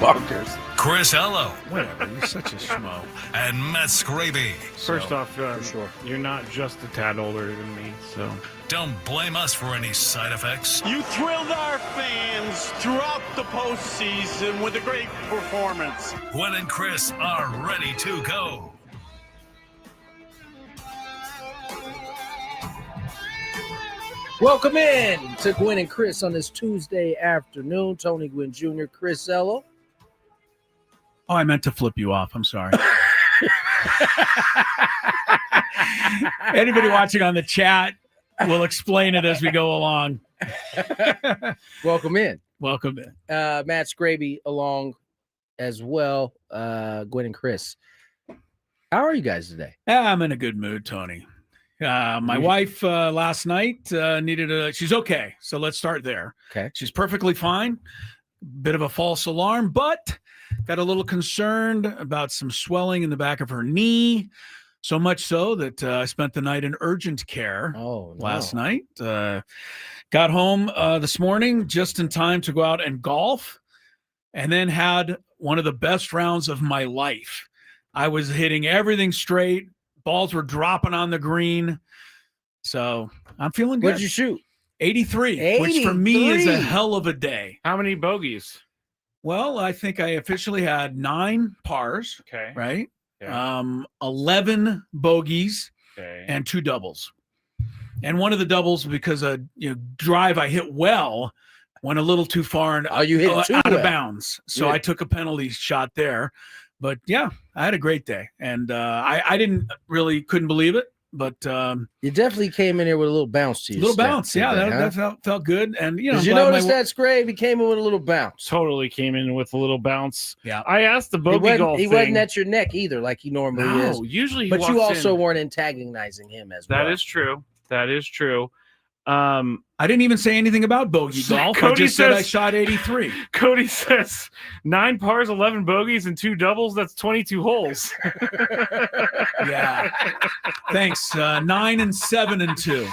bonkers. Chris Ello. Whatever, you're such a schmo. And Matt Skraby. First off, sure. you're not just a tad older than me, so. Don't blame us for any side effects. You thrilled our fans throughout the postseason with a great performance. Gwynn and Chris are ready to go. Welcome in to Gwynn and Chris on this Tuesday afternoon. Tony Gwynn Jr., Chris Ello. Oh, I meant to flip you off. I'm sorry. Anybody watching on the chat, we'll explain it as we go along. Welcome in. Welcome in. Matt Skraby along as well. Gwynn and Chris. How are you guys today? I'm in a good mood, Tony. My wife last night she's okay. So let's start there. Okay. She's perfectly fine. Bit of a false alarm, but got a little concerned about some swelling in the back of her knee. So much so that I spent the night in urgent care last night. Got home this morning just in time to go out and golf, and then had one of the best rounds of my life. I was hitting everything straight. Balls were dropping on the green. So I'm feeling good. What did you shoot? 83, which for me is a hell of a day. How many bogeys? Well, I think I officially had 9 pars, Okay. right? Yeah. 11 bogeys Okay. and 2 doubles. And one of the doubles, because a drive I hit well, went a little too far and you hit too out well. of bounds. So Yeah. I took a penalty shot there. But yeah, I had a great day, and I couldn't believe it. But You definitely came in here with a little bounce to you. a little bounce, yeah, that felt good. And Did you notice that Skraby came in with a little bounce? Totally came in with a little bounce. Yeah. I asked the bogey golf He thing. wasn't at your neck either, like he normally is. No, usually he But you walks also in. weren't antagonizing him as well. That is true. That is true. I didn't even say anything about bogey golf. I Cody just said I says- shot 83. Cody says 9 pars, 11 bogeys, and 2 doubles. That's 22 holes. Yeah. Thanks. 9 and 7 and 2.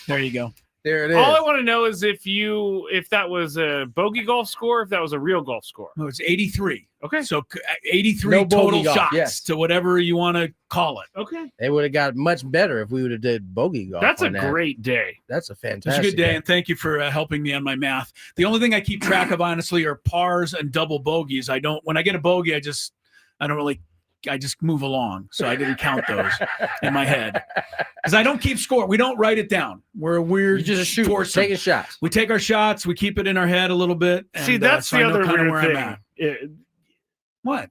There you go. There it is. All I want to know is if that was a bogey golf score, if that was a real golf score. No, it's 83. Okay. So 83 No bogey total golf, shots yes. to whatever you want to call it. Okay. They would have got much better if we would have did bogey golf. That's a on that. great day. That's a It's fantastic. a good day, and thank you for helping me on my math. The only thing I keep track of, honestly, are pars and double bogeys. When I get a bogey, I just move along. So I didn't count those in my head because I don't keep score. We don't write it down. We're a weird. You just shoot, foursome. taking shots. We take our shots. We keep it in our head a little bit. And, See, that's so I the know other kinda weird where I'm at. thing. What?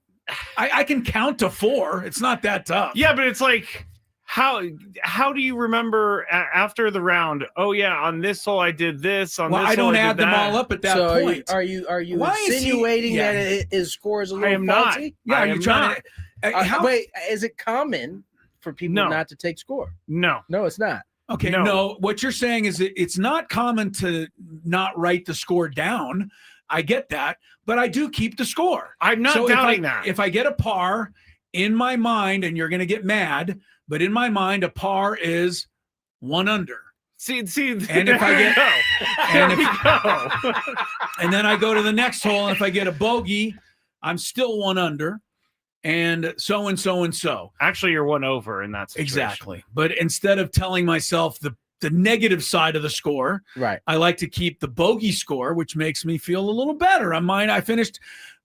I can count to 4. It's not that tough. Yeah, but it's like, how do you remember after the round? Oh yeah, on this hole I did this. On Well, this I don't hole, add did them that. all up at that So point. are you Why is he- insinuating yeah. that his score is a I little am not. faulty? Yeah, I you're am trying not. to. How- Wait, is it common for people No. not to take score? No. No, it's not. Okay, No. no. What you're saying is it's not common to not write the score down. I get that, but I do keep the score. I'm not So doubting that. If I get a par in my mind, and you're going to get mad, but in my mind, a par is 1 under. See, And there if I get- there and we if- go. And then I go to the next hole, and if I get a bogey, I'm still 1 under, and so and so and so. Actually, you're 1 over in that situation. Exactly. But instead of telling myself the negative side of the score, Right. I like to keep the bogey score, which makes me feel a little better. I finished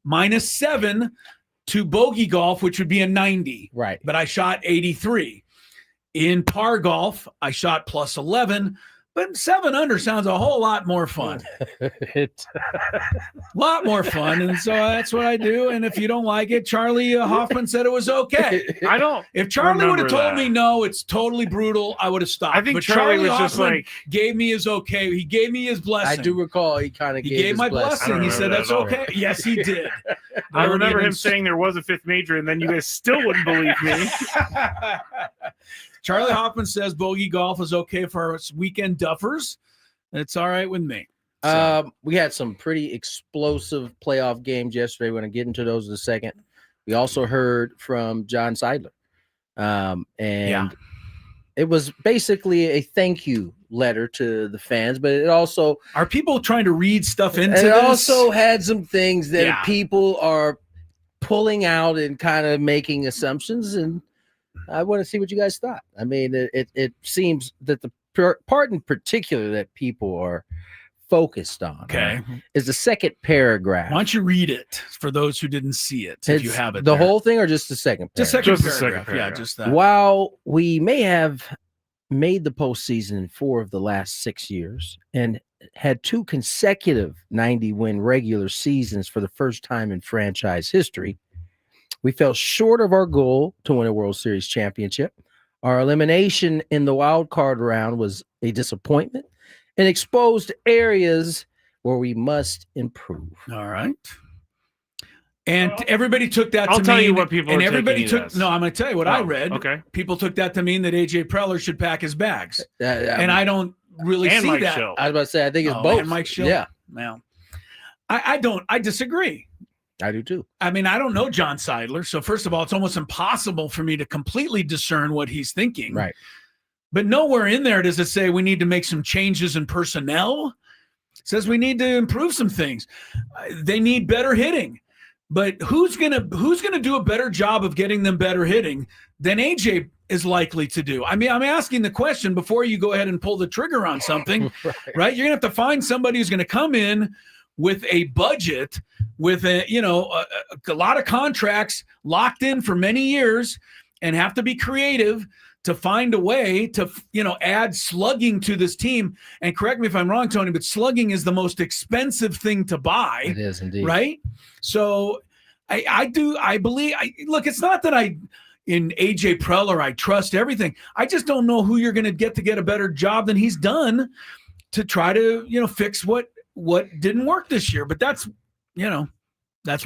-7 to bogey golf, which would be a 90, Right. but I shot 83. In par golf, I shot +11, but 7 under sounds a whole lot more fun. Lot more fun, and so that's what I do. And if you don't like it, Charlie Hoffman said it was okay. I don't. If Charlie would have remember told that. me no, it's totally brutal, I would have stopped. I think but Charlie was just Hoffman like, gave me his okay. He gave me his I blessing. do recall he kind of He gave gave his my I blessing. don't He said remember that's that at all. okay. Yes, he did. I Don't remember even him saying there was a 5th major, and then you guys still wouldn't believe me. Charlie Hoffman says bogey golf is okay for us weekend duffers. It's all right with me. We had some pretty explosive playoff games yesterday. We're going to get into those in a second. We also heard from John Seidler. And Yeah. it was basically a thank you letter to the fans, but it also Are people trying to read stuff into it this? also had some things that Yeah. people are pulling out and kind of making assumptions, and I want to see what you guys thought. I mean, it seems that the part in particular that people are focused on is the second paragraph. Why don't you read it for those who didn't see it, if you have it the there. whole thing or just the second paragraph? Just the Just the paragraph. second paragraph. Yeah, just that. While we may have made the postseason in 4 of the last 6 years and had 2 consecutive 90-win regular seasons for the first time in franchise history, we fell short of our goal to win a World Series championship. Our elimination in the wild card round was a disappointment and exposed areas where we must improve. All right. And everybody took that to mean. I'll tell you what people and are everybody taking took. it as. No, I'm going to tell you what I read. Okay. People took that to mean that AJ Preller should pack his bags, and And I don't really And see Mike that. Schill. I was about to say, I think it's Oh, both. and Mike Schill. Yeah, Well, I don't. I disagree. I do too. I mean, I don't know John Seidler, so first of all, it's almost impossible for me to completely discern what he's thinking. Right. But nowhere in there does it say we need to make some changes in personnel. It says we need to improve some things. They need better hitting. But who's gonna do a better job of getting them better hitting than AJ is likely to do? I mean, I'm asking the question before you go ahead and pull the trigger on something, right? You're gonna have to find somebody who's gonna come in with a budget, with a lot of contracts locked in for many years, and have to be creative to find a way to, add slugging to this team. And correct me if I'm wrong, Tony, but slugging is the most expensive thing to buy. It is indeed. Right? So I believe, look, it's not that in AJ Preller, I trust everything. I just don't know who you're going to get a better job than he's done to try to, fix what didn't work this year. But that's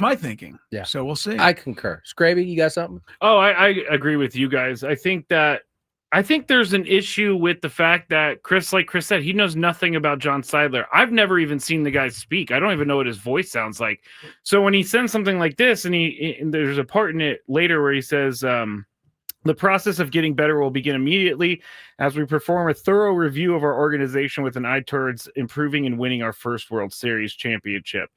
my thinking. Yeah. So we'll see. I concur. Skraby, you got something? Oh, I agree with you guys. I think there's an issue with the fact that like Chris said, he knows nothing about John Seidler. I've never even seen the guy speak. I don't even know what his voice sounds like. So when he sends something like this, and there's a part in it later where he says, the process of getting better will begin immediately as we perform a thorough review of our organization with an eye towards improving and winning our first World Series championship.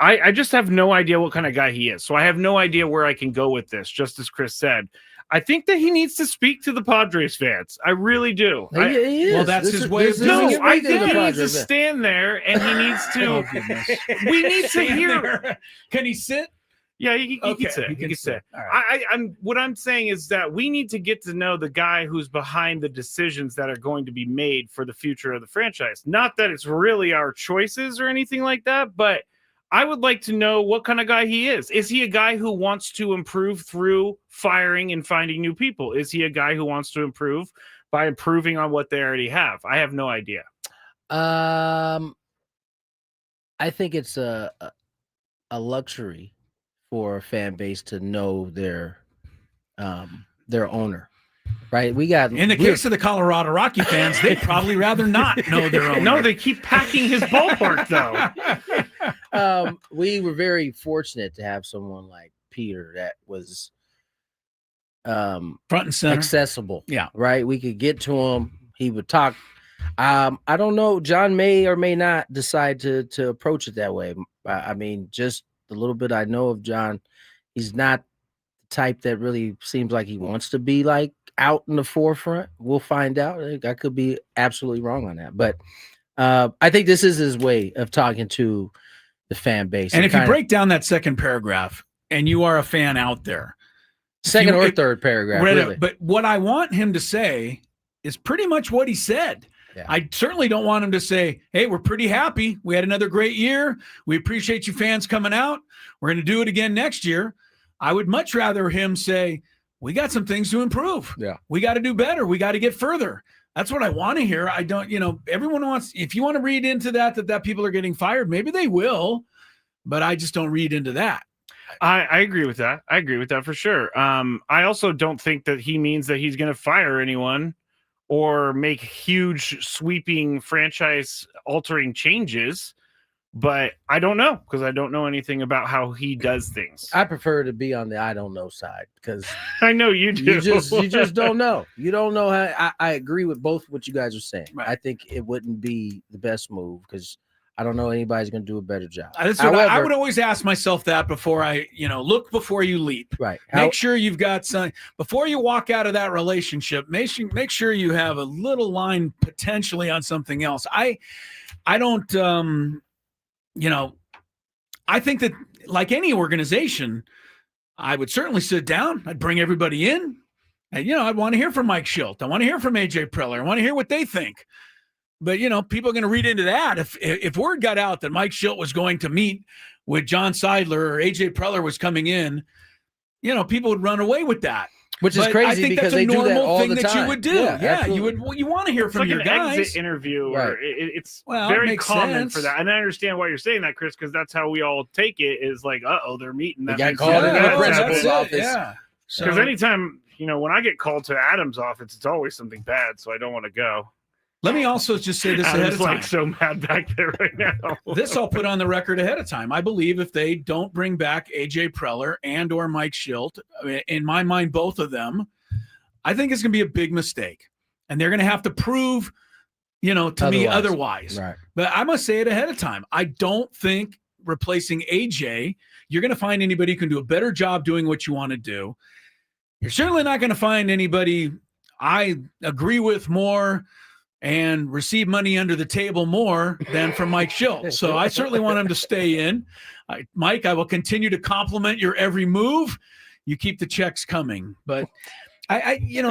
I just have no idea what kind of guy he is. So I have no idea where I can go with this, just as Chris said. I think that he needs to speak to the Padres fans. I really do. He is. Well, that's his way of doing No, it. I think he needs to stand there and he needs to. Oh, goodness. We need to Stand hear. there. Can he sit? Yeah, he can sit. He He can sit. All right. What I'm saying is that we need to get to know the guy who's behind the decisions that are going to be made for the future of the franchise. Not that it's really our choices or anything like that, but I would like to know what kind of guy he is. Is he a guy who wants to improve through firing and finding new people? Is he a guy who wants to improve by improving on what they already have? I have no idea. I think it's a luxury for a fan base to know their owner, right? In the case of the Colorado Rocky fans, they'd probably rather not know their own. No, they keep packing his ballpark though. We were very fortunate to have someone like Peter that was front and center, accessible. Yeah, right. We could get to him. He would talk. I don't know. John may or may not decide to approach it that way. I mean, just the little bit I know of John, he's not the type that really seems like he wants to be like out in the forefront. We'll find out. I could be absolutely wrong on that, but I think this is his way of talking to the fan base. And if you break down that second paragraph, and you are a fan out there, second or third paragraph, really. But what I want him to say is pretty much what he said. Yeah. I certainly don't want him to say, hey, we're pretty happy. We had another great year. We appreciate you fans coming out. We're going to do it again next year. I would much rather him say, we got some things to improve. Yeah. We got to do better. We got to get further. That's what I want to hear. I don't, everyone wants, if you want to read into that people are getting fired, maybe they will, but I just don't read into that. I agree with that. I agree with that for sure. I also don't think that he means that he's going to fire anyone or make huge sweeping franchise altering changes. but I don't know because I don't know anything about how he does things. I prefer to be on the I don't know side because I know you do. you just don't know. You don't know how. I agree with both what you guys are saying. Right. I think it wouldn't be the best move because I don't know anybody's going to do a better job. That's what I would always ask myself that before I, look before you leap. Right. Make sure you've got some before you walk out of that relationship. Make sure you have a little line potentially on something else. I don't. I think that like any organization, I would certainly sit down. I'd bring everybody in. And, I'd want to hear from Mike Schilt. I want to hear from AJ Preller. I want to hear what they think. But, people are going to read into that. If word got out that Mike Schilt was going to meet with John Seidler or AJ Preller was coming in, people would run away with that. Which is crazy I think because that's a they do that normal all thing the that time. you would do. Yeah, You want to hear It's from like your an guys. exit interview, Right. or it's Well, it very makes common sense. for that. And I understand why you're saying that, Chris, because that's how we all take it. Is like, they're meeting. They That got means called something in the bad's principal's happening. office. Yeah. Because So, anytime, when I get called to Adam's office, it's always something bad, so I don't want to go. let me also just say this ahead Adam's of time. like so mad back there right now. This I'll put on the record ahead of time. I believe if they don't bring back AJ Preller and or Mike Schilt, in my mind, both of them, I think it's going to be a big mistake. And they're going to have to prove, to me otherwise. Right. But I must say it ahead of time. I don't think replacing AJ, you're going to find anybody who can do a better job doing what you want to do. You're certainly not going to find anybody I agree with more and receive money under the table more than from Mike Schilt. So I certainly want him to stay in. Mike, I will continue to compliment your every move. You keep the checks coming. But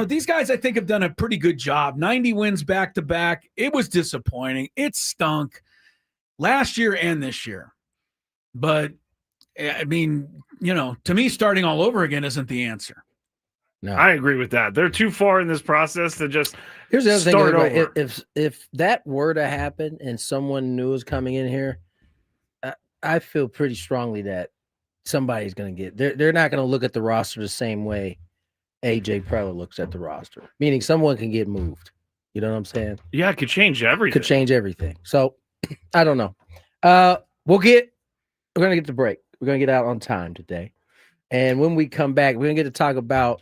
these guys I think have done a pretty good job. 90 wins back to back. It was disappointing. It stunk last year and this year. But I mean, to me, starting all over again isn't the answer. No. I agree with that. They're too far in this process to just Here's the other thing. start Everybody, over. if that were to happen and someone new is coming in here, I feel pretty strongly that somebody's going to get. They're not going to look at the roster the same way AJ Preller looks at the roster. Meaning someone can get moved. You know what I'm saying? Yeah, it could change everything. Could change everything. So I don't know. We're going to get the break. We're going to get out on time today. And when we come back, we're going to get to talk about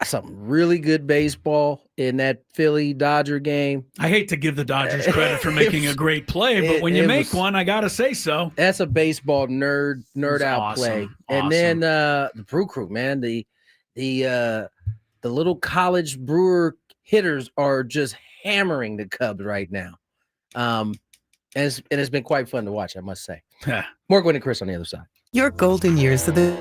some really good baseball in that Philly Dodger game. I hate to give the Dodgers credit for making a great play, but when you make one, I got to say so. That's a baseball nerd out awesome. play. Awesome. And then the Brew Crew, man, the little college Brewer hitters are just hammering the Cubs right now. And it's been quite fun to watch, I must say. More Gwynn and Chris on the other side. Your golden years of the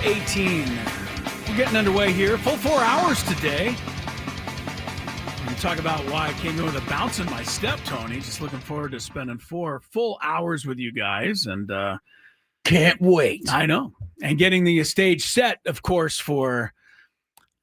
6:18. We're getting underway here. Full 4 hours today. We talk about why I came in with a bounce in my step, Tony. Just looking forward to spending 4 full hours with you guys. And Can't wait. I know. And getting the stage set, of course, for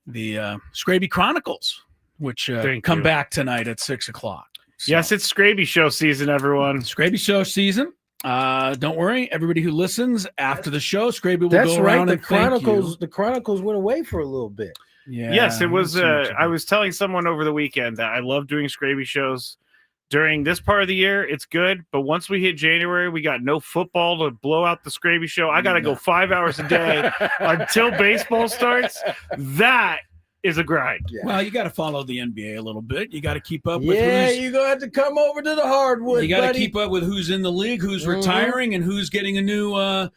the Skraby Chronicles, which come back tonight at 6 o'clock. So, yes, it's Skraby show season, everyone. Skraby show season. Don't worry, everybody who listens after the show, Skraby will go around and thank you. The Chronicles went away for a little bit. Yeah. Yes, it was. I was telling someone over the weekend that I love doing Skraby shows during this part of the year. It's good, but once we hit January, we got no football to blow out the Skraby show. I got to go 5 hours a day until baseball starts. That is a grind. Yeah. Well, you got to follow the NBA a little bit. You got to keep up with you're going to have to come over to the hardwood, you got to keep up with who's in the league, who's retiring, and who's getting a new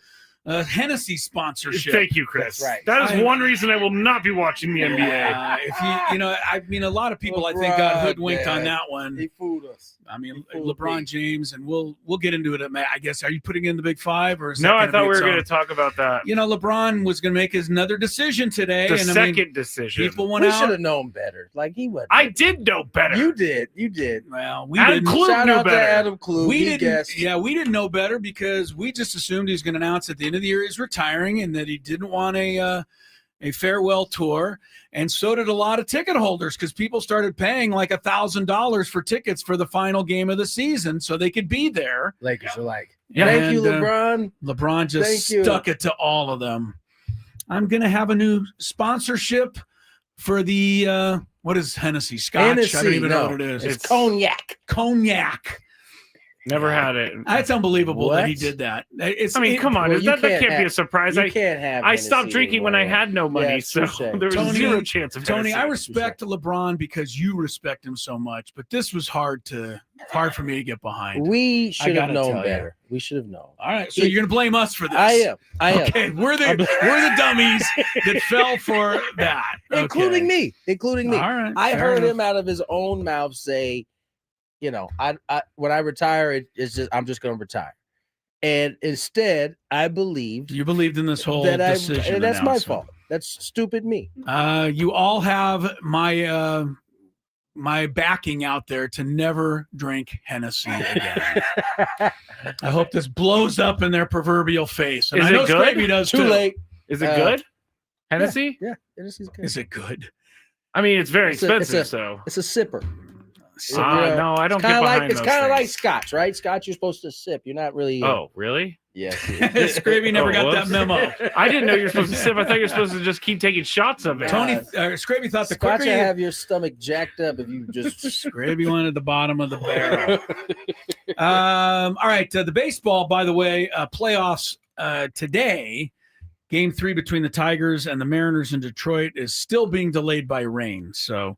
Hennessy sponsorship. Thank you, Chris. That's right. That is one reason I will not be watching the NBA. If a lot of people I think got hoodwinked on that one. He fooled us. I mean, LeBron James, and we'll get into it. I guess, are you putting in the Big Five, or is no? I thought we were going to talk about that. LeBron was going to make another decision today. The second decision. People went out. We should have known better. Like he would. I did know better. You did. Well, we Adam didn't. Klug Shout knew out better. to Adam Klug. We He didn't. guessed. Yeah, we didn't know better because we just assumed he was going to announce at the end of the year he's retiring and that he didn't want a farewell tour. And so did a lot of ticket holders because people started paying like $1,000 for tickets for the final game of the season so they could be there. Lakers are like, Yeah, thank you, and, LeBron. LeBron just Thank you. stuck it to all of them. I'm going to have a new sponsorship for the, what is Hennessy? Scotch? Hennessy, I don't even know no. what it is. It's cognac. Cognac. Never had it. That's unbelievable that he What? did that. Come on. well, you that can't can't be a surprise. You can't have. I stopped Hennessy drinking when I anymore. had no money, Yeah, so touche. there was Tony, zero chance of Tony, I Hennessy. respect LeBron because you respect him so much, but this was hard for me to get behind. We should have gotta known tell you. better. We should have known. All right, so you're going to blame us for this. I am. Okay, we're the dummies that fell for that, Including me. All right, I fair heard enough. him out of his own mouth say, I when I retire, I'm just going to retire. And instead, I believed You believed in this whole that decision. and that's my announcement. fault. That's stupid me. You all have my my backing out there to never drink Hennessy again. I hope this blows up in their proverbial face. And Is I it know good? Skraby does Too too. late. Is it good? Hennessy? Yeah, Hennessy's good. Is it good? I mean, it's very It's a- expensive, so. It's a sipper. No, I don't get behind It's those kind of like things. Scotch, right? Scotch, you're supposed to sip. You're not really. Oh, really? Yes. Skraby never got that whoops. memo. I didn't know you were supposed to sip. I thought you were supposed to just keep taking shots of it. Tony, Skraby thought the Scotch quicker will you have your stomach jacked up if you just. Skraby wanted the bottom of the barrel. All right, the baseball, by the way, playoffs today. Game 3 between the Tigers and the Mariners in Detroit is still being delayed by rain, so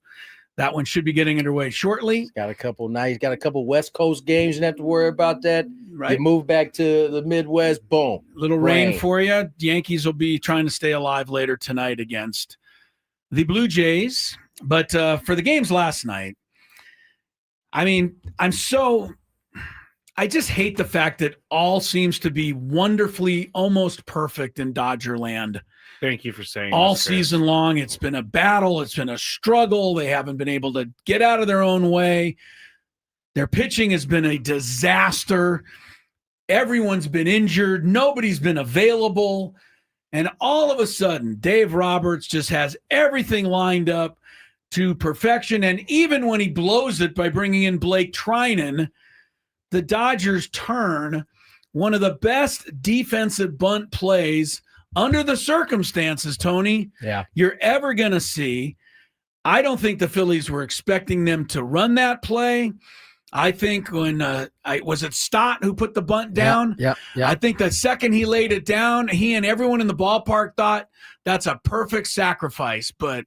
that one should be getting underway shortly. Got a couple West Coast games. You don't have to worry about that. Right, You move back to the Midwest. Boom. little rain Rain. for you. Yankees will be trying to stay alive later tonight against the Blue Jays. But for the games last night, I mean, I just hate the fact that all seems to be wonderfully, almost perfect in Dodger land. Thank you for saying All this, Chris. season long. It's been a battle. It's been a struggle. They haven't been able to get out of their own way. Their pitching has been a disaster. Everyone's been injured. Nobody's been available. And all of a sudden, Dave Roberts just has everything lined up to perfection. And even when he blows it by bringing in Blake Trinan, the Dodgers turn one of the best defensive bunt plays under the circumstances, Tony, Yeah. you're ever going to see. I don't think the Phillies were expecting them to run that play. I think when was it Stott who put the bunt down? Yeah. I think the second he laid it down, he and everyone in the ballpark thought that's a perfect sacrifice. But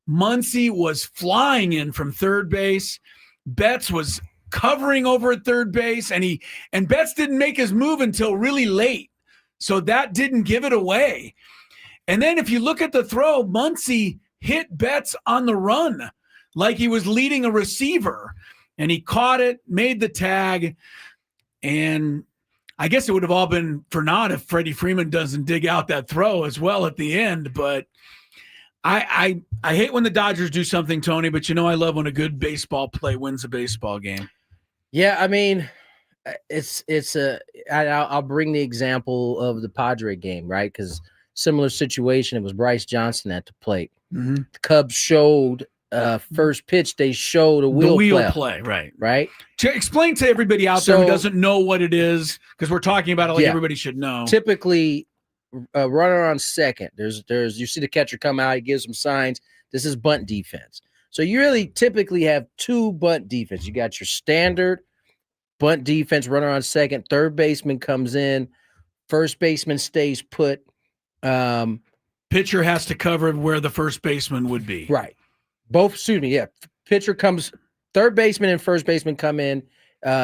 Muncy was flying in from third base. Betts was covering over at third base, and Betts didn't make his move until really late. So that didn't give it away. And then if you look at the throw, Muncy hit Betts on the run like he was leading a receiver. And he caught it, made the tag. And I guess it would have all been for naught if Freddie Freeman doesn't dig out that throw as well at the end. But I hate when the Dodgers do something, Tony, but I love when a good baseball play wins a baseball game. Yeah, I mean, I'll bring the example of the Padre game, right? Because similar situation, it was Bryce Johnson at the plate. Mm-hmm. The Cubs showed first pitch, they showed a wheel play, right? Right. To explain to everybody out there who doesn't know what it is, because we're talking about it like everybody should know. Typically, runner on second. There's you see the catcher come out, he gives some signs. This is bunt defense. So you really typically have two bunt defense. You got your standard bunt defense, runner on second, third baseman comes in, first baseman stays put. Pitcher has to cover where the first baseman would be. Right. Pitcher comes, third baseman and first baseman come in.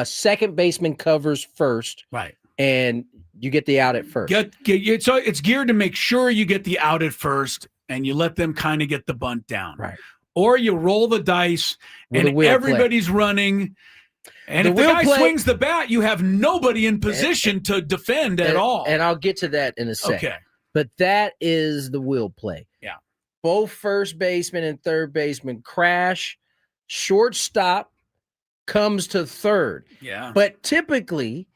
Second baseman covers first. Right. And you get the out at first. So it's geared to make sure you get the out at first and you let them kind of get the bunt down. Right. Or you roll the dice and everybody's running. And if the guy swings the bat, you have nobody in position to defend at all. And I'll get to that in a second. Okay. But that is the wheel play. Yeah. Both first baseman and third baseman crash. Shortstop comes to third. Yeah. But typically,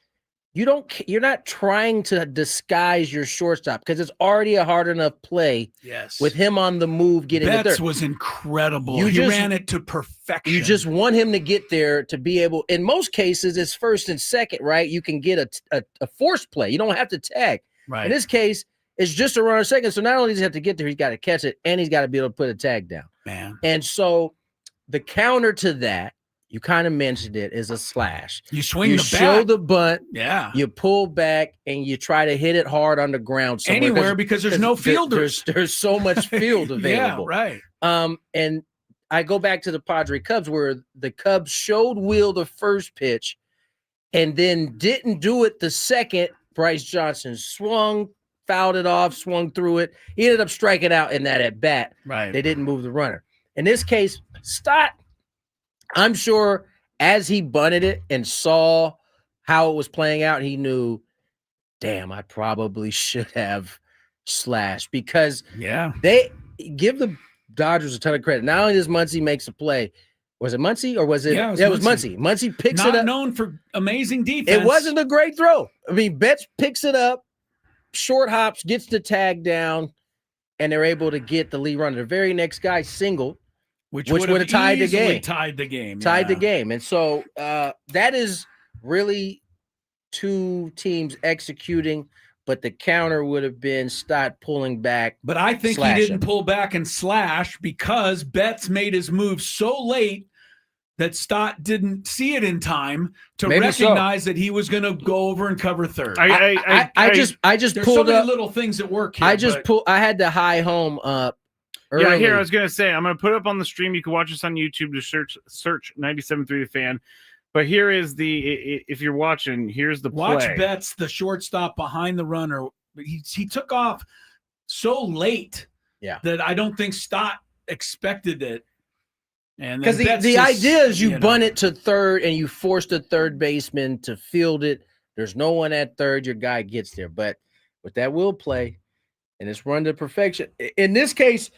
you're not trying to disguise your shortstop because it's already a hard enough play. Yes. With him on the move getting to third. Betts was incredible. He ran it to perfection. You just want him to get there to be able. In most cases, it's first and second, right? You can get a force play. You don't have to tag. Right. In this case, it's just a runner second. So not only does he have to get there, he's got to catch it, and he's got to be able to put a tag down. Man. And so the counter to that, you kind of mentioned it, is a slash. You swing the bat. You show the bunt. Yeah. You pull back, and you try to hit it hard on the ground somewhere. Anywhere because there's no fielders. There's so much field available. Yeah, right. And I go back to the Padre Cubs where the Cubs showed Will the first pitch and then didn't do it the second. Bryce Johnson swung, fouled it off, swung through it. He ended up striking out in that at bat. Right. They didn't move the runner. In this case, Stott, I'm sure as he bunted it and saw how it was playing out, he knew, damn, I probably should have slashed because they give the Dodgers a ton of credit. Not only does Muncy makes a play, was it Muncy or was it? Yeah, it was Muncy. Muncy picks it up. Not known for amazing defense. It wasn't a great throw. I mean, Betts picks it up, short hops, gets the tag down, and they're able to get the lead runner. The very next guy singled, which would have tied the game. Tied the game. Tied the game. And so that is really two teams executing, but the counter would have been Stott pulling back. But I think he didn't pull back and slash because Betts made his move so late that Stott didn't see it in time to recognize that he was going to go over and cover third. I just there's pulled so many up little things that work here. I had the high home up. Early. Yeah, here I was gonna say I'm gonna put up on the stream. You can watch us on YouTube to search 97.3 The Fan. But here is if you're watching, here's the play. Watch Betts, the shortstop behind the runner. He took off so late that I don't think Stott expected it. And because the idea is you bunt it to third and you force the third baseman to field it. There's no one at third. Your guy gets there. But with that will play and it's run to perfection. In this case,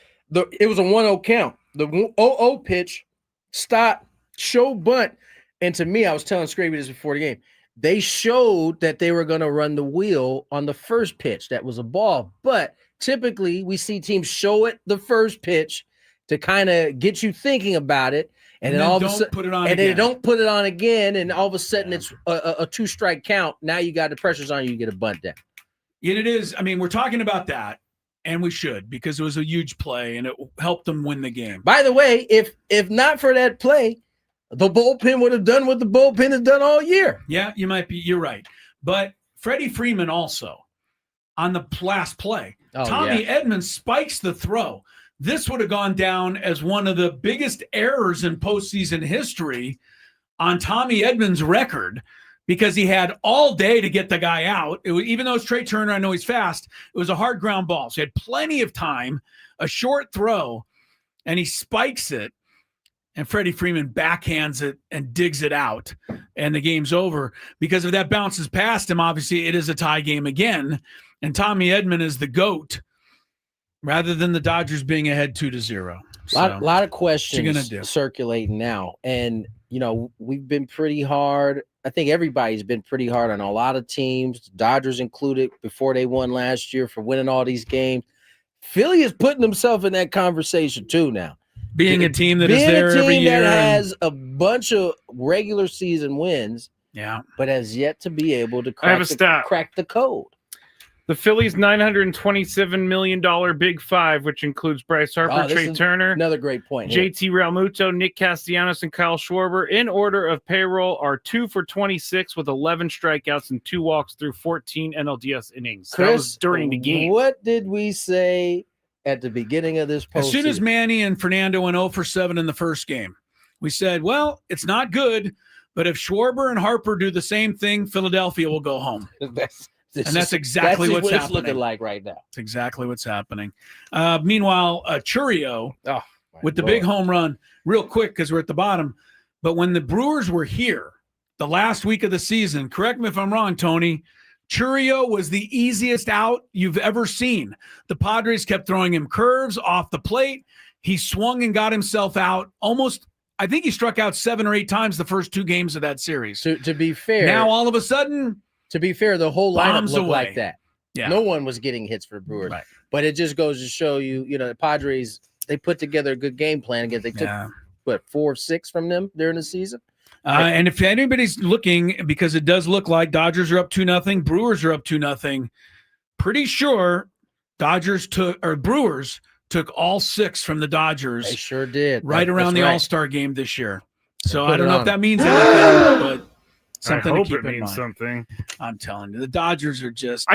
it was a 1-0 count. The 0-0 pitch, Stott, show bunt. And to me, I was telling Skraby this before the game. They showed that they were going to run the wheel on the first pitch. That was a ball. But typically, we see teams show it the first pitch to kind of get you thinking about it. And then all of a sudden, they don't put it on again. And all of a sudden, it's a 2-strike count. Now you got the pressures on you. You get a bunt down. And it is. I mean, we're talking about that. And we should, because it was a huge play and it helped them win the game. By the way, if not for that play, the bullpen would have done what the bullpen has done all year. Yeah, you're right. But Freddie Freeman also on the last play. Tommy Edmonds spikes the throw. This would have gone down as one of the biggest errors in postseason history on Tommy Edmonds' record because he had all day to get the guy out. Even though it's Trey Turner, I know he's fast, it was a hard ground ball. So he had plenty of time, a short throw, and he spikes it. and Freddie Freeman backhands it and digs it out, and the game's over. Because if that bounces past him, obviously it is a tie game again, and Tommy Edman is the GOAT rather than the Dodgers being ahead 2-0. Lot of questions do? circulating now, and we've been pretty hard. I think everybody's been pretty hard on a lot of teams, Dodgers included, before they won last year for winning all these games. Philly is putting himself in that conversation too now. Being a team that is there every year. That has a bunch of regular season wins, but has yet to be able to crack the code. The Phillies' $927 million Big Five, which includes Bryce Harper, Trey Turner, another great point, JT Realmuto, Nick Castellanos, and Kyle Schwarber, in order of payroll, are 2 for 26 with 11 strikeouts and 2 walks through 14 NLDS innings. Chris, that was during the game. What did we say at the beginning of this postseason? As soon as Manny and Fernando went 0 for 7 in the first game, we said, well, it's not good, but if Schwarber and Harper do the same thing, Philadelphia will go home. That's exactly what's happening. It's looking like right now. It's exactly what's happening. Meanwhile, Churio with the big home run, real quick because we're at the bottom. But when the Brewers were here the last week of the season, correct me if I'm wrong, Tony, Churio was the easiest out you've ever seen. The Padres kept throwing him curves off the plate. He swung and got himself out almost. I think he struck out 7 or 8 times the first 2 games of that series. To be fair, now all of a sudden. To be fair, the whole lineup looked like that. Yeah. No one was getting hits for Brewers. Right. But it just goes to show you, the Padres, they put together a good game plan against. They took, 4 or 6 from them during the season? And if anybody's looking, because it does look like Dodgers are up 2-0, Brewers are up 2-0, pretty sure Brewers took all 6 from the Dodgers. They sure did. Right around the All-Star game this year. So I don't know if that means anything, but something I hope to keep it in means mind. Something. I'm telling you, the Dodgers are just.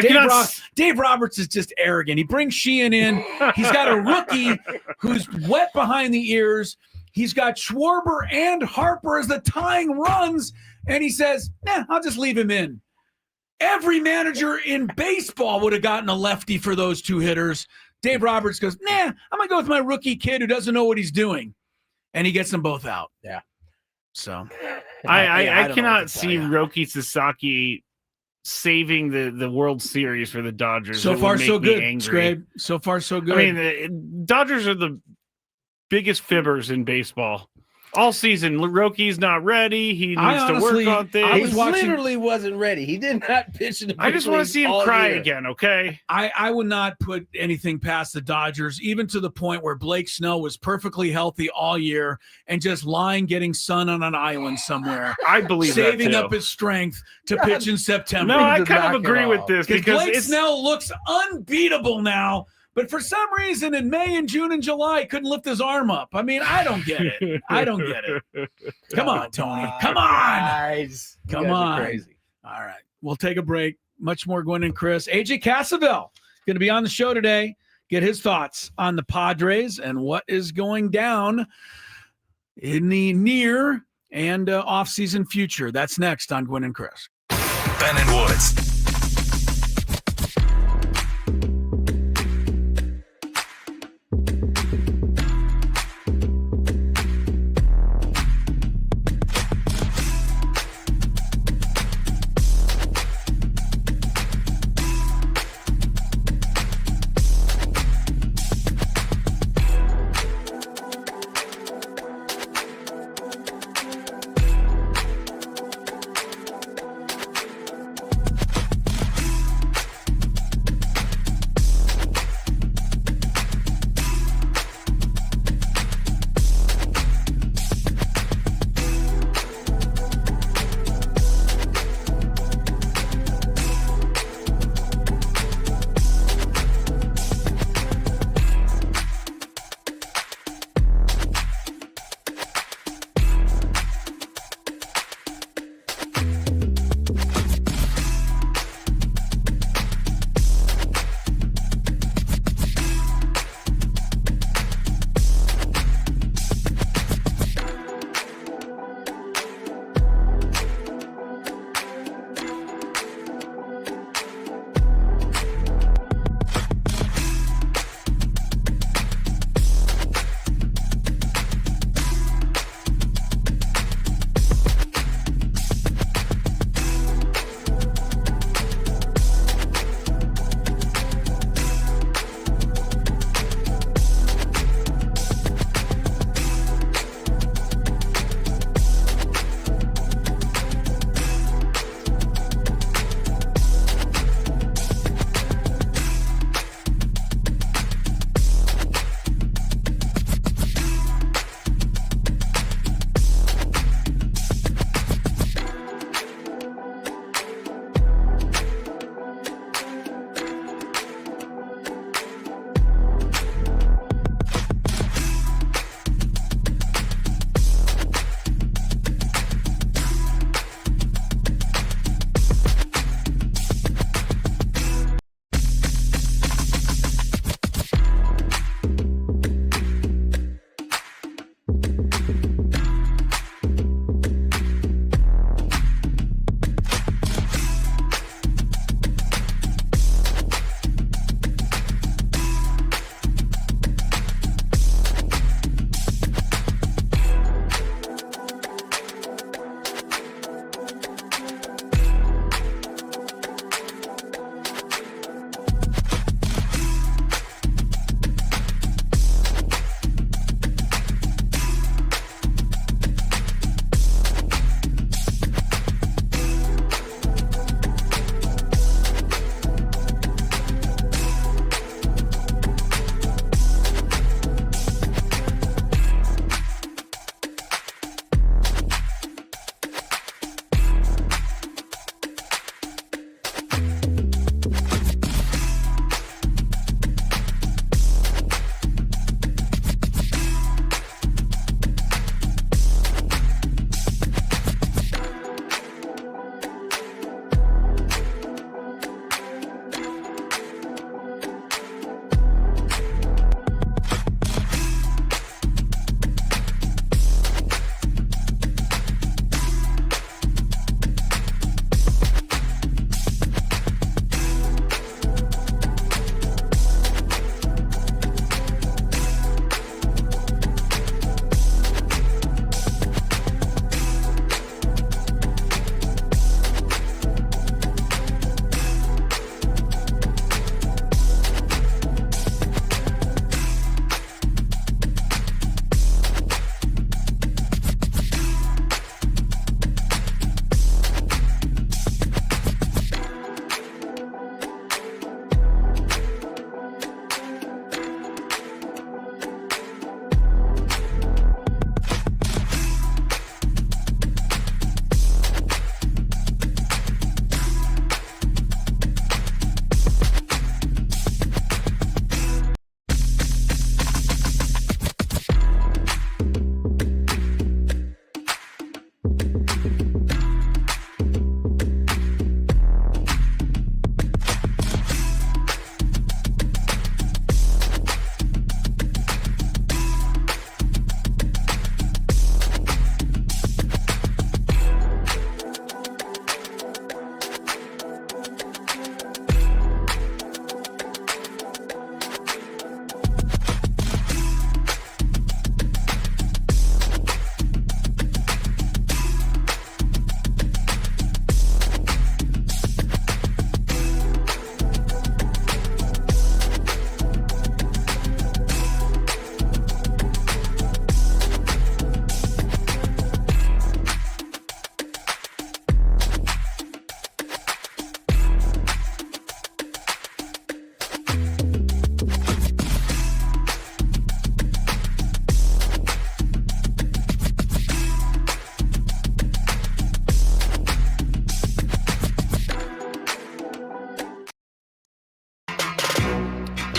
Dave Roberts is just arrogant. He brings Sheehan in. He's got a rookie who's wet behind the ears. He's got Schwarber and Harper as the tying runs, and he says, I'll just leave him in. Every manager in baseball would have gotten a lefty for those 2 hitters. Dave Roberts goes, I'm going to go with my rookie kid who doesn't know what he's doing. And he gets them both out. Yeah. So I cannot see Roki Sasaki saving the World Series for the Dodgers. So far, so good, Skraby. So far, so good. I mean, the Dodgers are the biggest fibbers in baseball. All season, Roki's not ready. He needs to work on things. He literally wasn't ready. He did not pitch in the I just want to see him cry again, okay? I would not put anything past the Dodgers, even to the point where Blake Snell was perfectly healthy all year and just lying getting sun on an island somewhere. I believe saving that too. up his strength to pitch in September. No, I kind of agree with this because Blake Snell looks unbeatable now. But for some reason, in May and June and July, couldn't lift his arm up. I mean, I don't get it. Come on, Tony. Come on. Come on. Crazy. All right. We'll take a break. Much more Gwynn and Chris. AJ Cassavell going to be on the show today. Get his thoughts on the Padres and what is going down in the near and off-season future. That's next on Gwynn and Chris. Ben and Woods.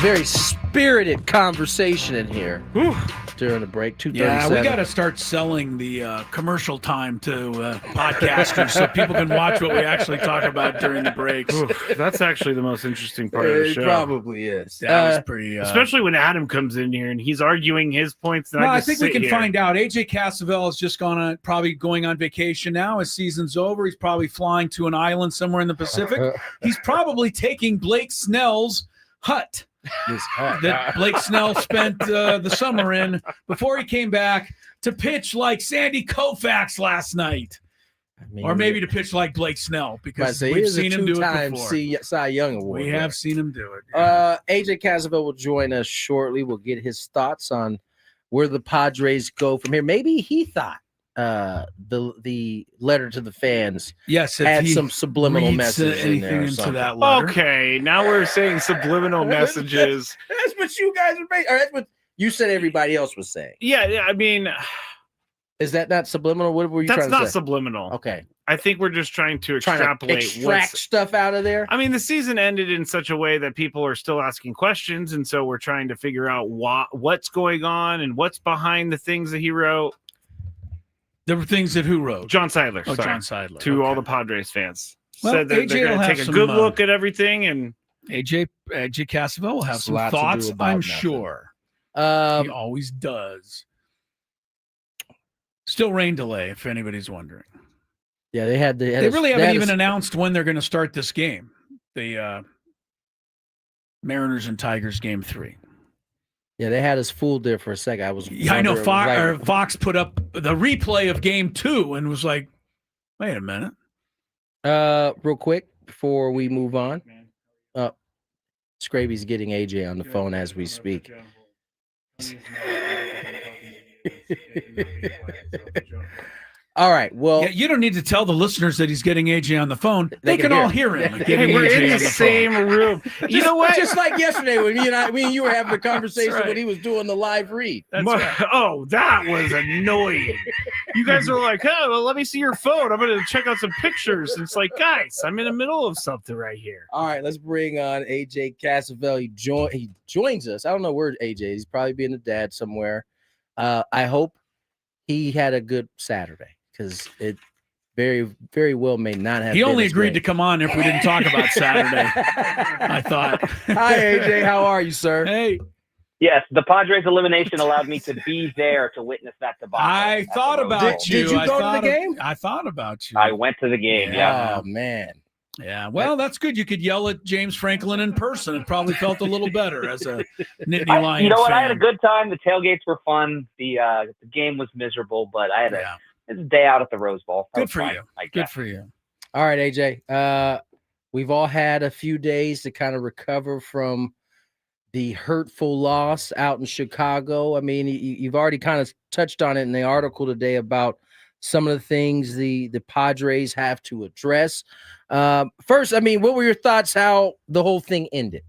very spirited conversation in here during the break. 2:37. Yeah, we got to start selling the commercial time to podcasters so people can watch what we actually talk about during the breaks. That's actually the most interesting part of the show. It probably is. That was pretty. Especially when Adam comes in here and he's arguing his points. And I think we can find out. AJ Cassavell has just probably going on vacation now. His season's over. He's probably flying to an island somewhere in the Pacific. He's probably taking Blake Snell's hut that Blake Snell spent the summer in before he came back to pitch like Sandy Koufax last night. Or maybe to pitch like Blake Snell, because we've seen him do it before. Cy Young Award. We have seen him do it. Yeah. AJ Cassavell will join us shortly. We'll get his thoughts on where the Padres go from here. Maybe he thought the letter to the fans had some subliminal messages in there. Into that letter. Okay, now we're saying subliminal messages. That's what you guys are making. Or that's what you said everybody else was saying. Yeah, I mean, is that not subliminal? What were you trying to say? That's not subliminal. Okay. I think we're just trying to extract stuff out of there. I mean, the season ended in such a way that people are still asking questions, and so we're trying to figure out what's going on and what's behind the things that he wrote. There were things that who wrote? John Seidler. Oh, John Seidler. To all the Padres fans. Well, said that they're going to take a good look at everything. And AJ Cassavell will have some thoughts, I'm sure. He always does. Still rain delay, if anybody's wondering. Yeah, they really haven't even announced when they're going to start this game. The Mariners and Tigers game 3. Yeah, they had us fooled there for a second. I know Fox put up the replay of game 2 and was like, wait a minute. Real quick before we move on. Skraby's getting AJ on the phone as we speak. All right. Well, you don't need to tell the listeners that he's getting AJ on the phone. They can all hear him. We're in the same room. You know what? Just like yesterday when you were having a conversation when he was doing the live read. Oh, that was annoying. You guys are like, oh, well, let me see your phone. I'm going to check out some pictures. And it's like, guys, I'm in the middle of something right here. All right, let's bring on AJ Cassavell. He joins us. I don't know where AJ is. He's probably being a dad somewhere. I hope he had a good Saturday, because it very, very well may not have. He only agreed to come on if we didn't talk about Saturday. I thought. Hi, AJ. How are you, sir? Hey. Yes, the Padres elimination allowed me to be there to witness that debacle. I thought about you. Did you go to the game? I thought about you. I went to the game. Yeah. Oh man. Yeah, well, that's good. You could yell at James Franklin in person. It probably felt a little better as a Nittany Lions You know what? fan. I had a good time. The tailgates were fun. The game was miserable, but I had a day out at the Rose Bowl. Good for you. Good for you. All right, AJ. We've all had a few days to kind of recover from the hurtful loss out in Chicago. I mean, you've already kind of touched on it in the article today about some of the things the Padres have to address. First, I mean, what were your thoughts how the whole thing ended?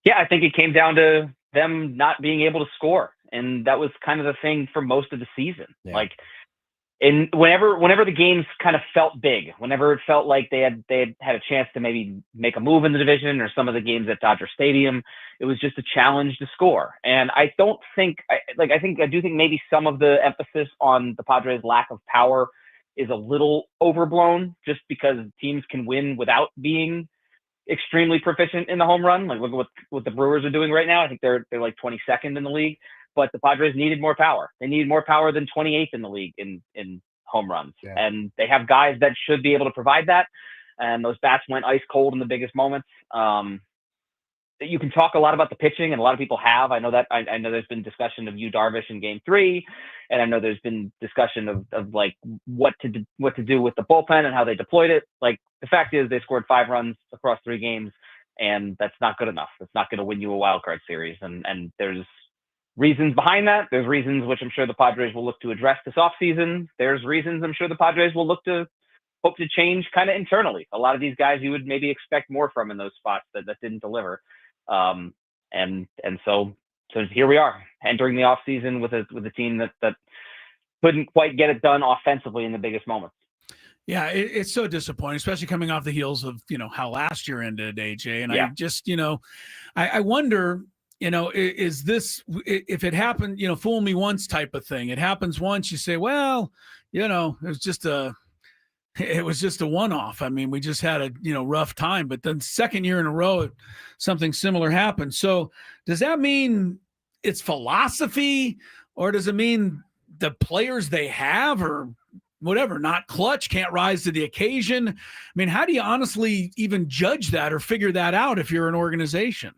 Yeah, I think it came down to them not being able to score. And that was kind of the thing for most of the season. Yeah. Like, and whenever the games kind of felt big, whenever it felt like they had a chance to maybe make a move in the division, or some of the games at Dodger Stadium, it was just a challenge to score. And I do think maybe some of the emphasis on the Padres' lack of power is a little overblown, just because teams can win without being extremely proficient in the home run. Like, look at what the Brewers are doing right now. I think they're like 22nd in the league. But the Padres needed more power. They needed more power than 28th in the league in home runs. Yeah. And they have guys that should be able to provide that. And those bats went ice cold in the biggest moments. You can talk a lot about the pitching, and a lot of people have. I know there's been discussion of Yu Darvish in Game 3, and I know there's been discussion of like what to do with the bullpen and how they deployed it. Like, the fact is they scored 5 runs across 3 games, and that's not good enough. It's not going to win you a wild card series. And there's reasons behind that. There's reasons which I'm sure the Padres will look to address this offseason. There's reasons I'm sure the Padres will hope to change kind of internally. A lot of these guys you would maybe expect more from in those spots that didn't deliver. And so here we are entering the offseason with a team that couldn't quite get it done offensively in the biggest moments. Yeah, it's so disappointing, especially coming off the heels of, how last year ended, AJ. And I just, I wonder, is this, if it happened, fool me once type of thing. It happens once, you say, well, it was just a one-off. I mean, we just had a, rough time, but then second year in a row, something similar happened. So does that mean it's philosophy, or does it mean the players they have, or whatever, not clutch, can't rise to the occasion? I mean, how do you honestly even judge that or figure that out if you're an organization?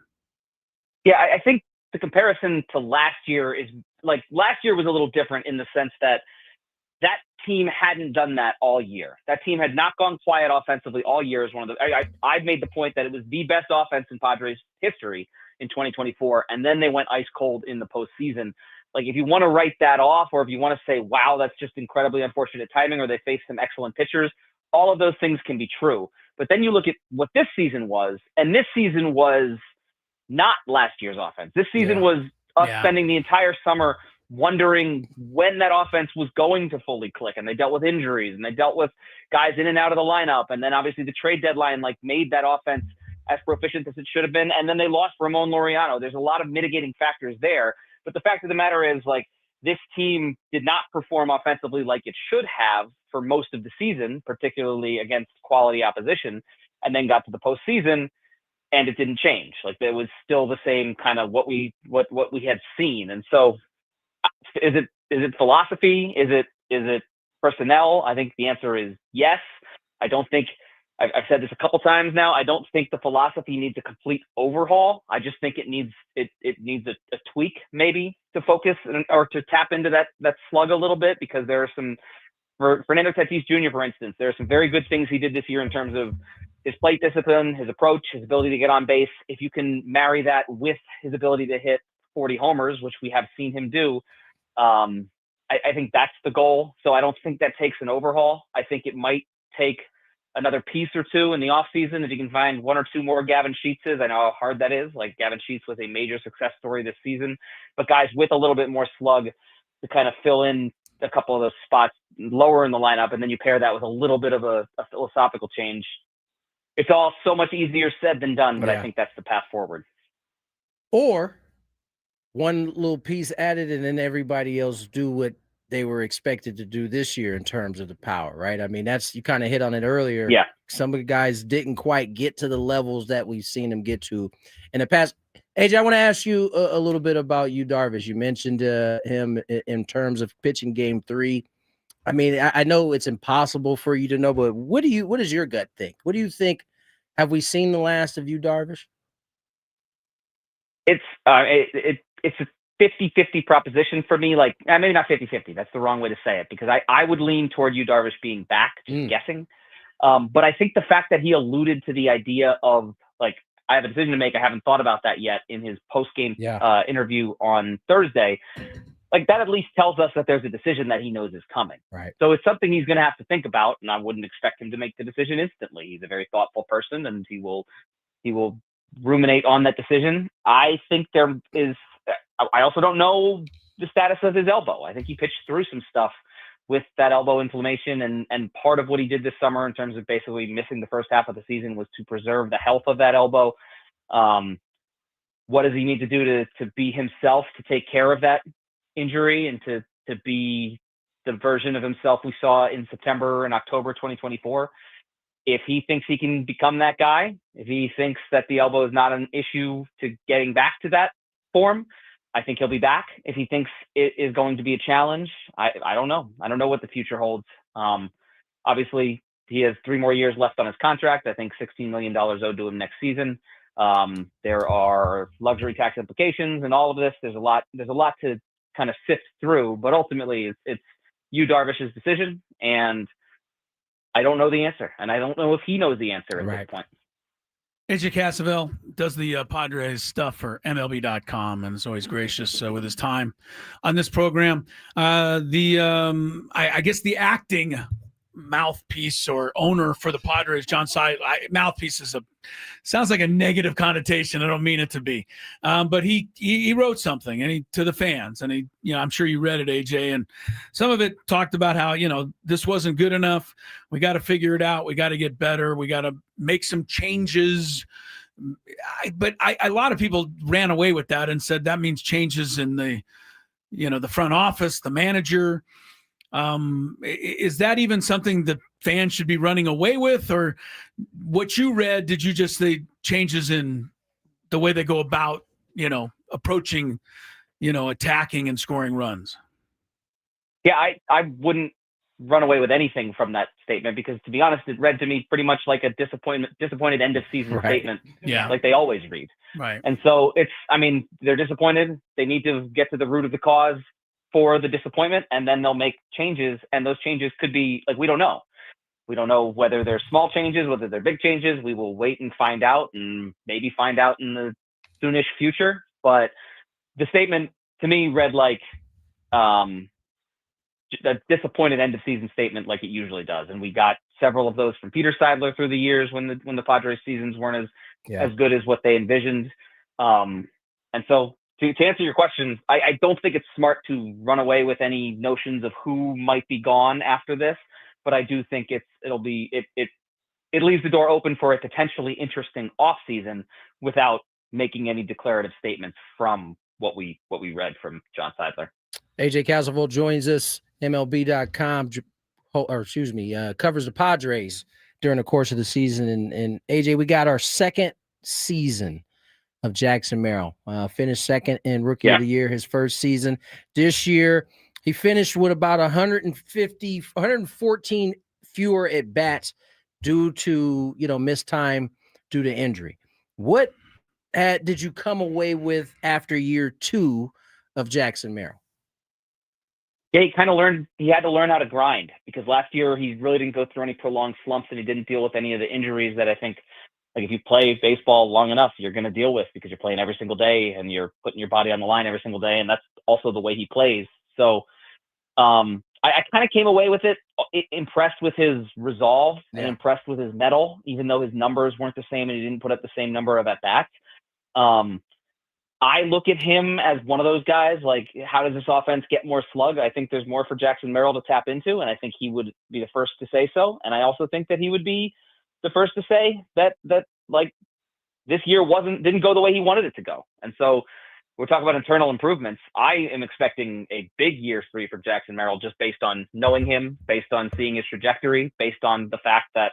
Yeah, I think the comparison to last year is like last year was a little different in the sense that team hadn't done that all year. That team had not gone quiet offensively all year. Is one of the I've made the point that it was the best offense in Padres history in 2024, and then they went ice cold in the postseason. Like, if you want to write that off, or if you want to say, wow, that's just incredibly unfortunate timing, or they faced some excellent pitchers, all of those things can be true. But then you look at what this season was, and this season was not last year's offense. This season was us spending the entire summer wondering when that offense was going to fully click. And they dealt with injuries, and they dealt with guys in and out of the lineup. And then obviously the trade deadline made that offense as proficient as it should have been. And then they lost Ramon Laureano. There's a lot of mitigating factors there. But the fact of the matter is, this team did not perform offensively like it should have for most of the season, particularly against quality opposition, and then got to the postseason, and it didn't change. It was still the same kind of what we had seen. And so, is it philosophy? Is it personnel? I think the answer is yes. I don't think. I've said this a couple times now. I don't think the philosophy needs a complete overhaul. I just think it needs a tweak, maybe, to focus or to tap into that slug a little bit, because there are some, for Fernando Tatis Jr., for instance, there are some very good things he did this year in terms of his plate discipline, his approach, his ability to get on base. If you can marry that with his ability to hit 40 homers, which we have seen him do, I think that's the goal. So I don't think that takes an overhaul. I think it might take another piece or two in the offseason if you can find one or two more Gavin Sheetses. I know how hard that is. Gavin Sheets was a major success story this season, but guys with a little bit more slug to kind of fill in a couple of those spots lower in the lineup, and then you pair that with a little bit of a philosophical change. It's all so much easier said than done, but I think that's the path forward. Or one little piece added, and then everybody else do what they were expected to do this year in terms of the power, right? I mean, you kind of hit on it earlier. Yeah. Some of the guys didn't quite get to the levels that we've seen them get to in the past. AJ, I want to ask you a little bit about Yu Darvish. You mentioned him in terms of pitching game 3. I mean, I know it's impossible for you to know, but what does your gut think? What do you think? Have we seen the last of Yu Darvish? It's a 50-50 proposition for me. Maybe not 50-50. That's the wrong way to say it, because I would lean toward Yu Darvish being back, just guessing. But I think the fact that he alluded to the idea of, I have a decision to make, I haven't thought about that yet, in his post-game interview on Thursday, that at least tells us that there's a decision that he knows is coming. Right. So it's something he's going to have to think about, and I wouldn't expect him to make the decision instantly. He's a very thoughtful person, and he will ruminate on that decision. I think there is. I also don't know the status of his elbow. I think he pitched through some stuff with that elbow inflammation, and part of what he did this summer in terms of basically missing the first half of the season was to preserve the health of that elbow. What does he need to do to be himself, to take care of that injury, and to be the version of himself we saw in September and October 2024? If he thinks he can become that guy, if he thinks that the elbow is not an issue to getting back to that form, I think he'll be back. If he thinks it is going to be a challenge, I don't know. I don't know what the future holds. Obviously, he has 3 more years left on his contract. I think $16 million owed to him next season. There are luxury tax implications and all of this. There's a lot to kind of sift through, but ultimately it's Yu Darvish's decision, and I don't know the answer, and I don't know if he knows the answer at this point. AJ Cassavell does the Padres stuff for MLB.com, and is always gracious with his time on this program. I guess the acting mouthpiece or owner for the Padres, John Seidler. Mouthpiece sounds like a negative connotation. I don't mean it to be, but he wrote something and to the fans, and I'm sure you read it, AJ, and some of it talked about how this wasn't good enough. We got to figure it out. We got to get better. We got to make some changes. But a lot of people ran away with that and said that means changes in the front office, the manager. Is that even something that fans should be running away with, or what you read? Did you just say changes in the way they go about, approaching, attacking and scoring runs? Yeah, I wouldn't run away with anything from that statement, because to be honest, it read to me pretty much like a disappointed end of season statement. Yeah. Like they always read. Right. And so they're disappointed. They need to get to the root of the cause for the disappointment, and then they'll make changes. And those changes could be we don't know. We don't know whether they're small changes, whether they're big changes. We will wait and find out, and maybe find out in the soonish future. But the statement to me read like a disappointed end of season statement, like it usually does. And we got several of those from Peter Seidler through the years when the Padres seasons weren't as good as what they envisioned. And so to answer your question, I don't think it's smart to run away with any notions of who might be gone after this, but I do think it leaves the door open for a potentially interesting offseason without making any declarative statements from what we read from John Seidler. AJ Cassavell joins us. MLB.com, covers the Padres during the course of the season. And AJ, we got our second season of Jackson Merrill. Finished second in Rookie of the Year, his first season. This year, he finished with about 114 fewer at bats due to missed time due to injury. What did you come away with after year 2 of Jackson Merrill? Yeah, he had to learn how to grind, because last year he really didn't go through any prolonged slumps, and he didn't deal with any of the injuries that I think, if you play baseball long enough, you're going to deal with, because you're playing every single day and you're putting your body on the line every single day. And that's also the way he plays. So I kind of came away with it impressed with his resolve and impressed with his mettle, even though his numbers weren't the same and he didn't put up the same number of at-bats. I look at him as one of those guys, how does this offense get more slug? I think there's more for Jackson Merrill to tap into, and I think he would be the first to say so. And I also think that he would be the first to say that this year didn't go the way he wanted it to go. And so we're talking about internal improvements. I am expecting a big year 3 for Jackson Merrill, just based on knowing him, based on seeing his trajectory, based on the fact that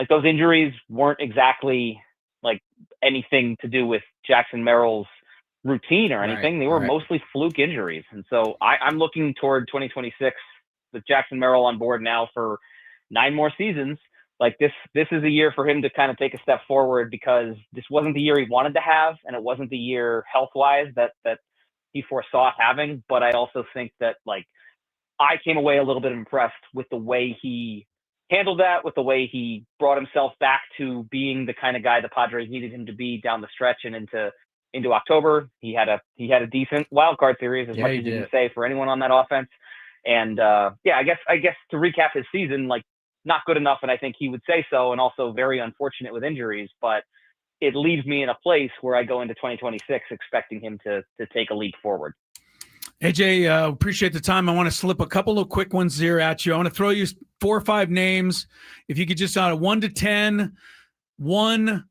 those injuries weren't exactly anything to do with Jackson Merrill's routine or anything. They were mostly fluke injuries. And so I'm looking toward 2026 with Jackson Merrill on board now for 9 more seasons. This is a year for him to kind of take a step forward, because this wasn't the year he wanted to have, and it wasn't the year health-wise that he foresaw having. But I also think that I came away a little bit impressed with the way he handled that, with the way he brought himself back to being the kind of guy the Padres needed him to be down the stretch and into October. He had a decent wild card series, as much as you can say for anyone on that offense. And I guess to recap his season, not good enough, and I think he would say so, and also very unfortunate with injuries, but it leaves me in a place where I go into 2026 expecting him to take a leap forward. AJ, appreciate the time. I want to slip a couple of quick ones here at you. I want to throw you 4 or 5 names. If you could just out of 1 to 10, 1,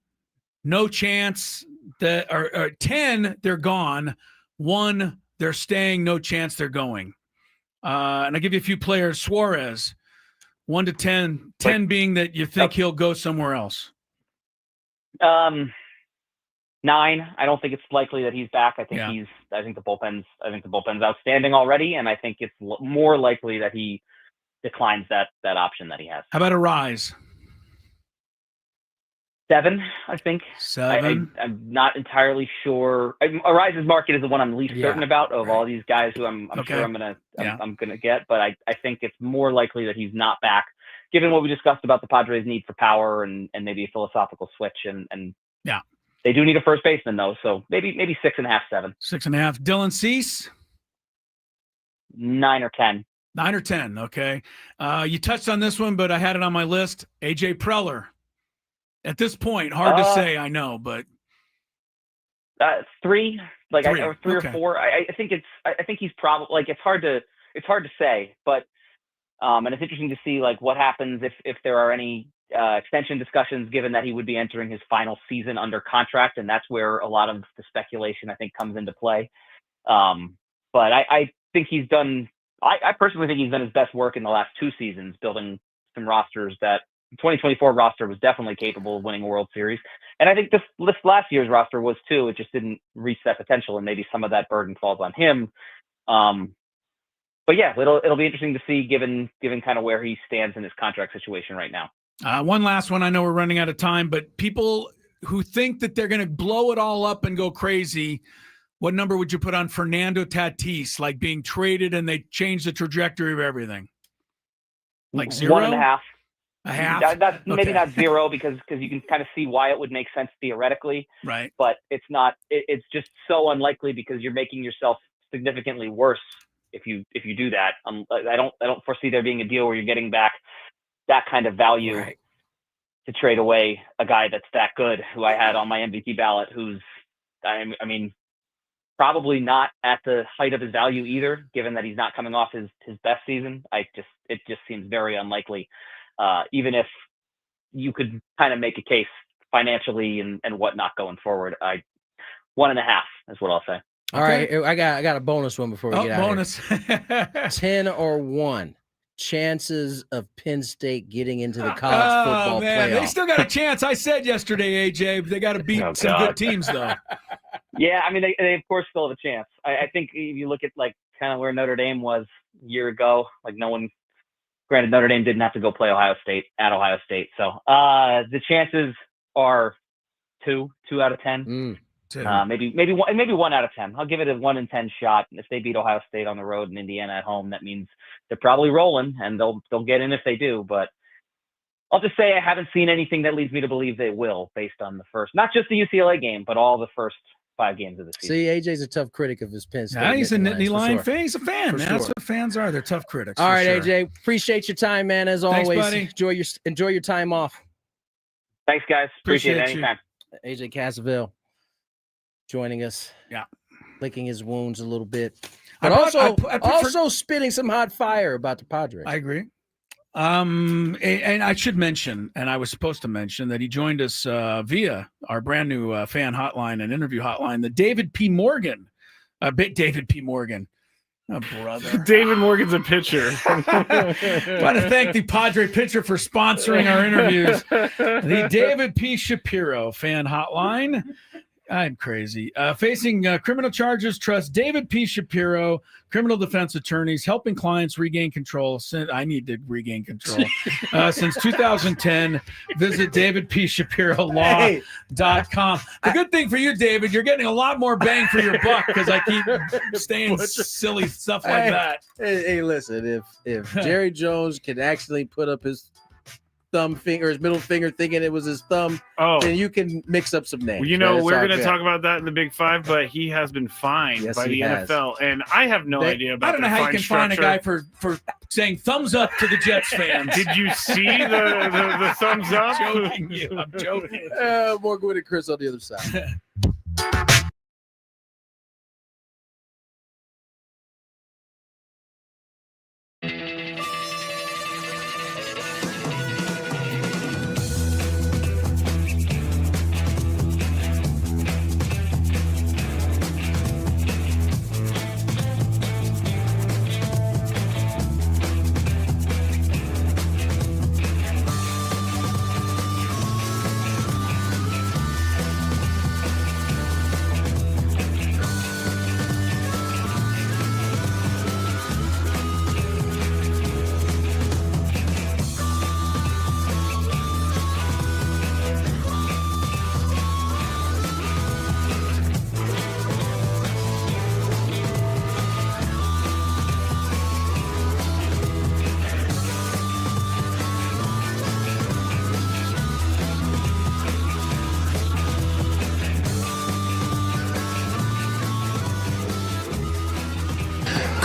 no chance, or 10, they're gone. 1, they're staying, no chance they're going. And I'll give you a few players. Suarez, 1 to 10, 10 being that you think he'll go somewhere else. 9. I don't think it's likely that he's back. I think the bullpen's outstanding already, and I think it's more likely that he declines that option that he has. How about Arise? 7, I think. 7. I'm not entirely sure. Arise's market is the one I'm least certain about of all these guys who I'm sure I'm gonna get, but I think it's more likely that he's not back, given what we discussed about the Padres' need for power and maybe a philosophical switch and they do need a first baseman though, so maybe 6.5, 7. 6.5. Dylan Cease? 9 or 10. 9 or 10. Okay. You touched on this one, but I had it on my list. AJ Preller. At this point, hard to say, I know, but 3, like Three. or 3 Okay. or 4. I think he's probably, like, it's hard to say, but and it's interesting to see like what happens if there are any extension discussions, given that he would be entering his final season under contract, and that's where a lot of the speculation I think comes into play. But I think he's done. I personally think he's done his best work in the last 2 seasons, building some rosters that. 2024 roster was definitely capable of winning a World Series. And I think this last year's roster was too. It just didn't reach that potential, and maybe some of that burden falls on him. But yeah, it'll be interesting to see given kind of where he stands in his contract situation right now. One last one. I know we're running out of time, but people who think that they're going to blow it all up and go crazy, what number would you put on Fernando Tatis, like being traded and they change the trajectory of everything? Like 0? 1.5. A half? That's maybe Okay. not 0 because you can kind of see why it would make sense theoretically, Right. but it's not. It's just so unlikely because you're making yourself significantly worse if you do that. I don't foresee there being a deal where you're getting back that kind of value Right. to trade away a guy that's that good, who I had on my MVP ballot, who's I mean probably not at the height of his value either, given that he's not coming off his best season. It just seems very unlikely. Even if you could kind of make a case financially and whatnot going forward, 1.5 is what I'll say. All right, I got a bonus one before we get out. Bonus. Here. 10 or 1 chances of Penn State getting into the college football man, playoff. they still got a chance. I said yesterday, AJ, they got to beat some good teams though. Yeah, I mean they of course still have a chance. I think if you look at like kind of where Notre Dame was a year ago, like granted, Notre Dame didn't have to go play Ohio State at Ohio State. So the chances are 2 out of 10. Maybe 1 out of 10. I'll give it a 1 in 10 shot. If they beat Ohio State on the road and Indiana at home, that means they're probably rolling, and they'll get in if they do. But I'll just say I haven't seen anything that leads me to believe they will, based on the first, not just the UCLA game, but all the first 5 games of the season. See, AJ's a tough critic of his Penn State. Yeah, he's a Nittany Lion sure. fan. He's a fan, For man. sure. That's what fans are. They're tough critics. All for right, sure. AJ. Appreciate your time, man. As Thanks, always, buddy. enjoy your time off. Thanks, guys. Appreciate it Appreciate you. anytime. AJ Cassavell joining us. Yeah. Licking his wounds a little bit. I But prefer- also spitting some hot fire about the Padres. I agree. And I should mention, and I was supposed to mention, that he joined us via our brand new fan hotline and interview hotline, the David P. Morgan. David P. Morgan. Oh, brother. David Morgan's a pitcher. Want to thank the Padre pitcher for sponsoring our interviews. The David P. Shapiro fan hotline. I'm crazy. Facing criminal charges, trust David P. Shapiro, criminal defense attorneys, helping clients regain control. I need to regain control. Since 2010, visit davidpshapirolaw.com. The good thing for you, David, you're getting a lot more bang for your buck because I keep saying silly stuff like that. Hey, listen, if Jerry Jones can actually put up his his middle finger thinking it was his thumb, then you can mix up some names. Well, you know, we're going to talk about that in the Big Five, but he has been fined by the NFL, and I have no idea about I don't know how you can fine a guy for saying thumbs up to the Jets fans. Did you see the thumbs up? I'm joking. More Gwynn Chris on the other side.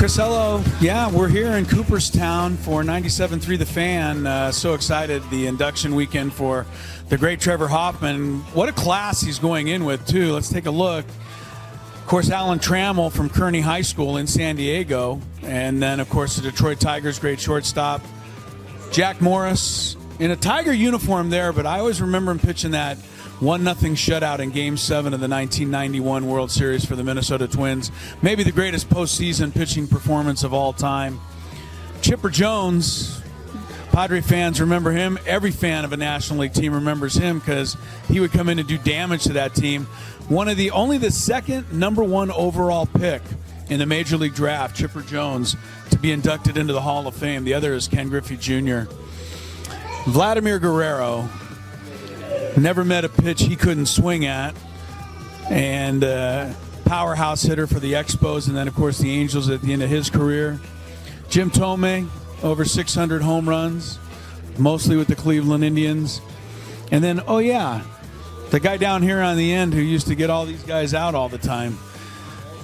Chris, hello. Yeah, we're here in Cooperstown for 97.3 The Fan. So excited, the induction weekend for the great Trevor Hoffman. What a class he's going in with, too. Let's take a look. Of course, Alan Trammell from Kearney High School in San Diego. And then, of course, the Detroit Tigers' great shortstop, Jack Morris, in a Tiger uniform there, but I always remember him pitching that 1-0 shutout in Game 7 of the 1991 World Series for the Minnesota Twins. Maybe the greatest postseason pitching performance of all time. Chipper Jones, Padre fans remember him. Every fan of a National League team remembers him because he would come in and do damage to that team. Only the second #1 overall pick in the Major League Draft, Chipper Jones, to be inducted into the Hall of Fame. The other is Ken Griffey Jr. Vladimir Guerrero, never met a pitch he couldn't swing at, and powerhouse hitter for the Expos, and then, of course, the Angels at the end of his career. Jim Thome, over 600 home runs, mostly with the Cleveland Indians. And then, oh yeah, the guy down here on the end who used to get all these guys out all the time,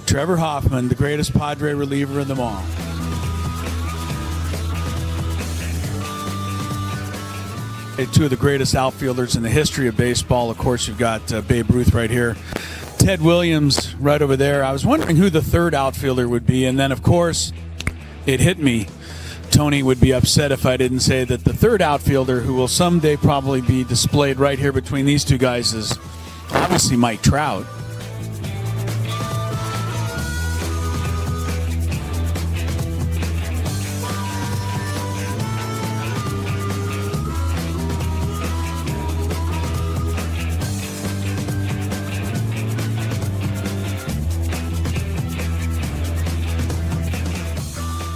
Trevor Hoffman, the greatest Padre reliever of them all. Two of the greatest outfielders in the history of baseball. Of course, you've got Babe Ruth right here. Ted Williams right over there. I was wondering who the third outfielder would be. And then, of course, it hit me. Tony would be upset if I didn't say that the third outfielder, who will someday probably be displayed right here between these two guys, is obviously Mike Trout.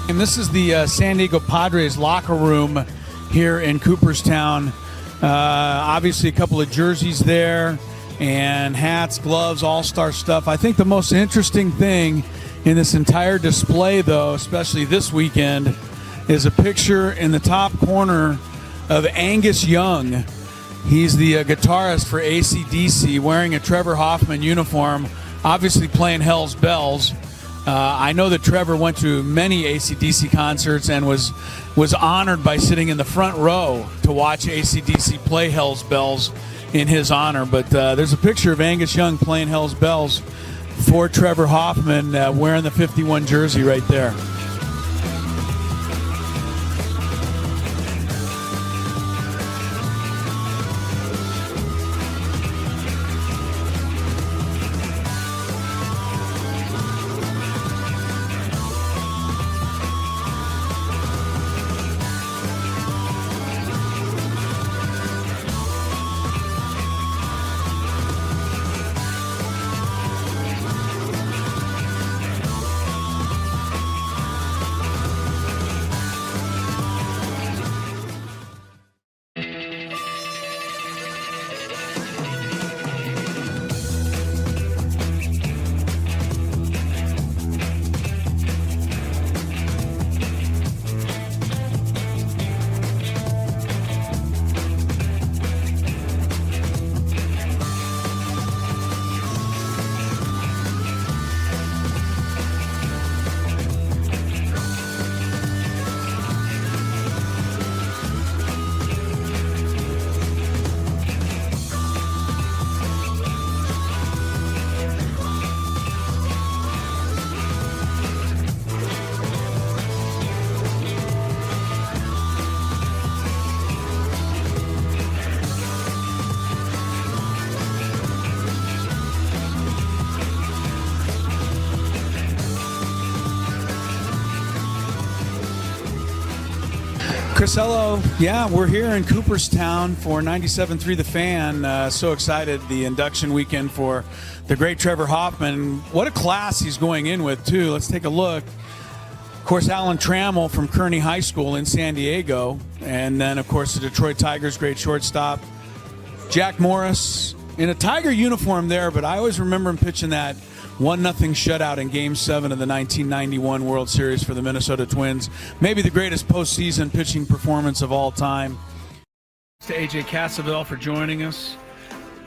And this is the San Diego Padres locker room here in Cooperstown. Obviously, a couple of jerseys there and hats, gloves, all-star stuff. I think the most interesting thing in this entire display, though, especially this weekend, is a picture in the top corner of Angus Young. He's the guitarist for AC/DC, wearing a Trevor Hoffman uniform, obviously playing Hell's Bells. I know that Trevor went to many AC/DC concerts and was honored by sitting in the front row to watch AC/DC play Hell's Bells in his honor. But there's a picture of Angus Young playing Hell's Bells for Trevor Hoffman, wearing the 51 jersey right there. Chris, hello. Yeah, we're here in Cooperstown for 97.3 The Fan. So excited, the induction weekend for the great Trevor Hoffman. What a class he's going in with, too. Let's take a look. Of course, Alan Trammell from Kearney High School in San Diego. And then, of course, the Detroit Tigers' great shortstop, Jack Morris, in a Tiger uniform there, but I always remember him pitching that 1-0 shutout in Game 7 of the 1991 World Series for the Minnesota Twins. Maybe the greatest postseason pitching performance of all time. To AJ Cassavell for joining us.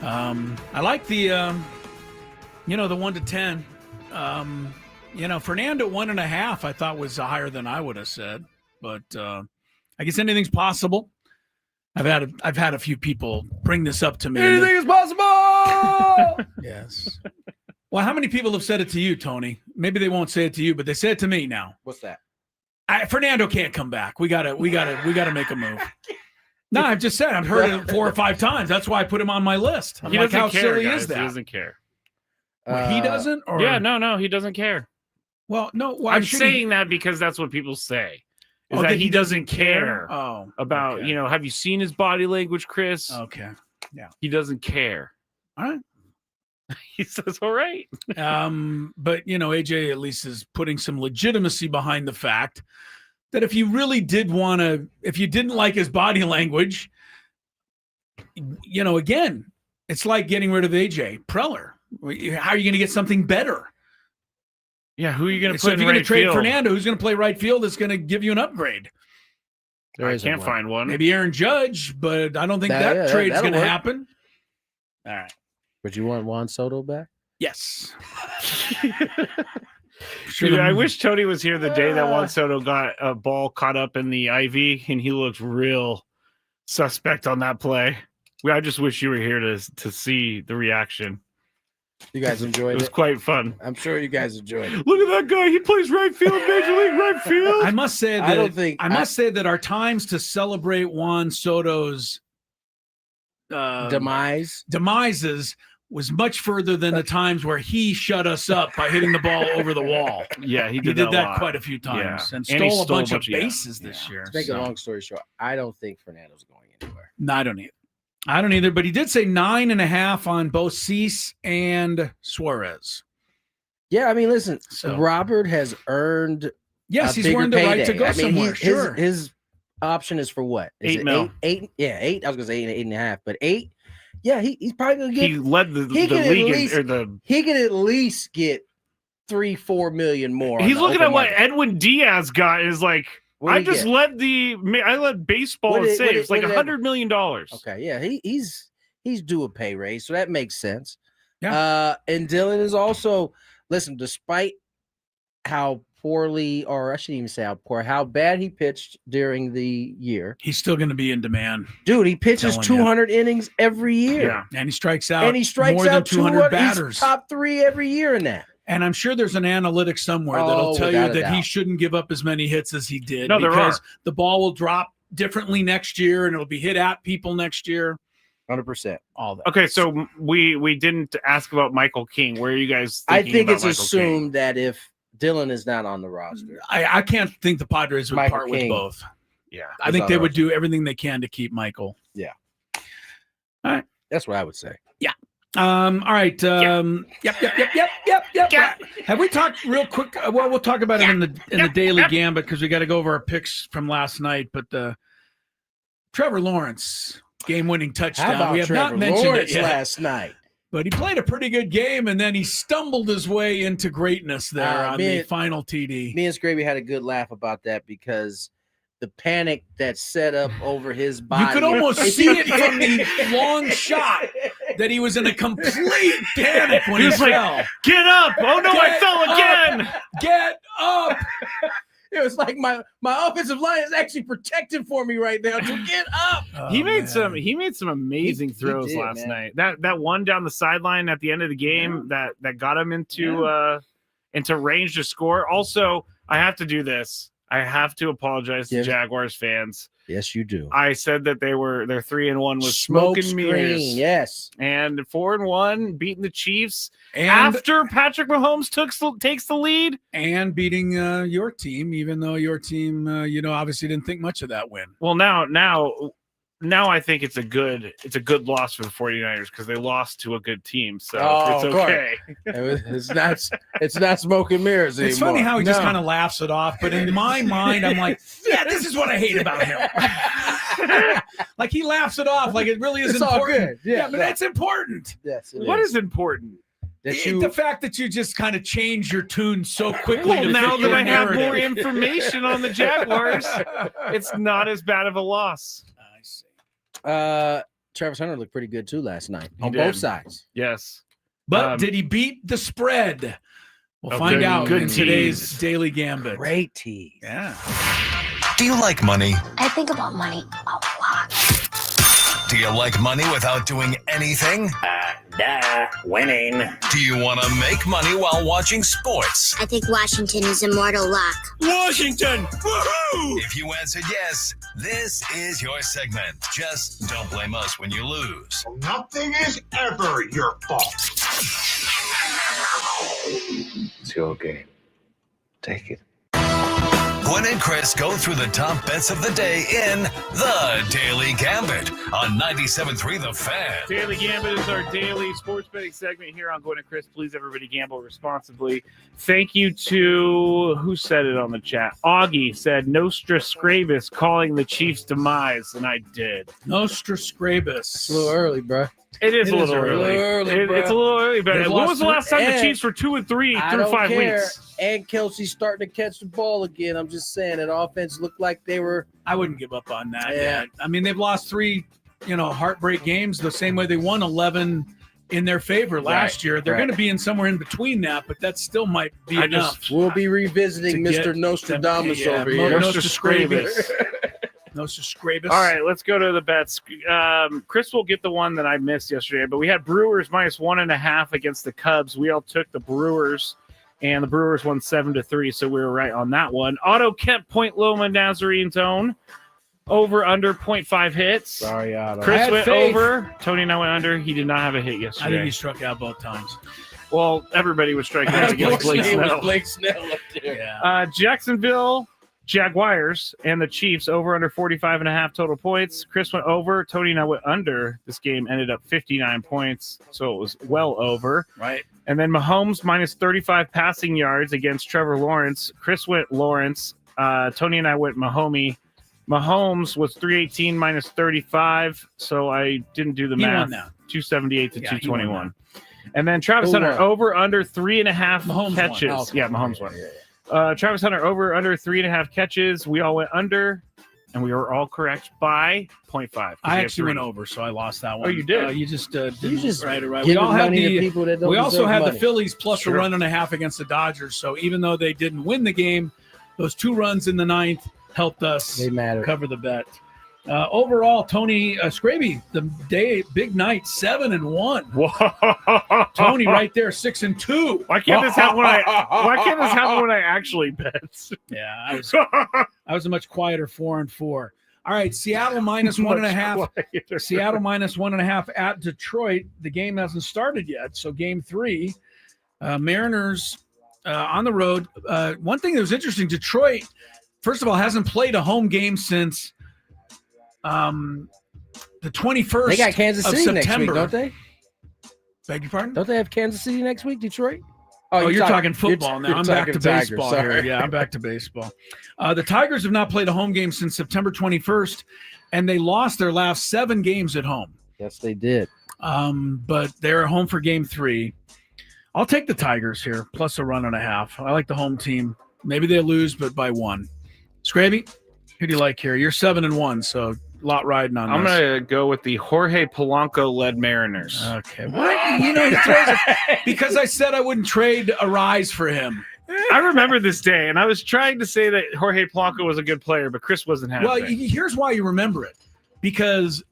I like the, the 1 to 10. Fernando 1.5 I thought was higher than I would have said, but I guess anything's possible. I've had a few people bring this up to me. Anything is possible. Yes. Well, how many people have said it to you, Tony? Maybe they won't say it to you, but they say it to me now. What's that? Fernando can't come back. We gotta make a move. No, I've just said I've heard it 4 or 5 times. That's why I put him on my list. I'm like, how silly is that? He doesn't care. He doesn't? Or? Yeah, no, he doesn't care. Well, no. I'm saying that because that's what people say. Is that he doesn't care about, have you seen his body language, Chris? Okay. Yeah. He doesn't care. All right. He says, all right. But, AJ at least is putting some legitimacy behind the fact that if you really did if you didn't like his body language, again, it's like getting rid of AJ Preller. How are you going to get something better? Yeah, who are you going to So put if in you're going right to trade field? Fernando, who's going to play right field that's going to give you an upgrade? I can't find one. Maybe Aaron Judge, but I don't think that trade's going to happen. All right. But you want Juan Soto back? Yes. Dude, I wish Tony was here the day that Juan Soto got a ball caught up in the IV, and he looked real suspect on that play. I just wish you were here to see the reaction. You guys enjoyed it? It was quite fun. I'm sure you guys enjoyed it. Look at that guy. He plays right field, Major League right field. I must say that our times to celebrate Juan Soto's demises was much further than the times where he shut us up by hitting the ball over the wall. Yeah, he did that quite a few times and stole a bunch of bases this year. To make a long story short, I don't think Fernando's going anywhere. No, I don't either. But he did say 9.5 on both Cease and Suarez. Yeah, I mean, listen, Robert has earned. Yes, he's earned the right to go somewhere. Sure, his option is for what? Is $8 million. $8. I was gonna say 8.5, but 8. Yeah, he's probably gonna get. He led the league. He can at least get $3-4 million more. He's looking at what Edwin Diaz got. Is like. I led baseball in saves like $100 million. Okay, yeah, he's due a pay raise, so that makes sense. Yeah, and Dylan is also despite how poorly, or I shouldn't even say how bad he pitched during the year, he's still going to be in demand. Dude, he pitches 200 innings every year, yeah, and he strikes out more than 200 batters. He's top 3 every year in that. And I'm sure there's an analytic somewhere that'll tell you that he shouldn't give up as many hits as he did. No, because the ball will drop differently next year and it'll be hit at people next year. 100%. All that. Okay, so we didn't ask about Michael King. Where are you guys thinking I think about it's Michael assumed King? that if Dylan is not on the roster, I can't think the Padres would part with both. Yeah. I think they would do everything they can to keep Michael. Yeah. All right. That's what I would say. Yeah. All right. Yep. Have we talked real quick? Well, we'll talk about it in the Daily Gambit because we got to go over our picks from last night. But Trevor Lawrence game-winning touchdown. How about we have Trevor not mentioned Lawrence it yet. last night? But he played a pretty good game, and then he stumbled his way into greatness there on the final TD. Me and Skraby had a good laugh about that because the panic that set up over his body. You could almost see it from the long shot that he was in a complete panic when he fell. Like, get up! Oh, no, I fell again! Get up! It was like my offensive line is actually protected for me right now. So get up. He made some amazing throws last night. That one down the sideline at the end of the game that got him into range to score. Also, I have to do this. I have to apologize to Jaguars fans. Yes, you do. I said that their 3-1 was smoke and mirrors. Yes, and 4-1 beating the Chiefs after Patrick Mahomes takes the lead and beating your team, even though your team, obviously didn't think much of that win. Well, now I think it's a good loss for the 49ers because they lost to a good team, so it's okay. It's not smoke and mirrors anymore. It's funny how he just kind of laughs it off, but in my mind, I'm like, yeah, this is what I hate about him. Like he laughs it off, like it really is important. All good. Yeah, but that's important. Yes, what is important? The fact that you just kind of change your tune so quickly. Well, now that I have more information on the Jaguars, it's not as bad of a loss. I see. Travis Hunter looked pretty good too last night on both sides. Yes. But did he beat the spread? We'll find out good in tease. today's Daily Gambit. Great tease. Yeah. Do you like money? I think about money a lot. Do you like money without doing anything? Winning. Do you want to make money while watching sports? I think Washington is immortal luck. Washington! Woohoo! If you answered yes, this is your segment. Just don't blame us when you lose. Nothing is ever your fault. It's your game. Take it. Gwynn and Chris go through the top bets of the day in the Daily Gambit on 97.3 The Fan. Daily Gambit is our daily sports betting segment here on Gwynn and Chris. Please, everybody, gamble responsibly. Thank you to, who said it on the chat? Augie said, Nostra Skrabis calling the Chiefs' demise, and I did. Nostra Skrabis. It's a little early, bro. It is a little early. early. Bro. It's a little early, but They've when was lost the last time the and Chiefs were 2-3 I through don't 5 care. weeks? And Kelsey's starting to catch the ball again. I'm just saying that offense looked like they were. I wouldn't give up on that Yeah. yet. I mean, they've lost 3, heartbreak games the same way they won 11 in their favor last year. They're right. going to be in somewhere in between that, but that still might be enough. We'll be revisiting to get Mr. Nostradamus them- over yeah, here. Nostra Skrabis. Nostra Skrabis. All right, let's go to the bets. Chris will get the one that I missed yesterday, but we had Brewers -1.5 against the Cubs. We all took the Brewers, and the Brewers won 7-3, so we were right on that one. Otto Kemp, Point Loma, Nazarene Zone. Over, under, 0.5 hits. Sorry, Otto. Chris went faith. over. Tony and I went under. He did not have a hit I think yesterday. he struck out both times. Well, everybody was striking out against Blake It was Snell. Blake Snell up there. Yeah. Jacksonville Jaguars and the Chiefs over under 45.5 total points. Chris went over. Tony and I went under. This game ended up 59 points, so it was well over. Right. And then Mahomes -35 passing yards against Trevor Lawrence. Chris went Lawrence. Tony and I went Mahomes. Mahomes was 318 -35, so I didn't do the He math. won that. 278 to Yeah, he 221. And then Travis Who Hunter won? over under 3.5 Mahomes won. catches. Oh, okay. Yeah, Mahomes won. Yeah. Travis Hunter over under 3.5 catches. We all went under, and we were all correct by 0.5. I actually went over, so I lost that one. Oh, you did? You just didn't. You just right. We giving all had money to the. people that don't We also deserve had the money. Phillies plus Sure. a 1.5 against the Dodgers. So even though they didn't win the game, those 2 runs in the 9th helped us They matter. cover the bet. Overall, Tony Skraby, the big night, 7-1. Whoa. Tony right there, 6-2. Why can't this happen when I actually bet? Yeah, I was a much quieter 4-4. All right, Seattle -1.5. Seattle -1.5 at Detroit. The game hasn't started yet, so game 3. Mariners on the road. One thing that was interesting, Detroit, first of all, hasn't played a home game since the 21st They got Kansas of City next week, September. don't they? Beg your pardon? Don't they have Kansas City next week, Detroit? Oh, you're talking football now. you're I'm back talking to Tigers, baseball sorry. here. Yeah, I'm back to baseball. The Tigers have not played a home game since September 21st, and they lost their last 7 games at home. Yes, they did. But they're home for game 3. I'll take the Tigers here, plus a 1.5. I like the home team. Maybe they lose, but by 1. Skraby, who do you like here? You're 7-1, so a lot riding on I'm this. going to go with the Jorge Polanco-led Mariners. Okay. What? He throws it because I said I wouldn't trade a rise for him. I remember this day, and I was trying to say that Jorge Polanco was a good player, but Chris wasn't having Well, it. here's why you remember it. Because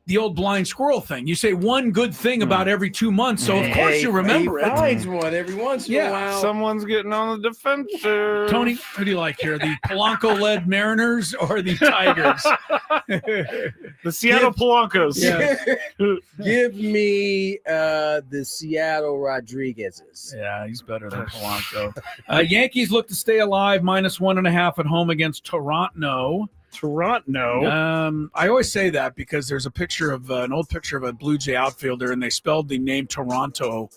the old blind squirrel thing. You say one good thing about every 2 months, so of course you remember he it. finds one every once in a while. Someone's getting on the defensive. Tony, who do you like here? The Polanco-led Mariners or the Tigers? The Seattle Polancos. Yeah. Give me the Seattle Rodriguez's. Yeah, he's better than Polanco. Yankees look to stay alive, -1.5 at home against Toronto. I always say that because there's a picture of an old picture of a Blue Jay outfielder, and they spelled the name Toronto.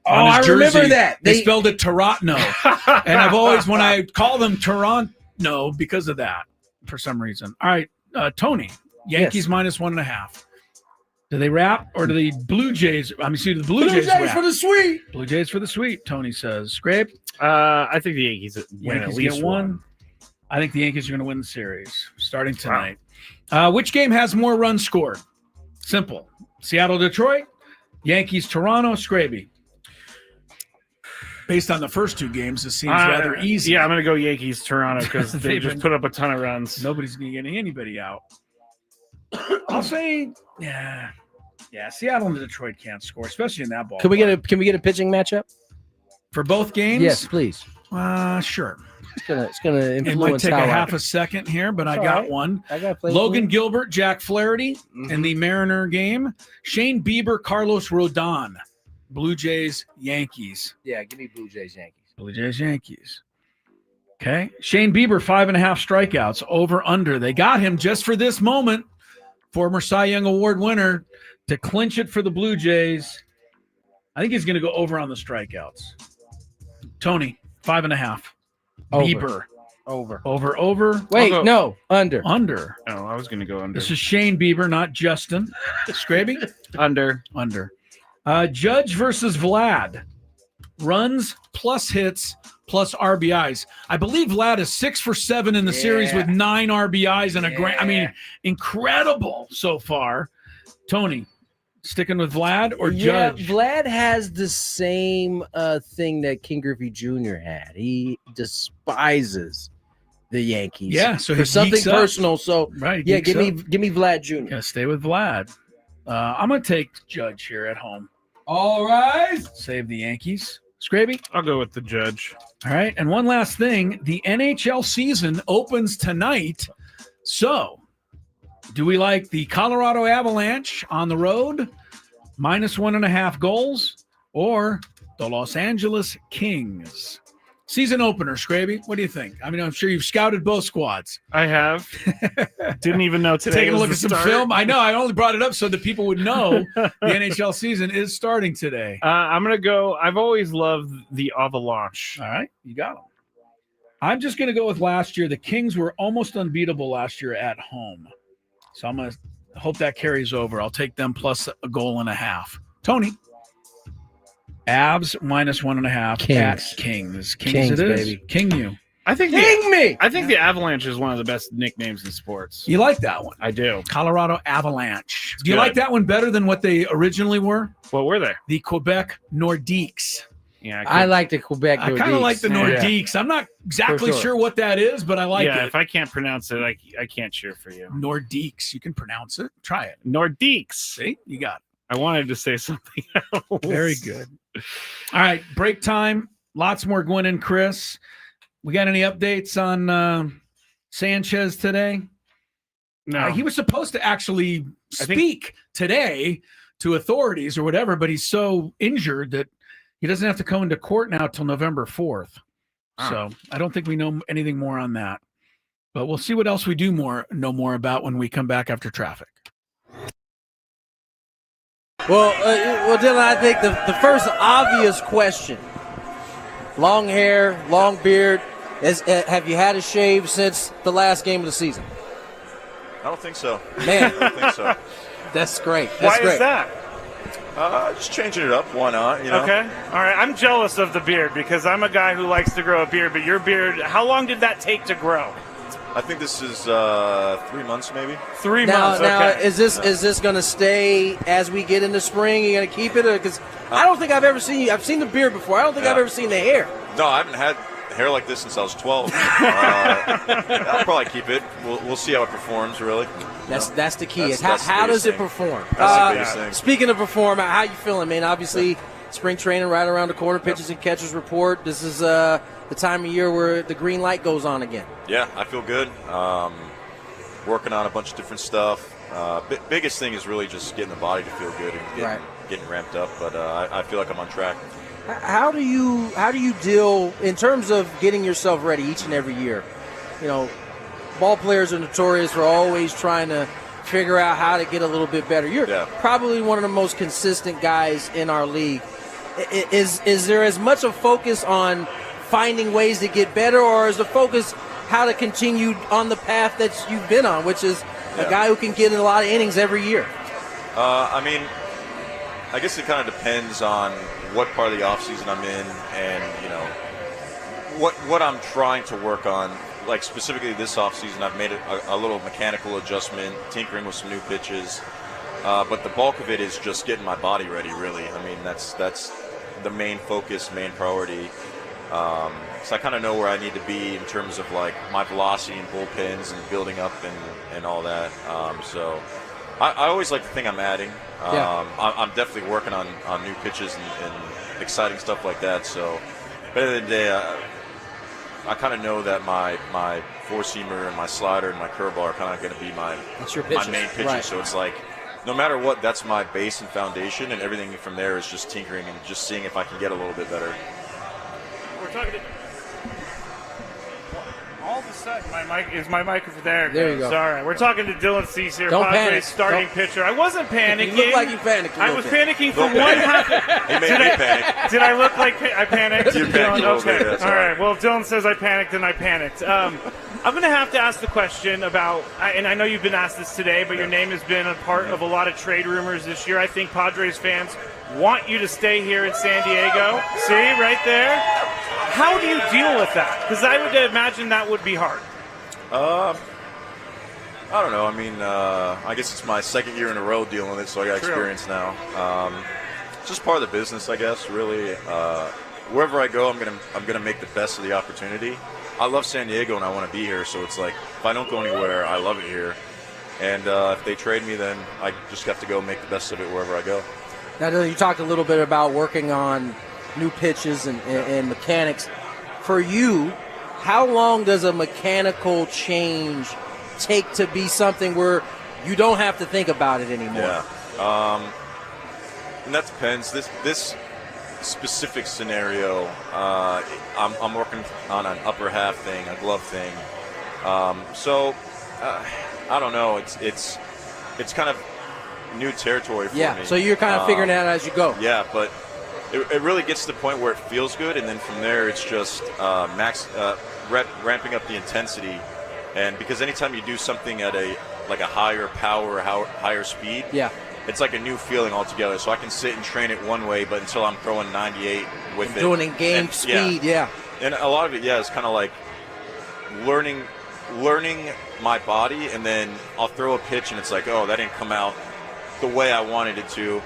On his I jersey. remember that. They spelled it Toronto, and I've always, when I call them Toronto, because of that, for some reason. All right, Tony, Yankees -1.5. Do they wrap, or do the Blue Jays? I mean, see, the Blue Jays wrap. for the sweet. Blue Jays for the sweet. Tony says. Scrape. I think the Yankees win Yankees at least get one. I think the Yankees are going to win the series starting tonight. Which game has more runs scored? Simple. Seattle, Detroit, Yankees, Toronto, Skraby. Based on the first two games, this seems rather easy. Yeah, I'm going to go Yankees, Toronto, because they just put up a ton of runs. Nobody's going to get anybody out. I'll say, Seattle and Detroit can't score, especially in that ball. Can we get a pitching matchup for both games? Yes, please. Sure. It's gonna influence. It might take a half a second here, but I got one. I got Logan Gilbert, Jack Flaherty in the Mariner game. Shane Bieber, Carlos Rodon. Blue Jays, Yankees. Yeah, give me Blue Jays, Yankees. Blue Jays, Yankees. Okay. Shane Bieber, 5.5 strikeouts. Over, under. They got him just for this moment. Former Cy Young Award winner to clinch it for the Blue Jays. I think he's going to go over on the strikeouts. Tony, 5.5. Bieber. Over. Wait, no. Under. Oh, I was going to go under. This is Shane Bieber, not Justin. Skraby? Under. Judge versus Vlad. Runs plus hits plus RBIs. I believe Vlad is 6 for 7 in the series with 9 RBIs and a grand. I mean, incredible so far. Tony, sticking with Vlad or Judge? Vlad has the same thing that King Griffey Jr. had. He despises the Yankees. Yeah, so for something personal. So right, yeah, give me Vlad Jr. Gotta stay with Vlad. I'm gonna take Judge here at home. All right, save the Yankees. Skraby? I'll go with the Judge. All right, and one last thing: the NHL season opens tonight. So, do we like the Colorado Avalanche on the road, -1.5 goals, or the Los Angeles Kings? Season opener, Skraby. What do you think? I mean, I'm sure you've scouted both squads. I have. Didn't even know today. Taking a look was at the some start. film. I know. I only brought it up so that people would know the NHL season is starting today. I'm going to go. I've always loved the Avalanche. All right. You got them. I'm just going to go with last year. The Kings were almost unbeatable last year at home. So I'm going to hope that carries over. I'll take them plus 1.5 goals. Tony. Avs -1.5 Kings. at Kings. Kings, it is. baby. King you. I think the Avalanche is one of the best nicknames in sports. You like that one? I do. Colorado Avalanche. Do you good. like that one better than what they originally were? What were they? The Quebec Nordiques. Yeah, I like the Quebec. I kind of like the Nordiques. Nordiques. I'm not exactly For sure. sure what that is, but I like it. If I can't pronounce it, I can't cheer for you. Nordiques. You can pronounce it. Try it. Nordiques. See? You got it. I wanted to say something else. Very good. All right, break time. Lots more Gwynn and Chris. We got any updates on Sanchez today? No. He was supposed to actually speak today to authorities or whatever, but he's so injured that he doesn't have to come into court now till November 4th. So I don't think we know anything more on that. But we'll see what else we do know more about when we come back after traffic. Well, Dylan, I think the first obvious question: long hair, long beard. Have you had a shave since the last game of the season? I don't think so. Man, I don't think so. That's great. Why is that? Just changing it up. Why not? You know? Okay. All right. I'm jealous of the beard because I'm a guy who likes to grow a beard, but your beard, how long did that take to grow? I think this is 3 months, maybe. 3 months. Now, Okay. is this going to stay as we get into spring? Are you going to keep it? Because I don't think I've ever seen you. I've seen the beard before. I don't think I've ever seen the hair. No, I haven't had hair like this since I was 12. I'll probably keep it. We'll see how it performs, really. That's the key. That's- Is that's the how biggest does it thing. perform? That's the biggest thing. Speaking of perform, how you feeling, man? Obviously, spring training right around the corner. Pitchers and catchers report. This is the time of year where the green light goes on again. Yeah, I feel good. Working on a bunch of different stuff. Biggest thing is really just getting the body to feel good and getting ramped up. But I feel like I'm on track. How do you deal in terms of getting yourself ready each and every year? You know, ball players are notorious for always trying to figure out how to get a little bit better. You're probably one of the most consistent guys in our league. Is there as much a focus on finding ways to get better, or is the focus how to continue on the path that you've been on, which is a guy who can get in a lot of innings every year? I mean, I guess it kind of depends on what part of the offseason I'm in and, you know, what I'm trying to work on. Like specifically this offseason, I've made a little mechanical adjustment, tinkering with some new pitches. But the bulk of it is just getting my body ready, really. I mean, that's the main focus, main priority. So I kind of know where I need to be in terms of like my velocity and bullpens and building up and all that. So I always like to think I'm adding. I'm definitely working on new pitches and exciting stuff like that. So at the end of the day, I kind of know that my four-seamer and my slider and my curveball are kind of going to be my main pitches. Right. So it's like, no matter what, that's my base and foundation, and everything from there is just tinkering and just seeing if I can get a little bit better. We're talking to... All of a sudden, my mic over there. There you go. Sorry. We're talking to Dylan Cease here, Don't Padres panic. starting pitcher. I wasn't panicking. You look like you panicked. I was panicking for one half. He made me panic. Did I look like I panicked? You panicked a little bit, that's all all right. right. Well, if Dylan says I panicked, then I panicked. I'm going to have to ask the question about, and I know you've been asked this today, but your name has been a part of a lot of trade rumors this year. I think Padres fans want you to stay here in San Diego. See, right there? How do you deal with that? Because I would imagine that would be hard. I don't know. I mean, I guess it's my second year in a row dealing with it, so I got experience now. It's just part of the business, I guess. Really, wherever I go, I'm gonna make the best of the opportunity. I love San Diego and I want to be here, so it's like if I don't go anywhere, I love it here. And if they trade me, then I just have to go make the best of it wherever I go. Now, Dylan, you talked a little bit about working on new pitches and mechanics. For you, how long does a mechanical change take to be something where you don't have to think about it anymore? Yeah, and that depends. This specific scenario, I'm working on an upper half thing, a glove thing. So I don't know. It's kind of new territory for me. Yeah. So you're kind of figuring it out as you go. Yeah, but it really gets to the point where it feels good, and then from there it's just ramping up the intensity. And because anytime you do something at a higher power, higher speed, it's like a new feeling altogether. So I can sit and train it one way, but until I'm throwing 98 with it, doing it game speed, And a lot of it, is kind of like learning my body, and then I'll throw a pitch and it's like, oh, that didn't come out the way I wanted it to.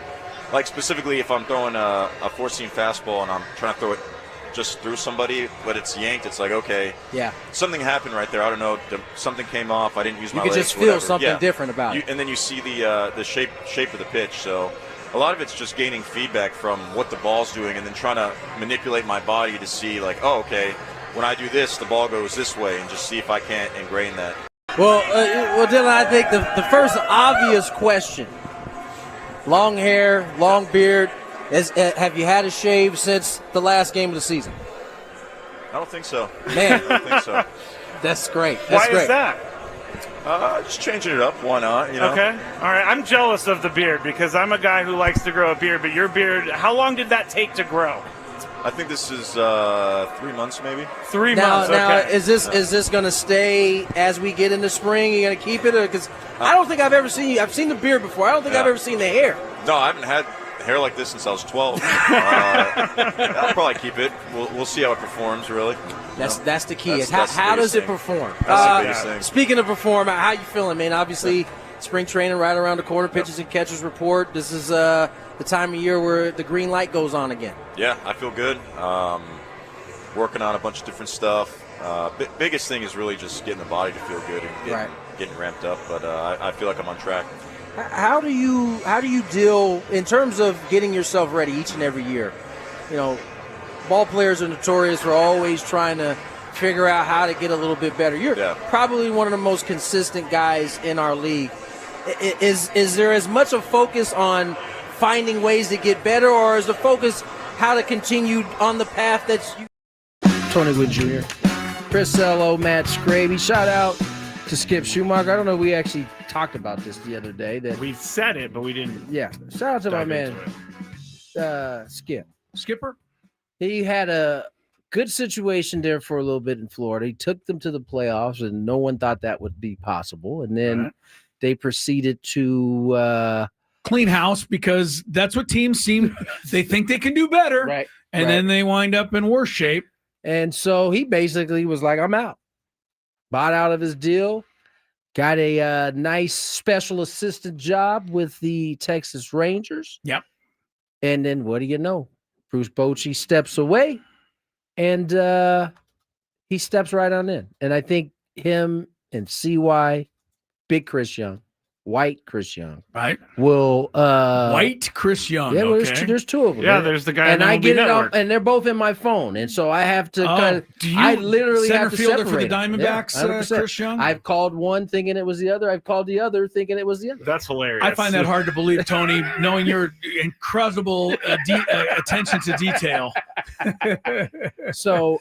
Like specifically, if I'm throwing a four-seam fastball and I'm trying to throw it just through somebody, but it's yanked, it's like, okay, something happened right there. I don't know, something came off. I didn't use my legs. You could just feel something different about it. And then you see the shape of the pitch. So a lot of it's just gaining feedback from what the ball's doing, and then trying to manipulate my body to see, like, oh, okay, when I do this, the ball goes this way, and just see if I can't ingrain that. Well, Dylan, I think the first obvious question: long hair, long beard. Have you had a shave since the last game of the season? I don't think so. Man, I don't think so. That's great. Why is that? Just changing it up. Why not? You know? Okay. All right. I'm jealous of the beard because I'm a guy who likes to grow a beard. But your beard, how long did that take to grow? I think this is 3 months, maybe. 3 months. Now, okay. is this going to stay as we get into spring? Are you going to keep it? Because I don't think I've ever seen you. I've seen the beard before. I don't think I've ever seen the hair. No, I haven't had hair like this since I was 12. I'll probably keep it. We'll see how it performs, really. That's the key. That's How the does it thing. perform? That's the biggest thing. Speaking of perform, how you feeling, man? Obviously, spring training right around the corner. Pitchers and catchers report. This is the time of year where the green light goes on again. Yeah, I feel good. Working on a bunch of different stuff. Biggest thing is really just getting the body to feel good and getting ramped up. But I feel like I'm on track. How do you deal in terms of getting yourself ready each and every year? You know, ball players are notorious for always trying to figure out how to get a little bit better. You're probably one of the most consistent guys in our league. Is there as much a focus on finding ways to get better, or is the focus how to continue on the path that's you? Tony Gwynn Jr., Chris Ello, Matt Skraby. Shout out to Skip Schumacher. I don't know if we actually talked about this the other day. That we said it, but we didn't. Yeah. Shout out to my man, Skip. Skipper? He had a good situation there for a little bit in Florida. He took them to the playoffs, and no one thought that would be possible. And then they proceeded to clean house, because that's what teams seem. They think they can do better, right? And then they wind up in worse shape. And so he basically was like, I'm out. Bought out of his deal. Got a nice special assistant job with the Texas Rangers. Yep. And then what do you know? Bruce Bochy steps away, and he steps right on in. And I think him and CY, Big Chris Young, White Chris Young, right, will White Chris Young. Yeah, well, okay. there's two of them. Yeah, right? there's the guy. And on I MLB get it Network. on, and they're both in my phone, and so I have to kind of. I literally center have to fielder separate for the them. Diamondbacks, Yeah, 100%. Chris Young. I've called one thinking it was the other. I've called the other thinking it was the other. That's hilarious. I find that hard to believe, Tony, knowing your incredible attention to detail. So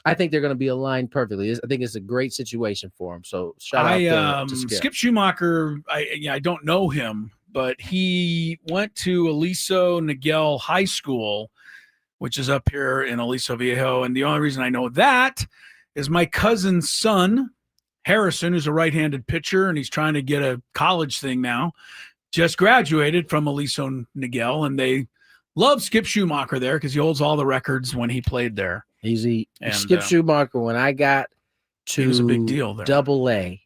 I think they're going to be aligned perfectly. I think it's a great situation for him. So shout out to Skip Schumacher. I don't know him, but he went to Aliso Niguel High School, which is up here in Aliso Viejo. And the only reason I know that is my cousin's son, Harrison, who's a right-handed pitcher, and he's trying to get a college thing now, just graduated from Aliso Niguel, and they love Skip Schumacher there because he holds all the records when he played there. Skip Schumacher, when I got to he was a big deal there. Double-A,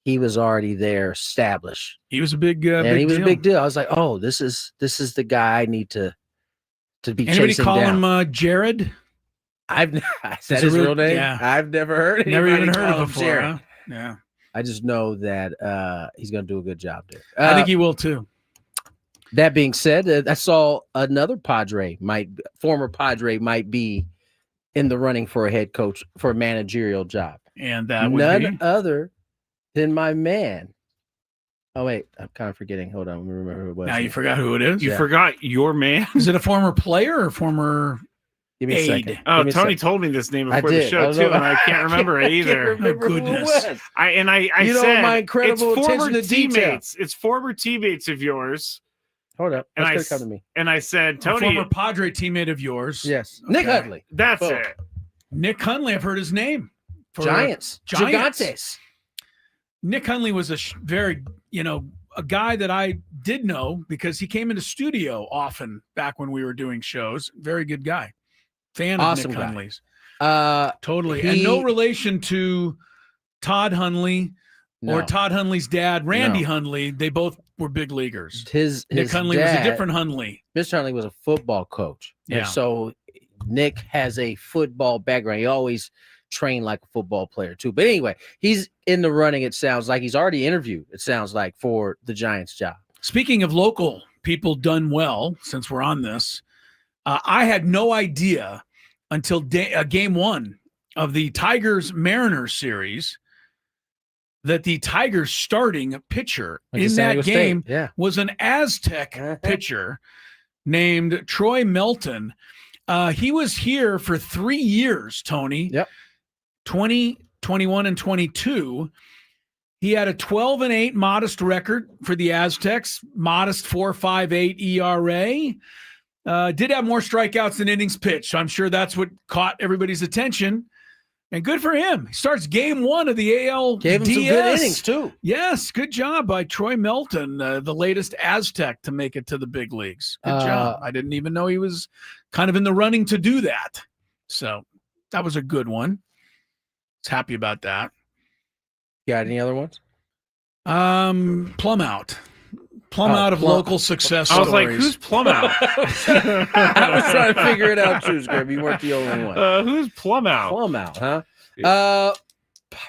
he was already there, established. He was a big he was deal. a big deal. I was like, oh, this is the guy I need to be Anybody chasing call down. him Jared? Is that his real name? Yeah. I've never heard Never anybody even heard call of him before. Jared. Huh? Yeah. I just know that he's going to do a good job there. I think he will too. That being said, I saw another former Padre might be in the running for a head coach for a managerial job. And that would none be other than my man. Oh, wait, I'm kind of forgetting. Hold on. Let me remember who it was. Now you forgot who it is? You forgot your man? Is it a former player or former Give me a aide? second. Oh, Give me a Tony second. told me this name before I the did. show, too, and I can't remember it either. Remember Oh, goodness. who it was. I You know said, my incredible it's former attention to detail. teammates. It's former teammates of yours. Hold up. And That's going to come to me. And I said, A Tony. former Padre teammate of yours. Yes. Okay. Nick Hudley. That's Boom. it. Nick Hundley, I've heard his name. For Giants. Gigantes. Nick Hundley was a very, a guy that I did know because he came into studio often back when we were doing shows. Very good guy. Fan Awesome of Nick guy. Hundley's. Totally. And no relation to Todd Hundley or Todd Hundley's dad, Randy Hundley. They both were big leaguers. Nick Hundley was a different Hundley. Mr. Hundley was a football coach. Yeah. And so Nick has a football background. He always trained like a football player too. But anyway, he's in the running. It sounds like he's already interviewed. It sounds like for the Giants job. Speaking of local people done well, since we're on this, I had no idea until game one of the Tigers-Mariners series that the Tigers starting pitcher in that game was an Aztec pitcher named Troy Melton. He was here for 3 years, Tony. Yep. 20, 21, and 22. He had a 12-8 modest record for the Aztecs, modest 4.58 ERA. Did have more strikeouts than innings pitched, so I'm sure that's what caught everybody's attention. And good for him. He starts game one of the ALDS. Gave him some good innings, too. Yes, good job by Troy Melton, the latest Aztec to make it to the big leagues. Good job. I didn't even know he was kind of in the running to do that. So that was a good one. I was happy about that. Got any other ones? Plum out. Plum out of local success stories. I was like, who's Plum out? I was trying to figure it out too, Skraby. You weren't the only one. Who's Plum out? Plum out, huh?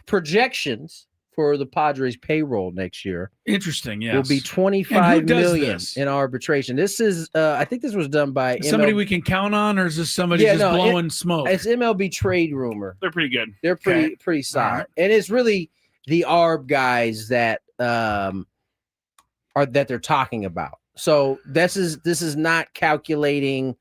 Projections for the Padres payroll next year. Interesting, yes. Will be $25 million in arbitration. This is, I think this was done by somebody we can count on, or is this somebody blowing smoke? It's MLB trade rumor. They're pretty good. They're pretty solid, right. and it's really the ARB guys that they're talking about. So this is not calculating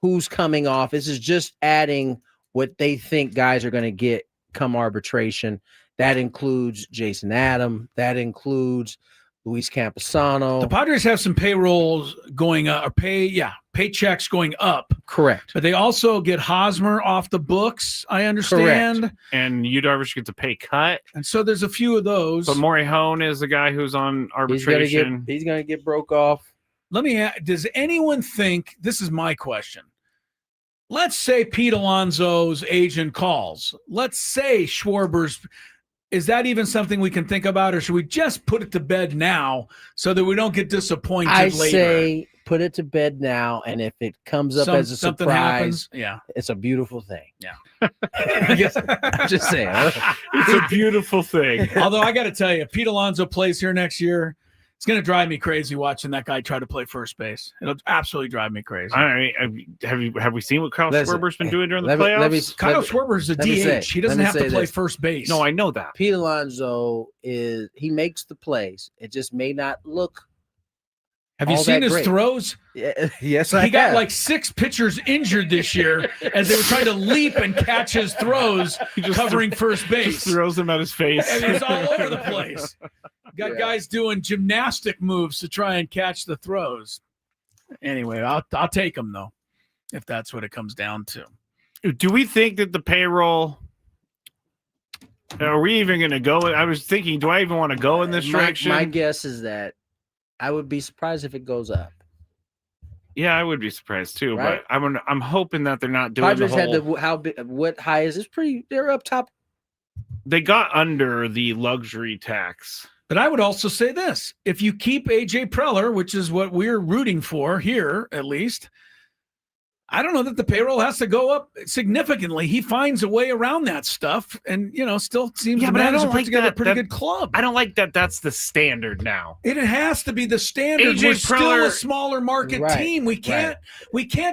who's coming off. This is just adding what they think guys are going to get come arbitration. That includes Jason Adam. That includes Luis Camposano. The Padres have some payrolls going up, or paychecks going up. Correct. But they also get Hosmer off the books, I understand. Correct. And Yu Darvish gets a pay cut. And so there's a few of those. But Maury Hone is the guy who's on arbitration. He's going to get broke off. Let me ask, does anyone think, this is my question, let's say Pete Alonso's agent calls. Let's say Schwarber's. Is that even something we can think about, or should we just put it to bed now so that we don't get disappointed later? I say put it to bed now, and if it comes up as a something surprise, happens. Yeah. it's a beautiful thing. Yeah. I guess I'm just saying. It's a beautiful thing. Although I got to tell you, Pete Alonso plays here next year. It's going to drive me crazy watching that guy try to play first base. It'll absolutely drive me crazy. All right. Have we seen what Kyle Schwarber's been doing during the playoffs? Kyle Schwarber's a DH. He doesn't have to play first base. No, I know that. Pete Alonso he makes the plays. It just may not look. Have you seen his throws? Yeah, yes, he got like 6 pitchers injured this year as they were trying to leap and catch his throws, covering first base. Just throws them at his face. And he's all over the place. Got guys doing gymnastic moves to try and catch the throws. Anyway, I'll take them though, if that's what it comes down to. Do we think that the payroll? Are we even going to go? I was thinking, do I even want to go in this direction? My guess is that I would be surprised if it goes up. Yeah, I would be surprised too. Right? But I'm hoping that they're not doing Padres the whole. what high is this? They're up top. They got under the luxury tax. But I would also say this: if you keep AJ Preller, which is what we're rooting for here, at least, I don't know that the payroll has to go up significantly. He finds a way around that stuff, and still seems to manage to put together a pretty good club. I don't like that. That's the standard now. It has to be the standard. AJ We're Preller, still a smaller market team. We can't